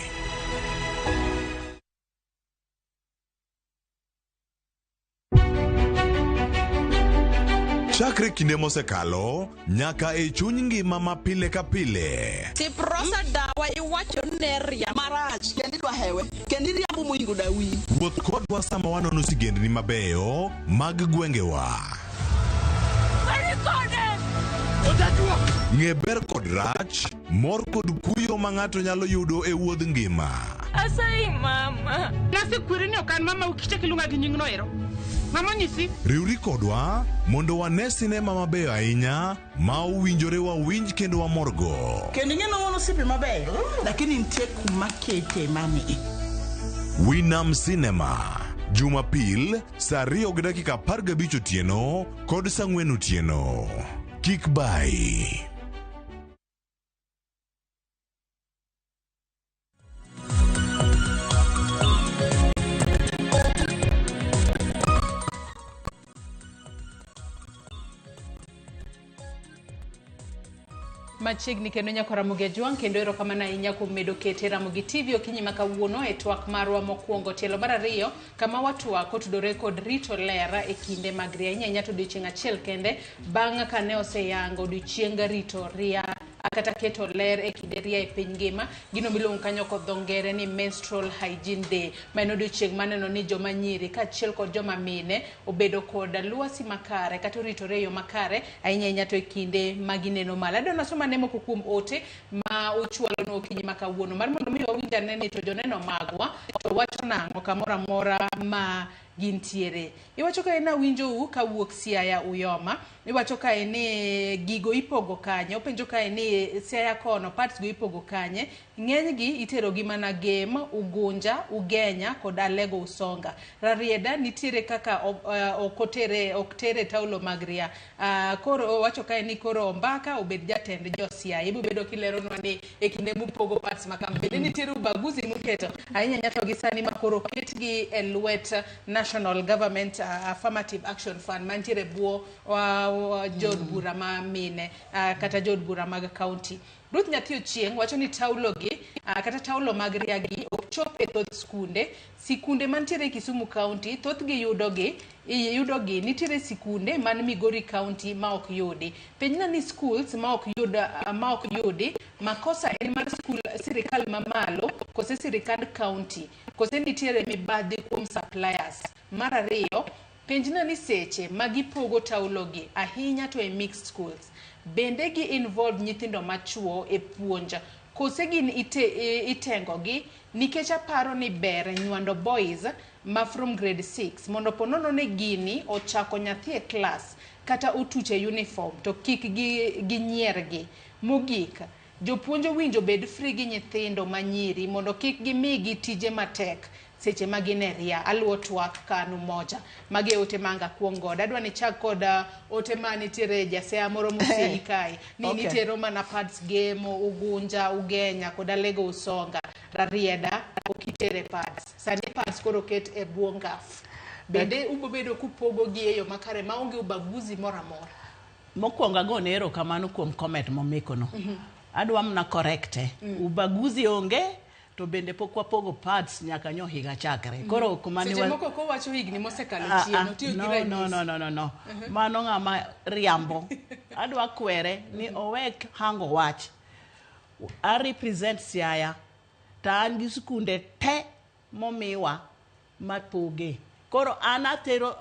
Chakre kinde mosekalo nyaka e chuny ngima ma pile ka pile. Tiprosa dawa iwacho neria marach kendi dwa hewe kendi riambo moingo dawi. Wuoth kodwa sama wanono sigendni mabeyo mag gwengewa. Ng'e ber kod rach, mor kod kuyo ma ng'ato nyalo yudo e wuodh ngima. Asai mama. Nasikwiri ni okan mama ukiche kilunga gi nying noero. Mama nyisi. Riuri kodwa mondo wane sinema mabeyo ahinya ma uwinjore wawinj kendo wamorgo. Kendi ng'eno wono sipi mabeyo, lakini nitie kuma kete mami. Winam Cinema. Jumapil, saa 2:15 otieno kod saa 4 otieno. Kik bai. Machiegni kendo nyako Ramogi Jwang kendo erokamano ahinya kuom medo kete Ramogi TV okinyi makawuono e twak marwa mokwongo tielo mar ariyo kama watwak otudore kod rito ler e kinde mag ria ahinya to odiochieng' achiel kende bang' kane oseyango odiochieng' rito ria kata keto ler e kinde ria e piny ngima gino miluongo kanyo kod dho ngere ni menstrual hygiene day ma en odiochieng' maneno ni joma nyiri kaachiel kod joma mine obedo kod lwasi makare kata oritore e yo makare ahinya to e kinde magineno malo. Adwa nasoma ne moko kuom ote ma ochwalo no okinyi makawuono mar mondo mi wawinj ane ni to joneno magwa to wacho nang'o kamoro amora ma gintiere. Iwacho ka ena winjo ka wuok Siaya Uyoma, iwacho ka ene gigo ipogo kanye, openjo ka ene Siaya kono parts go ipogo kanye, ng'eny gi itero gi mana Game, Ugunja, Ugenya kod Alego Usonga. Rarieda nitiere kaka oktere taulo magria. Koro wacho ka ene koro Mbaka obed jatend jo Siaya. Ibu bedo kilero nwani e kinde mupogo parts makambe. Nitiere ubaguzi muketo. Ahinya nyato gisani makoro ketgi elwet National Government Affirmative Action Fund mantiere buo jod bura ma mine kata jod bura mag county. Ruth Nyathi Ochieng wacho ni taulogi kata taulo mag riagi ok chop e thoth sikunde mantiere Kisumu County thothgi yudogi nitiere sikunde man Migori County ma ok yudi. Penjna ni schools ma ok yudi makosa en mar skul sirikal mamalo kose sirikand county kose nitiere mibadhi kuom suppliers. Mar ariyo, penjna ni seche magipogo taulogi ahinya to e mixed schools bende gi involve nyithindo machuo e puonja kose gin itengogi nikech aparo ni ber nyuando boys ma from grade 6 mondo ponono ne gini ochako nyathi e class kata otuche uniform to kik gi nyiergi. Mogik, jopuonjo winjo bed free gi nyithindo manyiri mondo kik gimigi tije matek seche magine ria. Aluo twak kanu moja mage ote manga kuongoda adwa ni chak koda ote mani tire jasea moro musei kai ni okay. Nitero mana pads game Ugunja Ugenya koda Lego Usonga Rarieda okitere pads sani pads koro ket e buongaf bende ubobedo kupogo gi eyo makare maonge ubaguzi mora mora. Mokwonga go nero kamano kuom comment momikono. Adwa mna correcte. Ubaguzi onge to bende pokwa pogo pads nyaka nyo higa chakre. Koro kumani seche moko ko wacho higni mosekalo chieno tiyo gi ranyisi. No. Mano ng'ama riambo. Adwa kwere ni owek hango wach. I represent Siaya. Ta an gi sikunde te momiwa mapoge. Koro anatero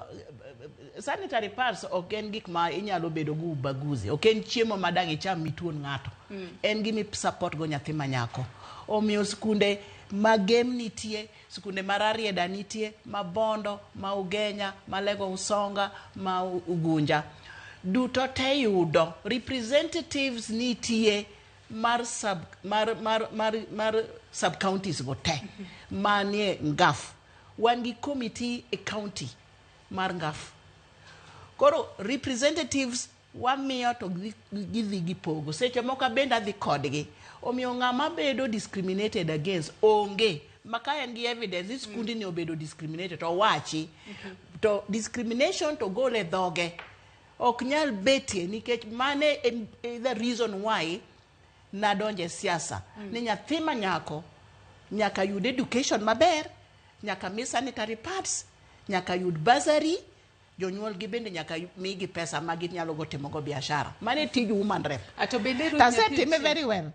sanitary pads ok en gik ma inyalo bedo gu baguzi. Ok en chiemo madang icham mituon ng'ato. En gimi support go nyathi manyako. Omiyo sikunde magem nitie, sikunde mararieda nitie, mabondo, ma Ugenya, ma Lego Usonga, ma Ugunja. Duto te yudo representatives nitie mar sub counties go te. Manie ngaf. Wan gi committee e county mar ngaf. Koro representatives wamiyo to gidhi gipogo. Seche moka benda dhi kodgi. Omiyo ng'ama bedo discriminated against onge. Maka en gi evidence this kundi ni obedo discriminated to wachi. To discrimination to gole dhoge. Ok nyal betie nikech mane the reason why nadonje siasa. Ni nyathi manyako nyaka yud education maber, nyaka mi sanitary pads, nyaka yud bursary, jonyuol gi bende nyaka migi pesa magi nyalo go timogo biashara. Mane tij woman rep. Ato bende Taseme very well.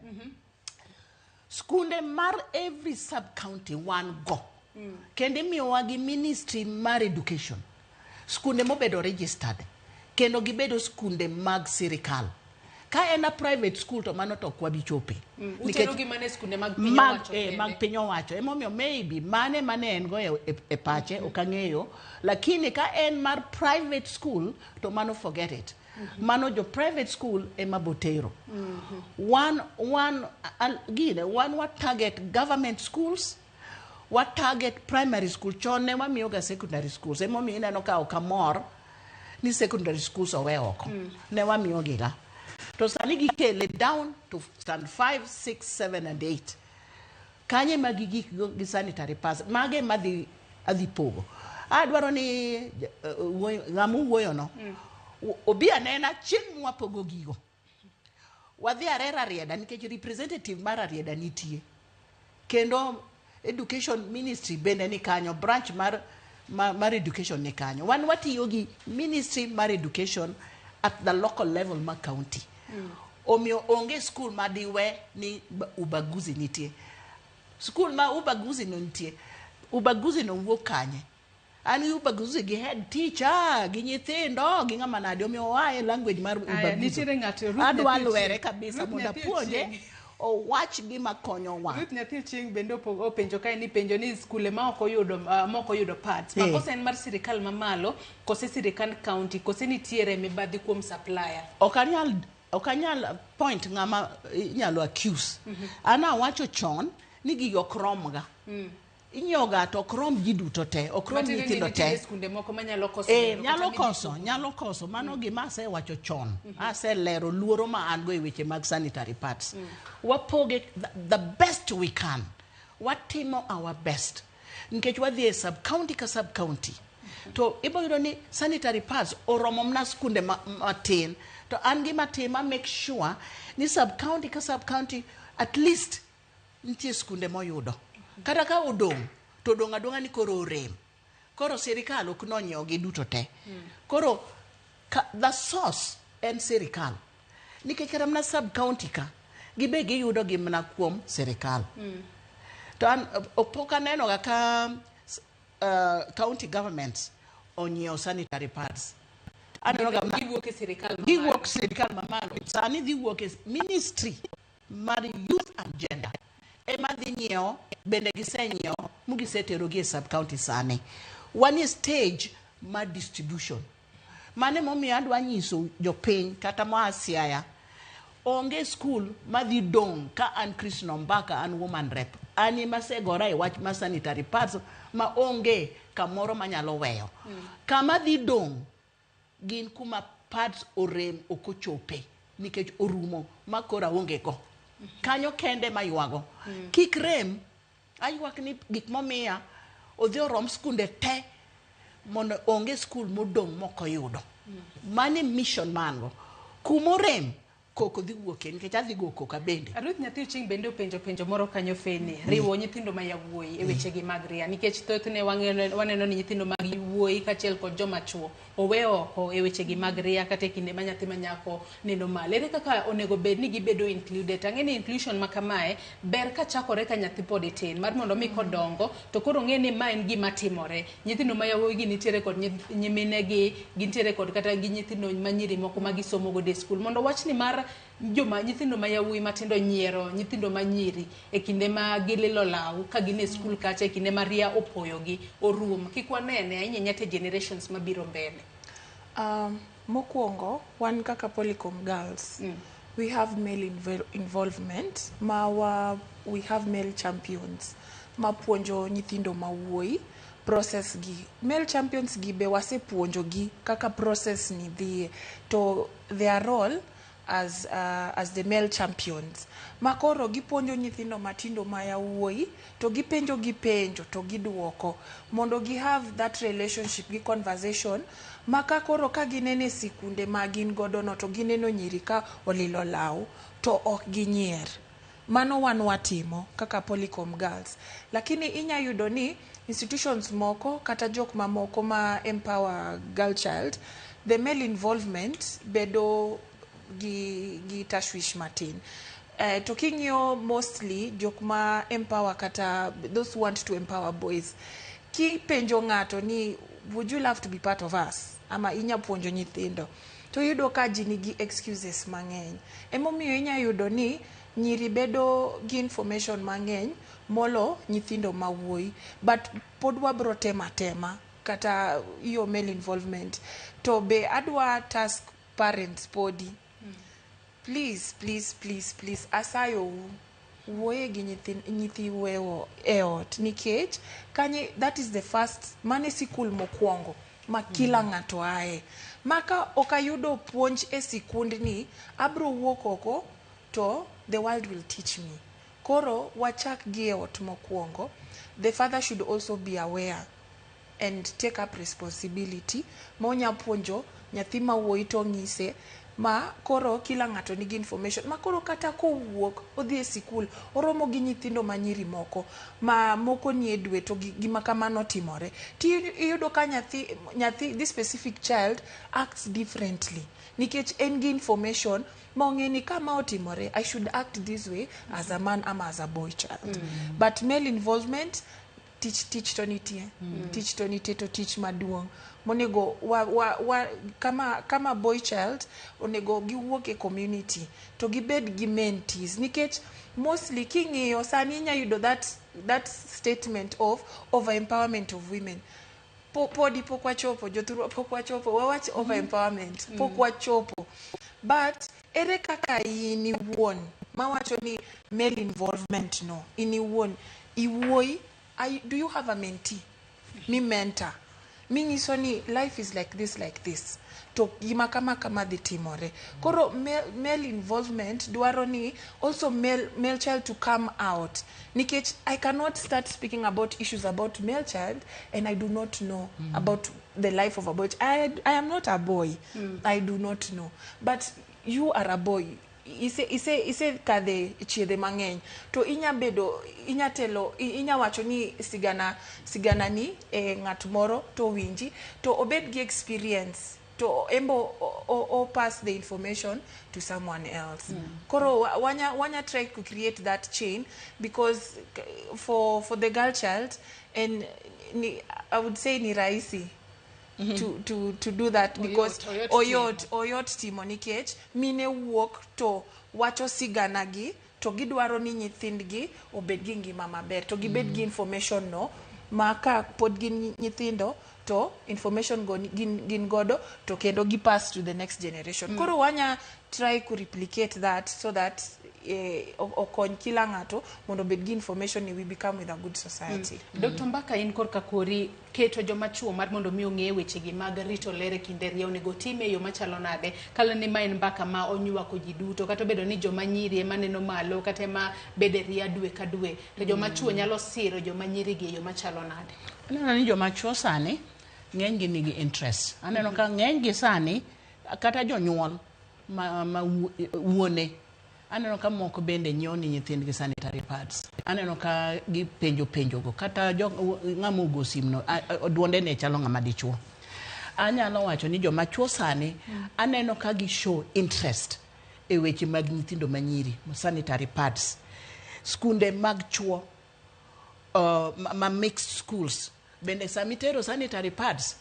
Skunde mar every sub county one go. Kende miyowa gi ministry mar education. Skunde mobedo registered. Kendo gibedo skunde mag sirikal. Ka en a private school to mano to kwa bichope. Utero gi mane skunde mag piny owacho. Mag piny owacho. Emomiyo maybe mane en go e pache okang'eyo. Lakini ka en mar private school to mano forget it. Mano jo private school ema botero. One what target government schools, what target primary school, chon ne wamiyoga secondary schools. Emomiyo ineno ka okamor ni secondary schools owe oko. Ne wamiyogiga. To sani gikele down to stand 5, 6, 7 and 8. Kanye magigik gi sanitary pads. Mage madhi pogo. Adwaro ni ng'amu wuoyo no. Obi anena chieng' mwapogo gigo. Wadhi arera rieda nikech representative mar rieda nitie. Kendo education ministry bende ni kanyo, branch mar education ni kanyo. Wan watiyo gi ministry mar education at the local level ma county. Omiyo onge school madiwe ni ubaguzi nitie. School ma ubaguzi no nitie. Ubaguzi no wuok kanye. Ani ubaguzi gi head teacher, gi nyithindo, gi ng'ama nade. Omiyo wae language mar ubaguzi. Nitiere ng'ato adwa lwere kabisa mondo puonje o wach gima konyo wa. Ruth Nyathi Chieng bende openjo kae ni penjo ni skule ma ok oyudo pads. Makosa en mar sirikal mamalo, kose sirikand county, kose nitiere mibadhi kuom supplier. Okanyal point ng'ama inyalo accuse. Ana wacho chon ni gigo ok romga. Inyoga to krom jiduto te, okrom nyithindo te. Skunde moko manyalo koso. Nyalo koso. Mano gima ase wacho chon. Ase lero luoro ma an go e weche mag sanitary pads. Wapoge the best we can. Watimo our best. Nikech wadhi e sub county ka sub county. To ibo yudo ni sanitary pads oromo mna skunde matin to an gima tima make sure ni sub county ka sub county at least nitie skunde moyudo kata ka odong to dong adonga ni koro rem koro sirikal ok nonyiew gi duto te koro the source en sirikal nikech kata mana sub county ka gibe giyudo gimna kuom sirikal to an opoka neno ga ka county governments onyiew sanitary pads aneno ga giwuok sirikal mamalo sani dhi wuok ministry mar youth and gender ema dhi nyiew bende gisenyiew mugisetero gi sub county sani one stage ma distribution mane momiyo adwa nyiso jopiny kata moasiaya onge school madhi dong ka an Chris Nombaka an woman rep ani masegora e wach ma sanitary pads ma onge kamoro manyalo weyo kama dhi dong gin kuma pads orem okochope nikech orumo makora onge go kanyo kende maywago kik rem aywak ni gik momiya odhi orom skunde te mondo onge school modong moko yudo mane mission mango kumorem koko dhi wuoke nikech adhi go koka bende Ruth nyathi ching bende openjo moro kanyo feni riwo nyithindo ma yawuoyi e wechegi mag ria nikech thothne waneno ni nyithindo mag yawuoyi kachiel kod joma chuo oweyo oko e wechegi mag ria kata kinde ma nyathi manyako neno malo ere kaka onego bed ni gibedo included ang'eni inclusion ma kamae ber ka chakore ka nyathi pod tin mar mondo mi kodongo to koro ng'e ni ma en gima timore nyithindo ma yawuoyi gi nitiere kod nyimine gi gintiere kod kata gi nyithindo manyiri moko ma gisomo go e skul mondo wachni mar joma nyithindo ma yawuoyi matindo nyiero nyithindo manyiri e kinde ma gililo law ka gin e skul kacha e kinde ma ria opoyogi orum kik wanene ahinya nyate generations mabiro mbele. Mokwongo wan kaka Polycom girls we have male involvement we have male champions ma puonjo nyithindo mawuoyi process gi male champions gi be wasepuonjo gi kaka process ni dhie to their role as the male champions makoro gipuonjo nyithindo matindo ma yawuoyi to gipenjo to giduoko mondo gi have that relationship gi conversation maka koro ka ginene sikunde ma gin godo no to gineno nyiri ka olilo law to ok ginyier mano wan watimo kaka Polycom girls lakini inya yudo ni institutions moko kata jok mamoko ma empower girl child the male involvement bedo gi tashwish matin to kingyo mostly jok ma empower kata those who want to empower boys ki penjo ngato ni would you love to be part of us ama inya puonjo nyithindo to yudo ka jini gi excuses mang'eny emomiyo inya yudo ni nyiri bedo gi information mang'eny molo nyithindo mawuoyi but pod wabro tema kata iyo male involvement to be adwa task parents podi please asayo wuoye gi nyithi wewo eot nikech kanye that is the first mane sikul mokwongo ma kila ng'ato ae maka okayudo puonj e sikundni abro wuok oko to the world will teach me koro wachak gi eot mokwongo the father should also be aware and take up responsibility monya puonjo nyathi ma wuoyi to ng'ise ma koro kila ng'ato nigi information ma koro kata ko wuok odhi e sikul oromo gi nyithindo manyiri moko ma moko nie dwe to gima kamano timore ti iyudo ka nyathi this specific child acts differently nikech en gi information ma ong'eni kama otimore I should act this way as a man ama as a boy child but male involvement teach to nitie teach to nitie to teach maduong monego kama boy child onego giwuok e community to gibed gi mentees nikech mostly king'iyo sani inya yudo that statement of over empowerment of women podi pok wachopo jothurwa pok wachopo wawach over empowerment pok wachopo but ere kaka in iwuon mawacho ni male involvement no in iwuon iwuoyi do you have a mentee mi mentor mingiso ni life is like this to gima kama dhi timore koro male involvement dwaro ni also male child to come out nikech I cannot start speaking about issues about male child and I do not know about the life of a boy. I am not a boy. I do not know. But you are a boy. Ise kade chiede mang'eny to inya bedo inya telo inya wacho ni sigana ni ng'at moro to winji to obed gi experience to embo o pass the information to someone else. Koro wanya try to create that chain, because for the girl child, and I would say ni rahisi to do that, because oyot timo nikech mine wuok to wacho sigana gi to gidwaro ni nyithindgi obed gi ngima maber to gibed gi information no maka pod gin nyithindo to information gin godo to kendo gi pass to the next generation. Koro wanya try to replicate that so that okony kila ng'ato mondo bed gi information ni we become with a good society. Dr. Mbaka, in korka kori keto joma chuo mar mondo mi ong'e weche gi mag rito ler kinde riyo onego time yo machalo nade, kala ni main Mbaka ma onywako ji duto kata bedo ni joma nyiri ema neno malo kata ma bede ria dwe ka dwe, to joma chuo nyalo siro joma nyiri gi yo machalo nade? Aneno ni joma chuo sani ng'eny gi nigi interest. Aneno ka ng'eny gi sani kata jonyuol ma wuone, aneno ka moko bende nyoni nyithindgi sanitary pads. Aneno ka gipenjo go kata ng'ama ugo simno duonde ne chalo ng'ama dichuo. Anyalo wacho ni joma chuo sani aneno ka gi show interest e weche mag nyithindo manyiri, sanitary pads. Skunde mag chuo ma mixed schools bende samitero sanitary pads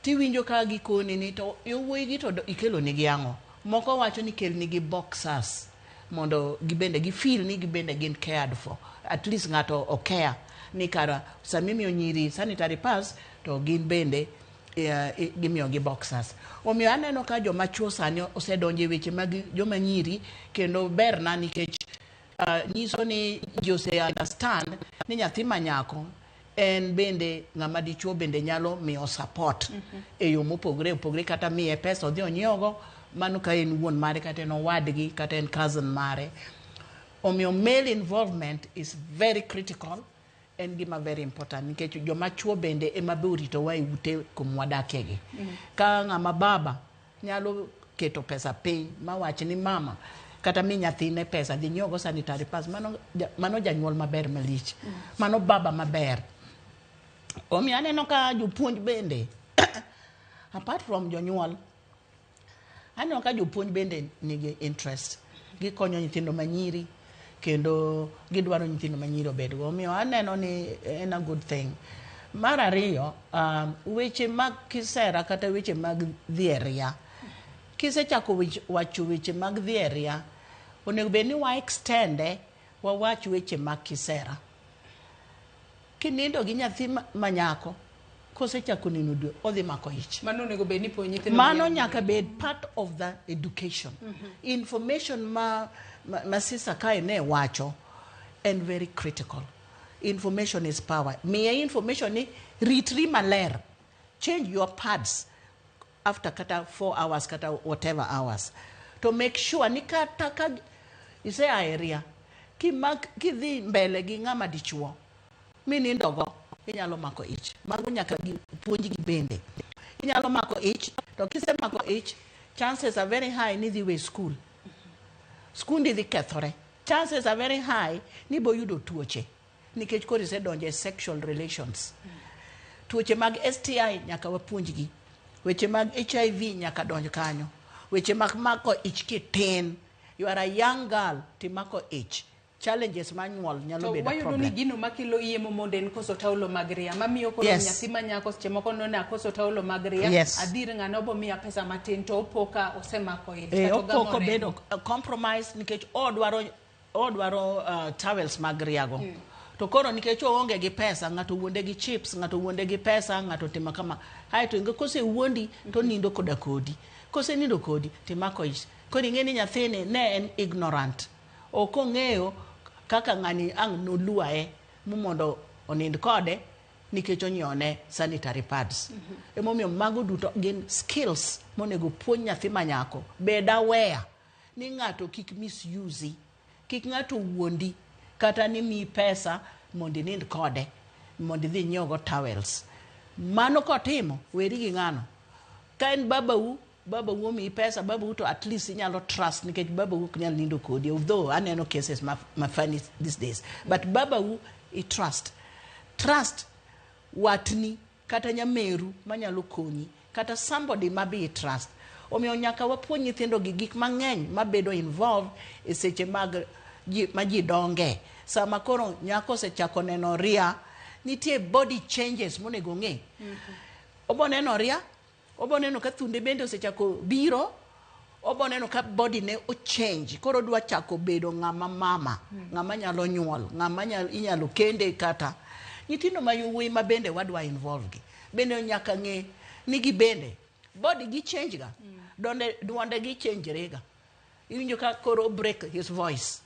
tiwinjo ka gikoni ni to yowuoyi gi to ikelo ni giango. Moko wacho ni kel ni gi boxers mondo gibende gi feel ni gibende gin cared for, at least ngato okea ni kara samimi onyiri sanitary pads to gin bende gimiyo gi boxers. Omiyo aneno ka joma chuo sani osedonje weche mag joma nyiri kendo berna nikech nyiso ni jose understand ni nyathi manyako en bende ng'ama dichuo bende nyalo miyo support e yo mopogre kata miye pesa odhi onyiewogo, mano ka en wuon mare kata en owadgi kata en cousin mare. Omiyo male involvement is very critical and gima very important nikech joma chuo bende ema be orito wa ute kuma wadakegi. Ka ng'ama baba nyalo keto pesa piny mawach ni mama kata mi nyathine pesa dhi nyiewogo sanitary pads, mano janyuol maber malich, mano baba maber. Omiyo aneno ka jopuonj bende apart from jonyuol, aneno ka jopuonj bende nigi interest, gikonyo nyithindo manyiri kendo gidwaro nyithindo manyiri obedgo. Omiyo aneno ni en a good thing. Mar ariyo, weche mag kisera kata weche mag dhieria, kisechako wacho weche mag dhieria onego bed ni wa extende wawach weche mag kisera. Kinindo gi nyathi manyako kosechako nino dwe odhi mako ich. Mano onego bed ni po nyithindo mano nyaka bed part of the education. Information ma sisa kae ne wacho and very critical. Information is power. Miye information ni ritri maler. Change your pads after kata 4 hours kata whatever hours to make sure ni kata ka ise area kidhi mbele gi ng'ama dichuo minindogo inyalo mako ich. Mago nyaka puonji gi bende. Inyalo mako ich to kise mako ich, chances are very high ni dhi we school. Skundi dhi kethore. Chances are very high ni boyudo tuoche nikech koro isedonje sexual relations. Tuoche mag STI nyaka wapuonjgi. Weche mag HIV nyaka donj kanyo. Weche mag mako ich kitin. You are a young girl timako ich. Challenges manual nyalo bedo problem. To wayudo ni gino makilo iye monden koso taulo magria mamiyo koro nyathi manyako seche moko nona koso taulo magria adir ng'ano bo miya pesa matin to opoka osemako ich to gamore bedo compromise nikech odwaro towels magriago. To koro nikech oonge gi pesa, ng'ato wuonde gi chips, ng'ato wuonde gi pesa, ng'ato timo kama. Hai to inge kose wuondi to nindo koda kodi. Kose nindo kodi timako ich. Koro ing'eni nyathini ne en ignorant. Oko ng'eyo kaka ng'ani ang' noluae mondo onind kode nikech onyone sanitary pads. Emomiyo mago duto gin skills monego puonj nyathi manyako. Bed aware ni ng'ato kik misuse, kik ng'ato wuondi kata ni mi pesa mondo nind kode mondo dhi nyiewogo towels. Mano kotimo, weri gi ng'ano. Ka en babau omiyi pesa, babau to at least inyalo trust nikech babau ok nyal nindo kodi. Although aneno cases ma funny these days. But babau I trust. Trust watni kata nyameru manyalo konyi kata somebody mabe trust. Omiyo nyaka wapuonj nyithindo gi gik mang'eny mabedo involved e seche mag ma ji donge. Sama koro nyako osechako neno ria, nitie body changes monego ng'e. Obo neno ria, obo neno ka thunde bende osechako biro, obo neno ka body ne o change. Koro dwa chako bedo ng'ama mama, ng'ama nyalo nyuol, ng'ama inyalo kende kata. Nyithindo ma yowuoyi ma bende wadwa involve gi. Bende nyaka ng'e ni gi bende body gi change ga. Duonde gi change rega. Iwinjo ka koro break his voice.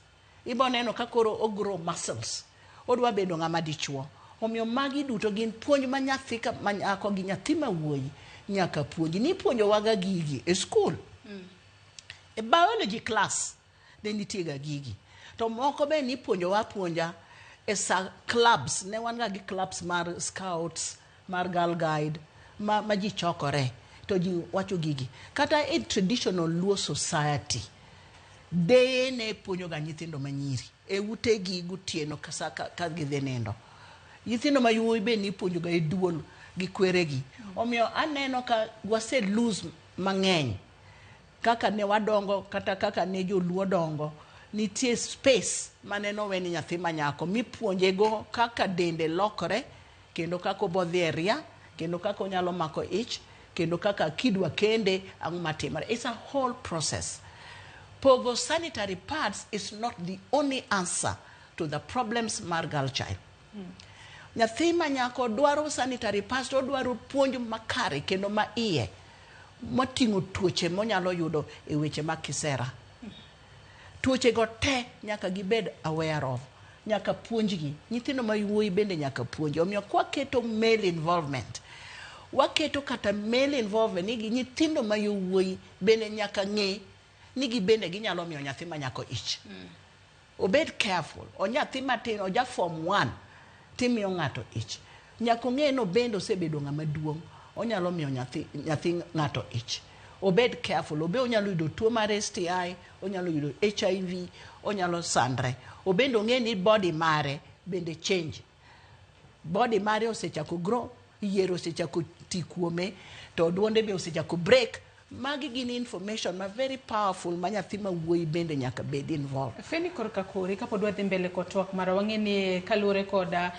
Ibo neno ka koro o grow muscles. Odwa bedo ng'ama dichuo. Omiyo magi duto gin puonj ma nyathi ka manyako gi nyathi ma wuoyi nyaka puonji. Ni puonjo waga gigi e school. E biology class ne nitie ga gigi. To moko be ni puonjo wa puonja e sa clubs. Ne wan ga gi clubs mar scouts, mar Girl Guide, ma ji chokore. To ji wacho gigi. Kata in traditional Luo society. Deye ne puonjo ga nyithindo manyiri. E ute gi gutieno kasa ka gidhi nindo. Nyithindo ma yowuoyi be ni puonjo ga e duol gi kwere gi. Omiyo aneno ka wase lose mang'eny. Kaka ne wadongo kata kaka ne joluo dongo. Nitie space maneno weni nyathi manyako. Mipuonje go kaka dende lokore. Kendo kaka obodhi e ria. Kendo kaka onyalo mako ich. Kendo kaka kidwa kende ang' matimore. It's a whole process. Pogo sanitary pads is not the only answer to the problems mar girl child. Nyathi manyako dwaro sanitary pads, to dwaro puonj makare kendo ma iye moting'o tuoche monyalo yudo e weche mag kisera. Tuoche go te nyaka gibed aware of. Nyaka puonjgi. Nyithindo ma yowuoyi bende nyaka puonji. Omiyo kwa keto male involvement. Waketo kata male involvement ni nyithindo ma yowuoyi bende nyaka ng'e ni gi bende ginyalo miyo nyathi manyako ich. Obed careful. O nyathi matin, o ja form 1 timiyo ng'ato ich. Nyako ng'e no bende osebedo ng'ama duong'. Onyalo miyo nyathi ng'ato ich. Obed careful. Obe onyalo yudo tuo mar STI, onyalo yudo HIV, onyalo sandre. Obende ong'e ni body mare bende change. Body mare osechako grow, yiero osechako ti kuome, to duonde be osechako break. Magi gin information ma very powerful ma nyathi ma wuoyi bende nyaka bed involved. Feni korka kori kapod wadhi mbele kotwak mara wang'e ni kalure koda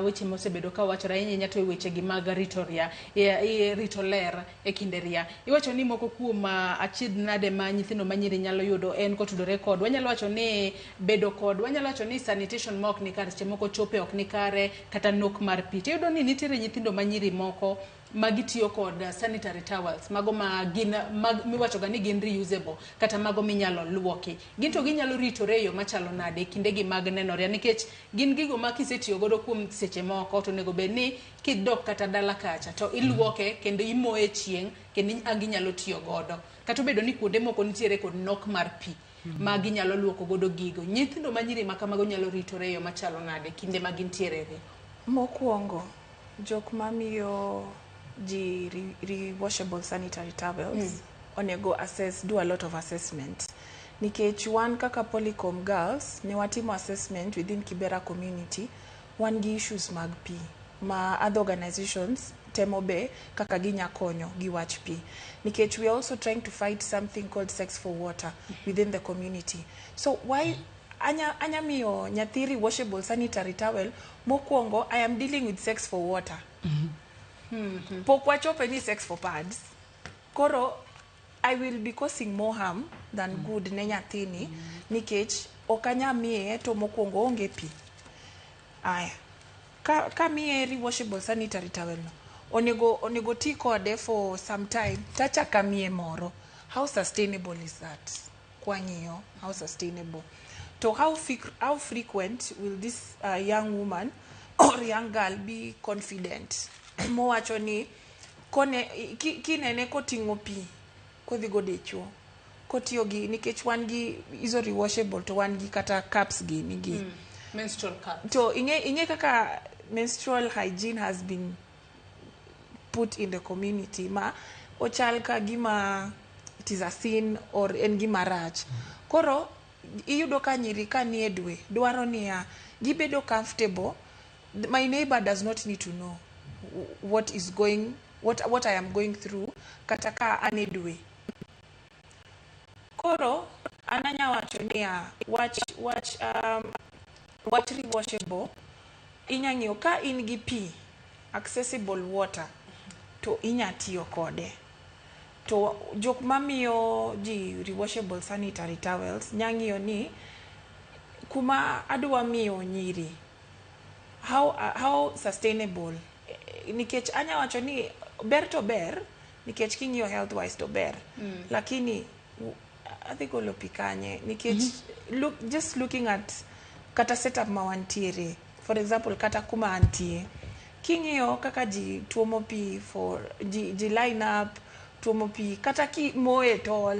weche mosebedo ka wachore ahinya to weche gi mag ritoria rito ler e kinde ria. Iwacho ni moko kuom achiedh nade ma nyithindo manyiri nyalo yudo en kotudore kod. Wanyalo wacho ni bedo kod, wanyalo wacho ni sanitation mok ni kare, seche moko chope ok ni kare kata nok mar pi. Iyudo ni nitiere nyithindo manyiri moko magitiyo kod sanitary towels, mago miwacho ga ni gin reusable, kata mago minyalo luoki. Ginto ginyalo ritore yo machalo nade kinde gi mag nenore, nikech gin gigo ma kisetiyo godo kuom seche moko to nego bed ni kidok kata dala kacha to iluoke kendo imoe chieng' kendo ginyalo tiyo godo. Kata bedo ni kuonde moko nitiere kod nok mar pi ma ginyalo luoko godo gigo. Nyithindo manyiri ma kamago nyalo ritore yo machalo nade kinde ma gintiere ri. Mokwongo jok mamiyo washable sanitary towels onego do a lot of assessment. Nikech wan kaka Polycom girls ne watimo assessment within Kibera community, wan gi issues mag pi ma other organizations temo be kaka ginya konyo gi wach pi. Nikech we are also trying to fight something called sex for water within the community. So why anya miyo nyathiri washable sanitary towel? Mokwongo, I am dealing with sex for water. Pok wachope ni sex for pads. Koro I will be causing more harm than good ne nyathini, nikech okanya miye to mokwongo onge pi. Aya. Ka miye washable sanitary towel no, onego ti kode for some time, tachaka miye moro. How sustainable is that? Kwang'iyo, how sustainable? So how frequent will this young woman or young girl be confident? Mowacho ni kinene koting'o pi kodhi go dechuo, kotiyo gi, nikech wan gi izo rewashable to wan gi kata cups gi nigi menstrual cups. To inge kaka menstrual hygiene has been put in the community ma ochal ka gima it is a sin or en gima rach. Koro iyudo ka nyiri ka nie dwe dwaro niya gibedo comfortable. My neighbor does not need to know what I am going through kata ka ane dwe. Koro ananya wacho niya watch rewashable. Inyang'io ka in gi pi accessible water to inya tiyo kode. To jok mamiyo ji rewashable sanitary towels nyang'io ni kuma adwa miyo nyiri how sustainable. Nikech anya wacho ni ber to ber nikech king'iyo health wise to ber. Lakini adhi golo pi kanye nikech just looking at kata setup mawantiere, for example kata kuma antie king'iyo kaka ji tuomo pi for ji line up tuomo pi kata ki moe tol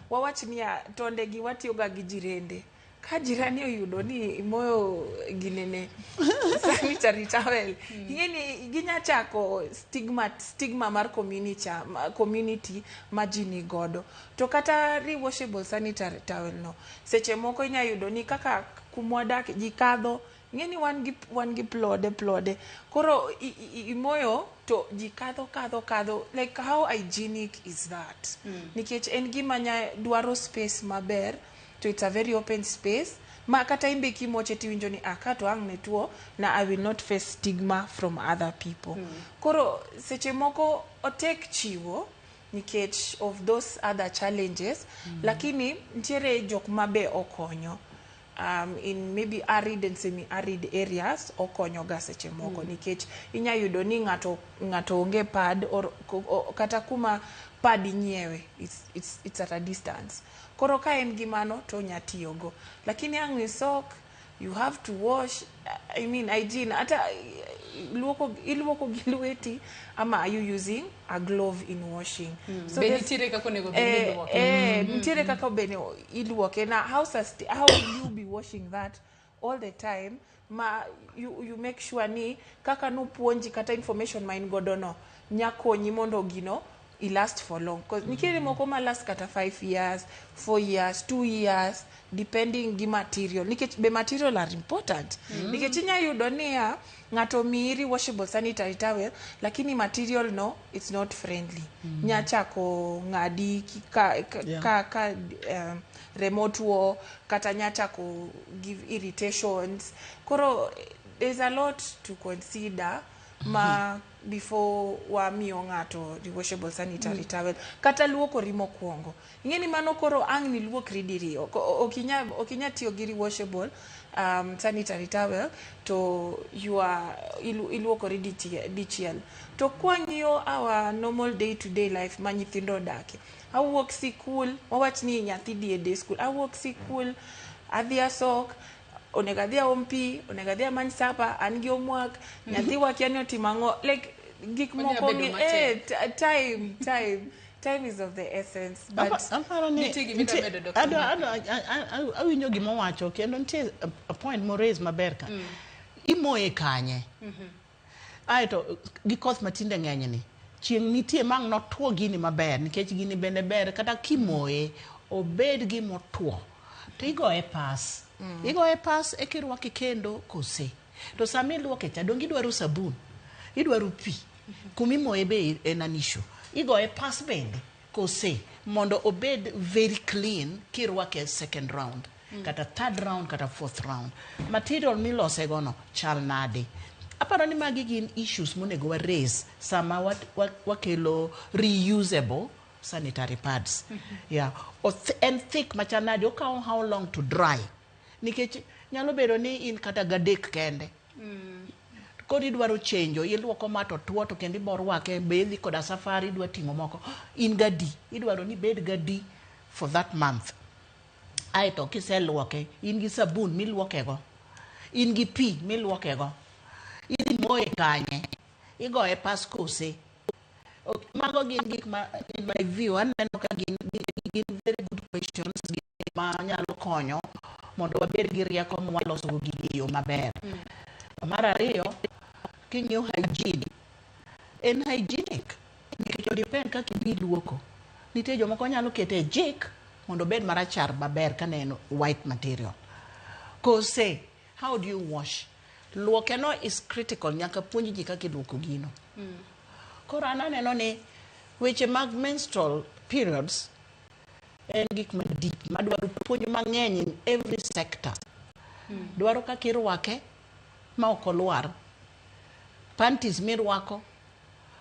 wawach niya tonde gi watiyoga gi jirende. Ka jirani oyudo ni moyo ginene sanitary towel ngeni ginya chako stigma mar community majini godo. To kata rewashable sanitary towel no seche moko inya yudo ni kaka kumwadak ji kadho ngeni wan gi plode koro imoyo to ji kadho like how hygienic is that? Nikech en gima nya dwaro space maber. So it's a very open space. Ma kata imbe kimoche tiwinjo ni akato ang ne tuo na I will not face stigma from other people. Koro seche moko otek chiwo nikech of those other challenges. Lakini ntiere jok mabe okonyo. In maybe arid and semi-arid areas okonyo ga seche moko nikech inya yudo ni ngato onge pad or kata kuma pad nyiewe it's at a distance. Koro ka en gimano to nyatiyogo. Lakini ang ni sock, you have to wash, I mean hygiene. Ata iluoko gilueti ama are you using a glove in washing? So nitiere kako nego iluoke. Nitiere kako bene iluoke. Now how will you be washing that all the time? You make sure ni kaka no puonji kata information ma in godo no nyakonyi mondo gino it last for long because nikiri moko ma last kata 5 years 4 years 2 years depending gi material nikech be material are important. Nikech inya yudo niya ngato miri washable sanitary towel lakini material no it's not friendly. Nyachako ngadi ka remote war kata nyachako give irritations. Koro there's a lot to consider before wa miyo ngato washable sanitary towel kata luoko rimo kuongo. Ingeni mano koro ang ni luokri diriyo okinya tiyo gi washable sanitary towel to iluoko dichiel. To kwang'iyo our normal day to day life ma nyithindo dake awuok sikul wawach ni nyathi die day school awuok sikul adhi asok onega adhi ompi onega adhi amany sapa an gi omwak nyathi wakia ni otimango like gik moko time is of the essence but awinjo gima wacho kendo nitie a point mo raise maber ka imoye kanye aito gi koth matinde ng'eny ni chieng' nitie mang no tuo gini maber nikech gini bende ber kata kimoye obed gi motuo to igoye pas igoye pas ekirwaki kendo kose to sami luoke cha dongi dwaro sabun idwaro pi kumimoye be enanisho igoye pas bende kose mondo obed very clean kirwake second round kata third round kata fourth round material milose gono chal nade. Aparo ni magi gin issues monego wa raise sama wakelo reusable sanitary pads. Yeah. And thick machal nade okawo how long to dry nikech nyalo bedo ni in kata gadek kende kodi dwaro chenjo iluoko mato tuo to kendi bor wake bedhi koda safari dwa tingo moko in gadi idwaro ni bed gadi for that month. Aito kiseluoke in gi sabun miluoke go in gi pi miluoke go in moye kanye igoye pas kose. Mago gin gik ma in my view aneno ka gin very good questions ma nyalo konyo mondo wabed gi rieko mwaloso go giyo maber. Mar ariyo king'iyo hygiene en hygiene tek nikech depend kaka ibiduoko. Nitie jomoko nyalo kete jik mondo bed marachar maber ka neno white material. Kose, how do you wash? Luoke no is critical, nyaka puonji ji kaka iluoko gino. Koro aneno ni weche mag menstrual periods en gik ma deep madwaro puonj mang'eny in every sector. Dwaro kaka irwake ma ok olwar. Panties mirwako,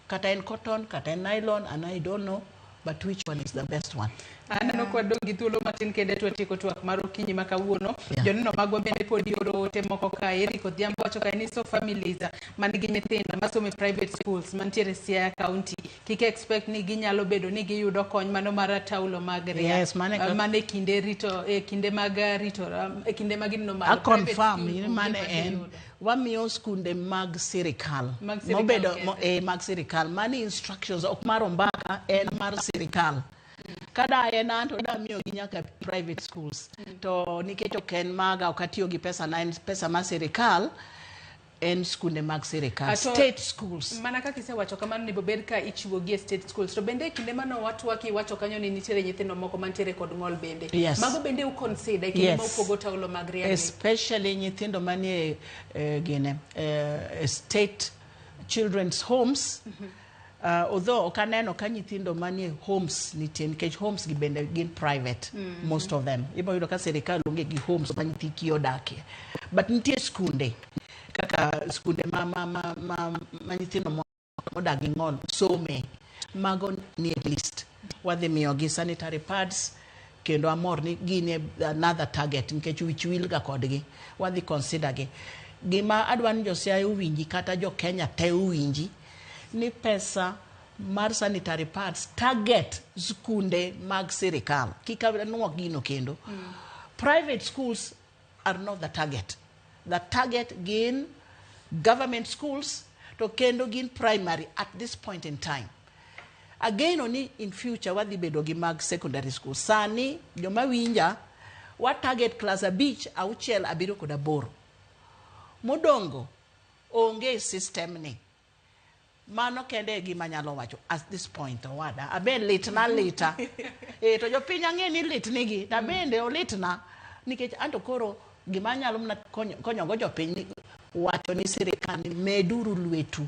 kata en cotton, kata en nylon, and I don't know, but which one is the best one? Aneno kwa dongi thuolo matin kende twatieko twak mar okinyi ma kawuono. Joneno magwa bende pod yoro ote moko kae. Eric Odhiambo wacho kae ni so families manigi nyithindo masomo e private schools mantiere Siaya County kik expect ni ginyalo bedo ni giyudo kony mano mar taulo mag ria. Yes, mane kinde rito kinde mag rito kinde mag no mag a confirm mane en wamiyo skunde mag sirikal mobedo mag sirikal mani instructions ok mar ombaka en mar sirikal. Kada en anto da miyo gi nyaka private schools to nikech ok en maga ok atiyo gi pesa na en pesa mar sirikal en skunde mag sirikal state schools. Mana kaka isewacho kamano ni bobed ka ichiwo gi state schools to bende kinde mano watwaki wacho kanyo ni nitiere nyithindo moko mantiere kod ng'ol bende. Yes. Mago bende u consider kinde ma upogo taulo mag ria. Especially nyithindo manie gine state children's homes. Although okaneno ka nyithindo manie homes nitie nikech homes gi bende gin private most of them. Ibo yudo ka sirikal onge gi homes ma nyithi kio dakie. But nitie skunde kaka skunde ma nyithindo modagi ng'ol some mago ni at least wadhi miyo gi sanitary pads kendo amor ni gine another target nikech wich wil ga kodgi wadhi consider gi. Gima adwani jo Siaya uwinji kata jo Kenya te uwinji ni pesa mar sanitary pads target skunde mag sirikal kika nuok gino kendo. Private schools are not the target. The target gin government schools to kendo gin primary at this point in time. Again only in future wadhi bedo gi mag secondary school. Sani joma winja what target class abich auchiel abiro kod aboro. Modongo onge system ni. Mano kende gima nyalo wacho at this point wada abe litna lita to jopiny ang'e ni lit nigi ta bende olitna nikech anto koro gima nyalo mna konyogo jopiny wacho ni sirikal meduru lwetu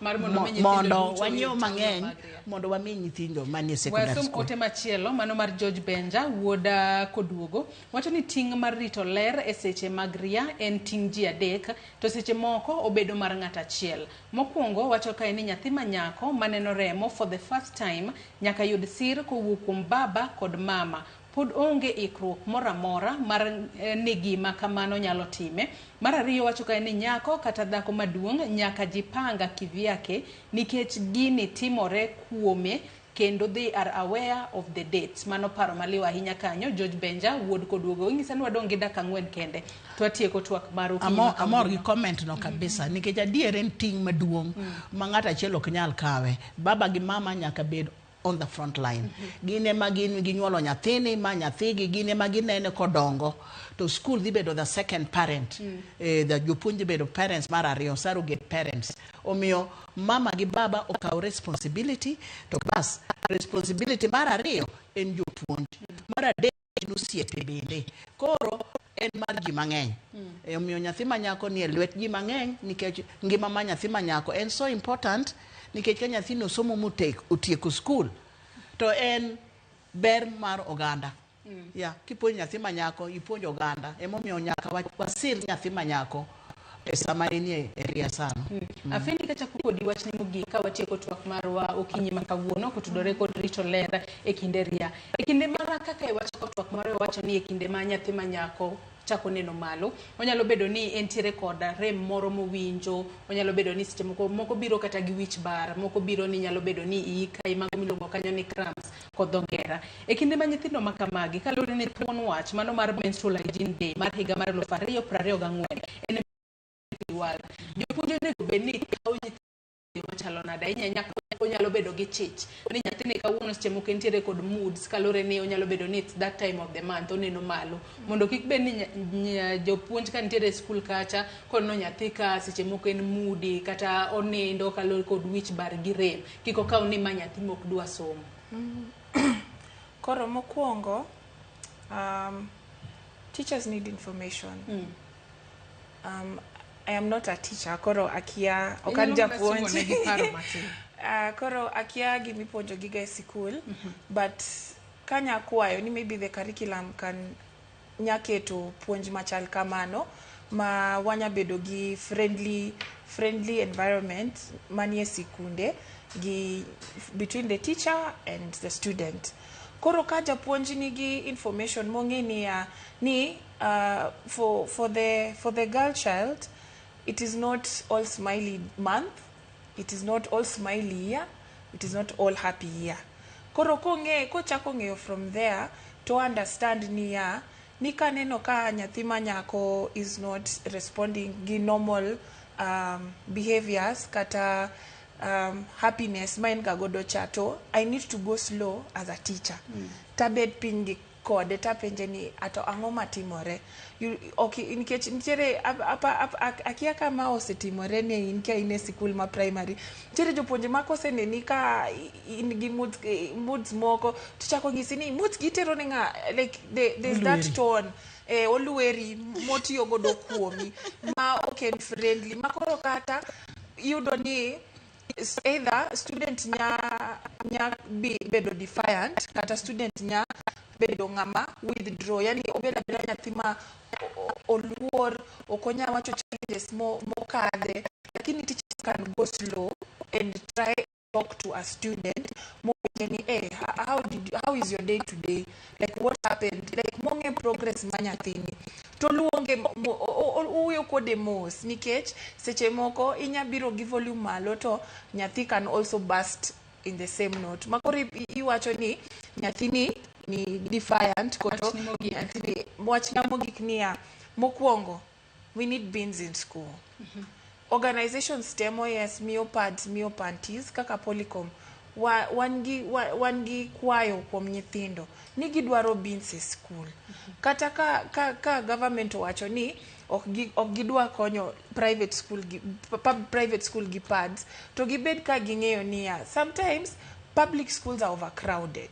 mondo wanyiew mang'eny mondo wami nyithindo manie secondary school. Ote machielo mano mar George Benja wuoda koduogo wacho ni ting' mar rito ler e seche mag ria en ting' ji adek to seche moko obedo mar ng'at achiel. Mokwongo wacho kae ni nyathi manyako maneno remo for the first time nyaka yud sir kowuok kuom baba kod mama. Pod onge ikruok moramora mar ni gima kamano nyalo time. Mar ariyo wacho kae ni nyako kata dhako maduong' nyaka jipanga kivyake nikech gini timore kuome kendo they are aware of the dates. Mano paro maliwa ahinya kanyo. George Benja wuod koduogo ingisa ni wadong gi dakika 4 kende twatieko twak mar okinyi. Amor gi comment no kabisa nikech adier en ting' maduong' ma ng'at achiel ok nyal kawe. Baba gi mama nyaka bed on the front line. Gine magin ginyuolo nyathini ma nyathigi gine maginene kodongo to school dhi bedo the second parent. The jopuonj bedo parents mar ariyo surrogate parents. Omiyo mama gi baba okaw responsibility to bas responsibility mar ariyo en jopuonj. Mar adek en osiepe bende. Koro en mar ji mang'eny. Omiyo nyathi manyako ni e lwet ji mang'eny nikech ngima ma nyathi manyako en so important nikech ka nyathino somo otieko school to en ber mar oganda. Kipuonjo nyathi manyako ipuonjo oganda emomiyo nyaka wasir nyathi manyako e sama enie area sana. Afendi kacha kukodi wachni mogik ka watieko twak marwa okinyi makawuono kotudore kod rito ler e kinde ria. E kinde mara kaka e wacho twak marwa wacho ni e kinde ma nyathi manyako chako neno malo onyalo bedo ni entiere koda rem moro mowinjo onyalo bedo ni seche moko biro kata gi wich bar moko biro ni nyalo bedo ni ika imago milongo kanyo ni cramps kod dhongera e kinde ma nyithindo makamagi kalore ni thuon wach mano mar menstrual hygiene day mar higa mar 2024 en wal jopuonje nego bed ni kawo nyithindo machalo nade nyaka onyalo bedo gi chich ni nyathini kawuono seche moko entiere kod moods kalore ni onyalo bedo ni it's that time of the month oneno malo mondo kik bed ni jopuonj ka nitiere e skul kacha kono nyathi ka seche moko en moody kata onindo kalore kod wich bar gi rem kik okaw ni ma nyathi mok dwa somo. Koro mokwongo teachers need information. I am not a teacher, koro akia okan japuonj. Koro akia gimipuonjo giga e sikul, but kanya kwayo ni maybe the curriculum can nyaketo puonj machal kamano ma wanya bedo gi friendly environment manie sikunde gi between the teacher and the student. Koro ka japuonj nigi information mong'e ni for the girl child, it is not all smiley month, it is not all smiley year, it is not all happy year. Koro kochako ng'eyo from there to understand ni kaneno ka nyathi manyako is not responding gi normal behaviors kata happiness main ga godo chato, I need to go slow as a teacher. Tabet piny gi kode tapenje ni ato ang'o matimore. Okay, nikech nitiere akia kama osetimore ne in ka in e sikul ma primary. Nitiere jopuonje makoseneni ka in gi moods moko tichako ng'isi ni moods gitero ne nga, like there's that tone oluweri motiyo godo kuomi ma okay friendly makoro kata yudo ni either student nya bedo defiant kata student nya bedo ng'ama withdraw, yani obeda nyathi ma oluor okonya wacho challenges mokadhe, lakini teachers can go slow and try to talk to a student ni how is your day today, like what happened, like monge progress manyathini to luonge uyo kode mos nikech seche moko inya biro gi volume malo to nyathi can also burst in the same note. Makori iwacho ni nyathini ni defiant koto nyathini wachna mogik niya mokwongo we need beans in school. Organizations temo yes mio pads mio panties kaka Polycom wan gi kwayo kuom nyithindo ni gidwaro beans e school. Kata ka government wacho ni ok gidwa konyo private school gi pads to gibed ka ging'eyo niya sometimes public schools are overcrowded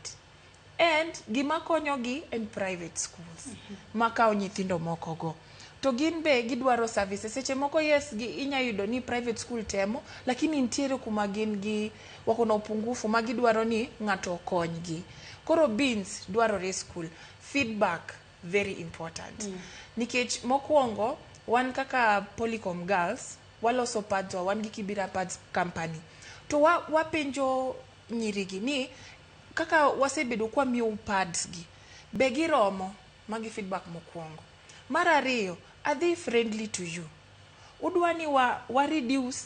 and gima konyo gi in private schools makao nyithindo moko go to gin be gidwaro services. Seche moko yes inya yudo ni private school temo lakini ntiere kuma gin gi wako na upungufu magidwaro ni ng'ato okonygi. Koro beans dwarore school. Feedback very important. Nikech mokwongo wan kaka Polycom girls waloso pads wan gi Kibira Pads company to wapenjo nyirigi ni kaka wasebedo kwa miyo pads gi be giromo magi feedback mokwongo. Mar ariyo, are they friendly to you? Udwani wa reduce,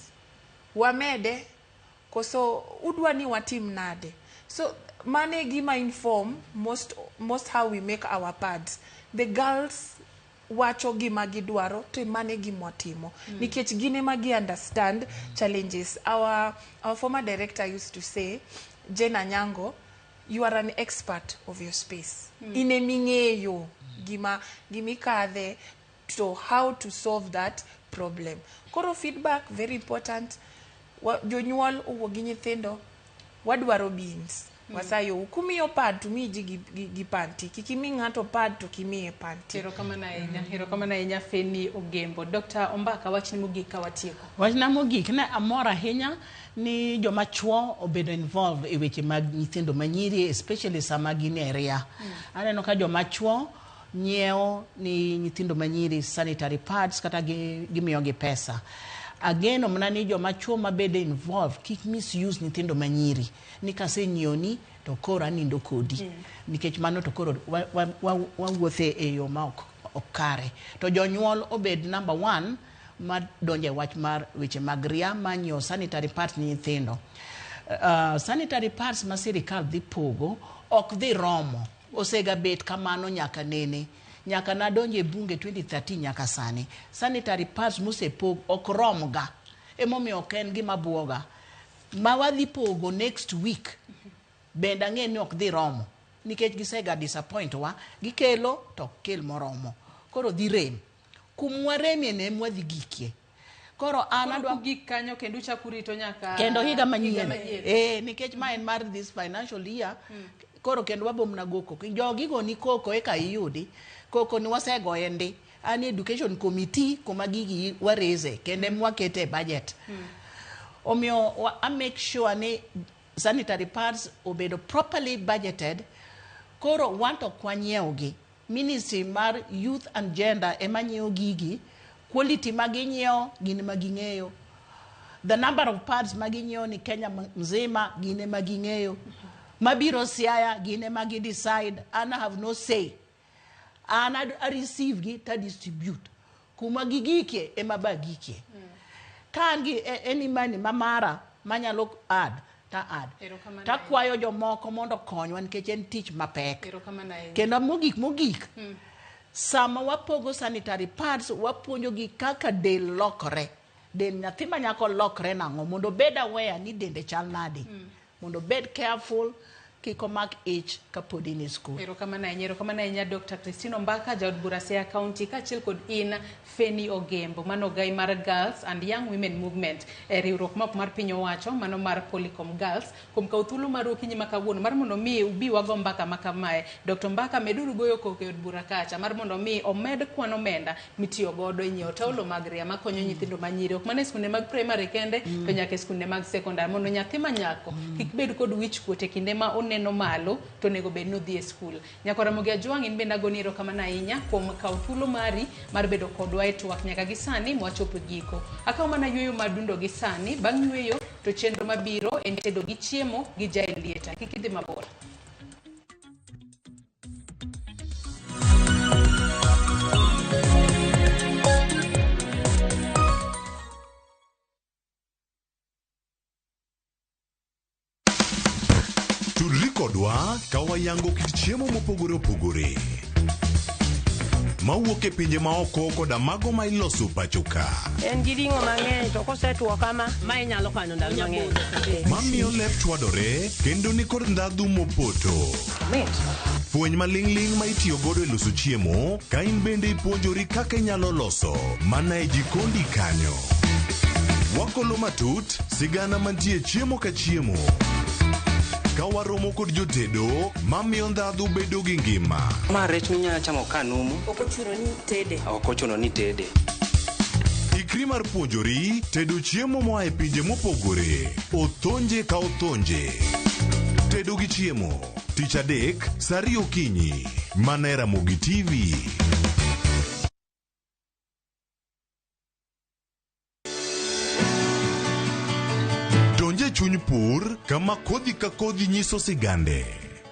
wa mede, koso udwani wa team nade. So mane gima inform most how we make our pads. The girls wacho gima gidwaro to mane gimotimo. Nikech gine magi understand challenges. Our former director used to say, Jane Anyango, you are an expert of your space. Ineming'eyo gimikadhe to how to solve that problem. Koro feedback very important. Jonyuol uwogi nyithindo wadwaro beans. Wasayo kumiyo pad to mi gi panty. Kikimi ng'ato pad to kimiye panty. Hero kama na inya Feni Ogembo. Dr. Ombaka wachni mogik watieko. Wachna mogik na amora ahinya ni joma chuo obedo involved e weche mag nyithindo manyiri especially sama gin e area. Aneno ka joma chuo nyiewo ni nyithindo manyiri sanitary pads kata gimiyogi pesa. Again, omnani joma chuo mabede involved kik misuse nyithindo manyiri ni kase nyoni to koro anindo kodi nikech mano to koro wawuothe e yo ma ok kare. To jonyuol obed number 1 ma donje wach mar weche mag ria manyo sanitary pads ni nyithindo. Sanitary pads ma sirikal dhi pogo ok dhi romo. Osega bet kamano nyaka nene. Nyaka na donje bunge 2013 nyaka sani. Sanitary pads musepog ok romga. Emomiyo ok en gima buoga. ma wadhi pogo next week bende ang'e ni ok dhi romo nikech gisega disappoint wa gikelo to kel moromo koro dhi rem kumwa remie ne mwadhi gikie koro an adwa gik kanyo kendo chakurito nyaka kendo higa manyien nikech ma en mar this financial year koro kendo wabomna goko jogigo ni koko eka iyudi koko ni wasegoye ndi an education committee kuma gigi wareze kende mwakete budget omio I make sure ni sanitary pads obedo properly budgeted koro wanto kwanyieogi ministry mar youth and gender emanyiewo gigi quality maginyiewo gine maging'eyo the number of pads maginyiewo ni Kenya mzima gine maging'eyo mabiro Siaya gine magi decide and I have no say and I receive gi ta distribute kuma gigikie emabagikie kangi any money mamara manyalo add ta add ta kwayo jomoko mondo konywa nikech en tich mapek kendo mogik sama wapogo sanitary pads wapuonjo gi kaka del lokore del nyathi manyako lokore nang'o mondo bed aware ni dende chal nade mondo bed careful kiko mak ich kapod in school. Erokamana ahinya Dr. Christine Ombaka jaod bura Siaya County kaachiel kod in Feni Ogembo mano gai mar Girls and Young Women Movement riwruok mok mar piny owacho mano mar Polycom Girls kuom kawo thuolo mar okinyi ma kawuono mar mondo mi ubi wago mbaka makamae. Dr. Ombaka meduru goyo koko e od bura kacha mar mondo mi omed kwan omenda mitiyo godo e nyiewo taulo mag ria makonyo nyithindo manyiri ok mana e skunde mag primary kende to nyaka e skunde mag secondary mondo nyathi manyako kik bed kod wich kuot e kinde ma neno malo to nego bed no dhi e skul. Nyakora Mogi Ajwang' in bende agoni erokamano ahinya kuom kawo thuolo mari mar bedo kodwa e twak nyaka gi sani mwachopo giko. Akaw mana yweyo madundo gi sani bang' yweyo to chenro mabiro en tedo gi chiemo gi Jael Lieta. Kik idhi mabor. Kodwa kawayango kit chiemo mopogore opogore mawuok e pinje maoko koda mago ma iloso pachoka en gi ring'o mang'eny to kosetuo kama ma inyalo kano ndalo mang'eny mamiyo lep chwadore kendo ni kod ndhadhu mopoto fweny maling'ling ma itiyo godo e loso chiemo ka in bende ipuonjori kaka inyalo loso mana e jikondi kanyo wakolo matut sigana mantie chiemo ka chiemo kawaromo kod jotedo mamiyo ndhadhu bedo gi ngima ma rech minyalo chamo kanumu ok ochuno ni tede ikri mar puonjori tedo chiemo moa e pinje mopogore othonje ka othonje tedo gi chiemo tich adek saa 2 okinyi mana e Ramogi TV. Chuny pur kama kodhi ka kodhi nyiso sigande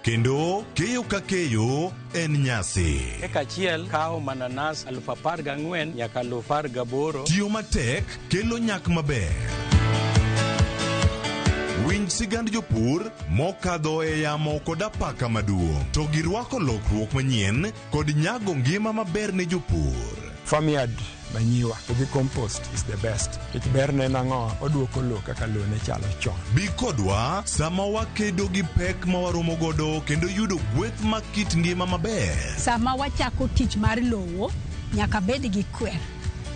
kendo keyo ka keyo en nyasi eka chiel kao mananas 14,000 nyaka 18,000 tiyo matek kelo nyak maber winj sigand jopur mokadho e yamo kod apaka maduong' to girwako lokruok manyien kod nyago ngima maber ne jopur. Farmyard manyiwa the compost is the best it berne nango oduoko lo kaka lo ne chalo chon bi kodwa sama wakedo gi pek ma waromo godo kendo yudo gweth ma kit ngima maber sama wachako tich mar lowo nyaka bed gi kwer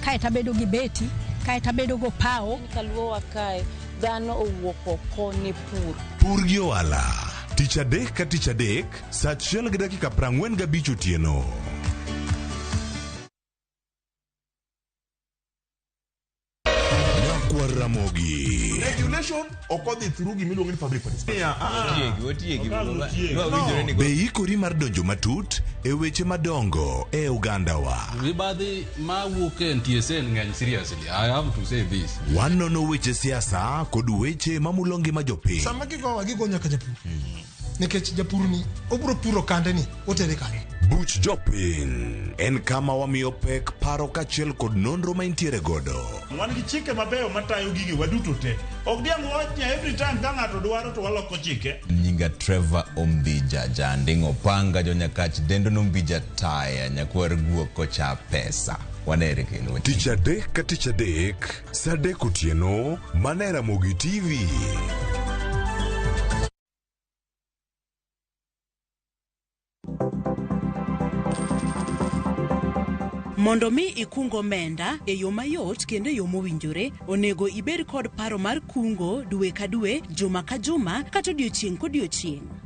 kae ta bedo gi beti kae ta bedo go pao kaluo wakae dhano owuok oko ne pur gi ohala tich adek ka tich adek saa 1:45 otieno. Ramogi regulation okodhi through gi miluongo ni public participation be ikori mar donjo matut e weche madongo e Uganda wa ribadhi ma wuok e NTSN ng'eny seriously I have to say this wanono weche siasa kod weche mamulongi ma jopiny sama gigo nyaka japur nikech japurni obro puro kande ni otere kanye. Buch jopiny en kama wamiyo pek paro kachiel kod nonro ma intiere godo. Wan gi chike mabeyo matayo gigi waduto te. Ok diang wachnya every time ka ng'ato dwaro to waloko chike. Nyinga Trevor Ombija jandingo panga jonyakach dendo nombija taya nyakwar guok kocha pesa. Wanere kendo. Tich adek ka tich adek, sa adek otieno, mana e Ramogi TV. Mondo mi ikungo omenda e yo mayot kendo e yo mowinjore, onego ibed kod paro mar kungo dwe ka dwe, juma ka juma, kata odiochieng' kodiochieng'.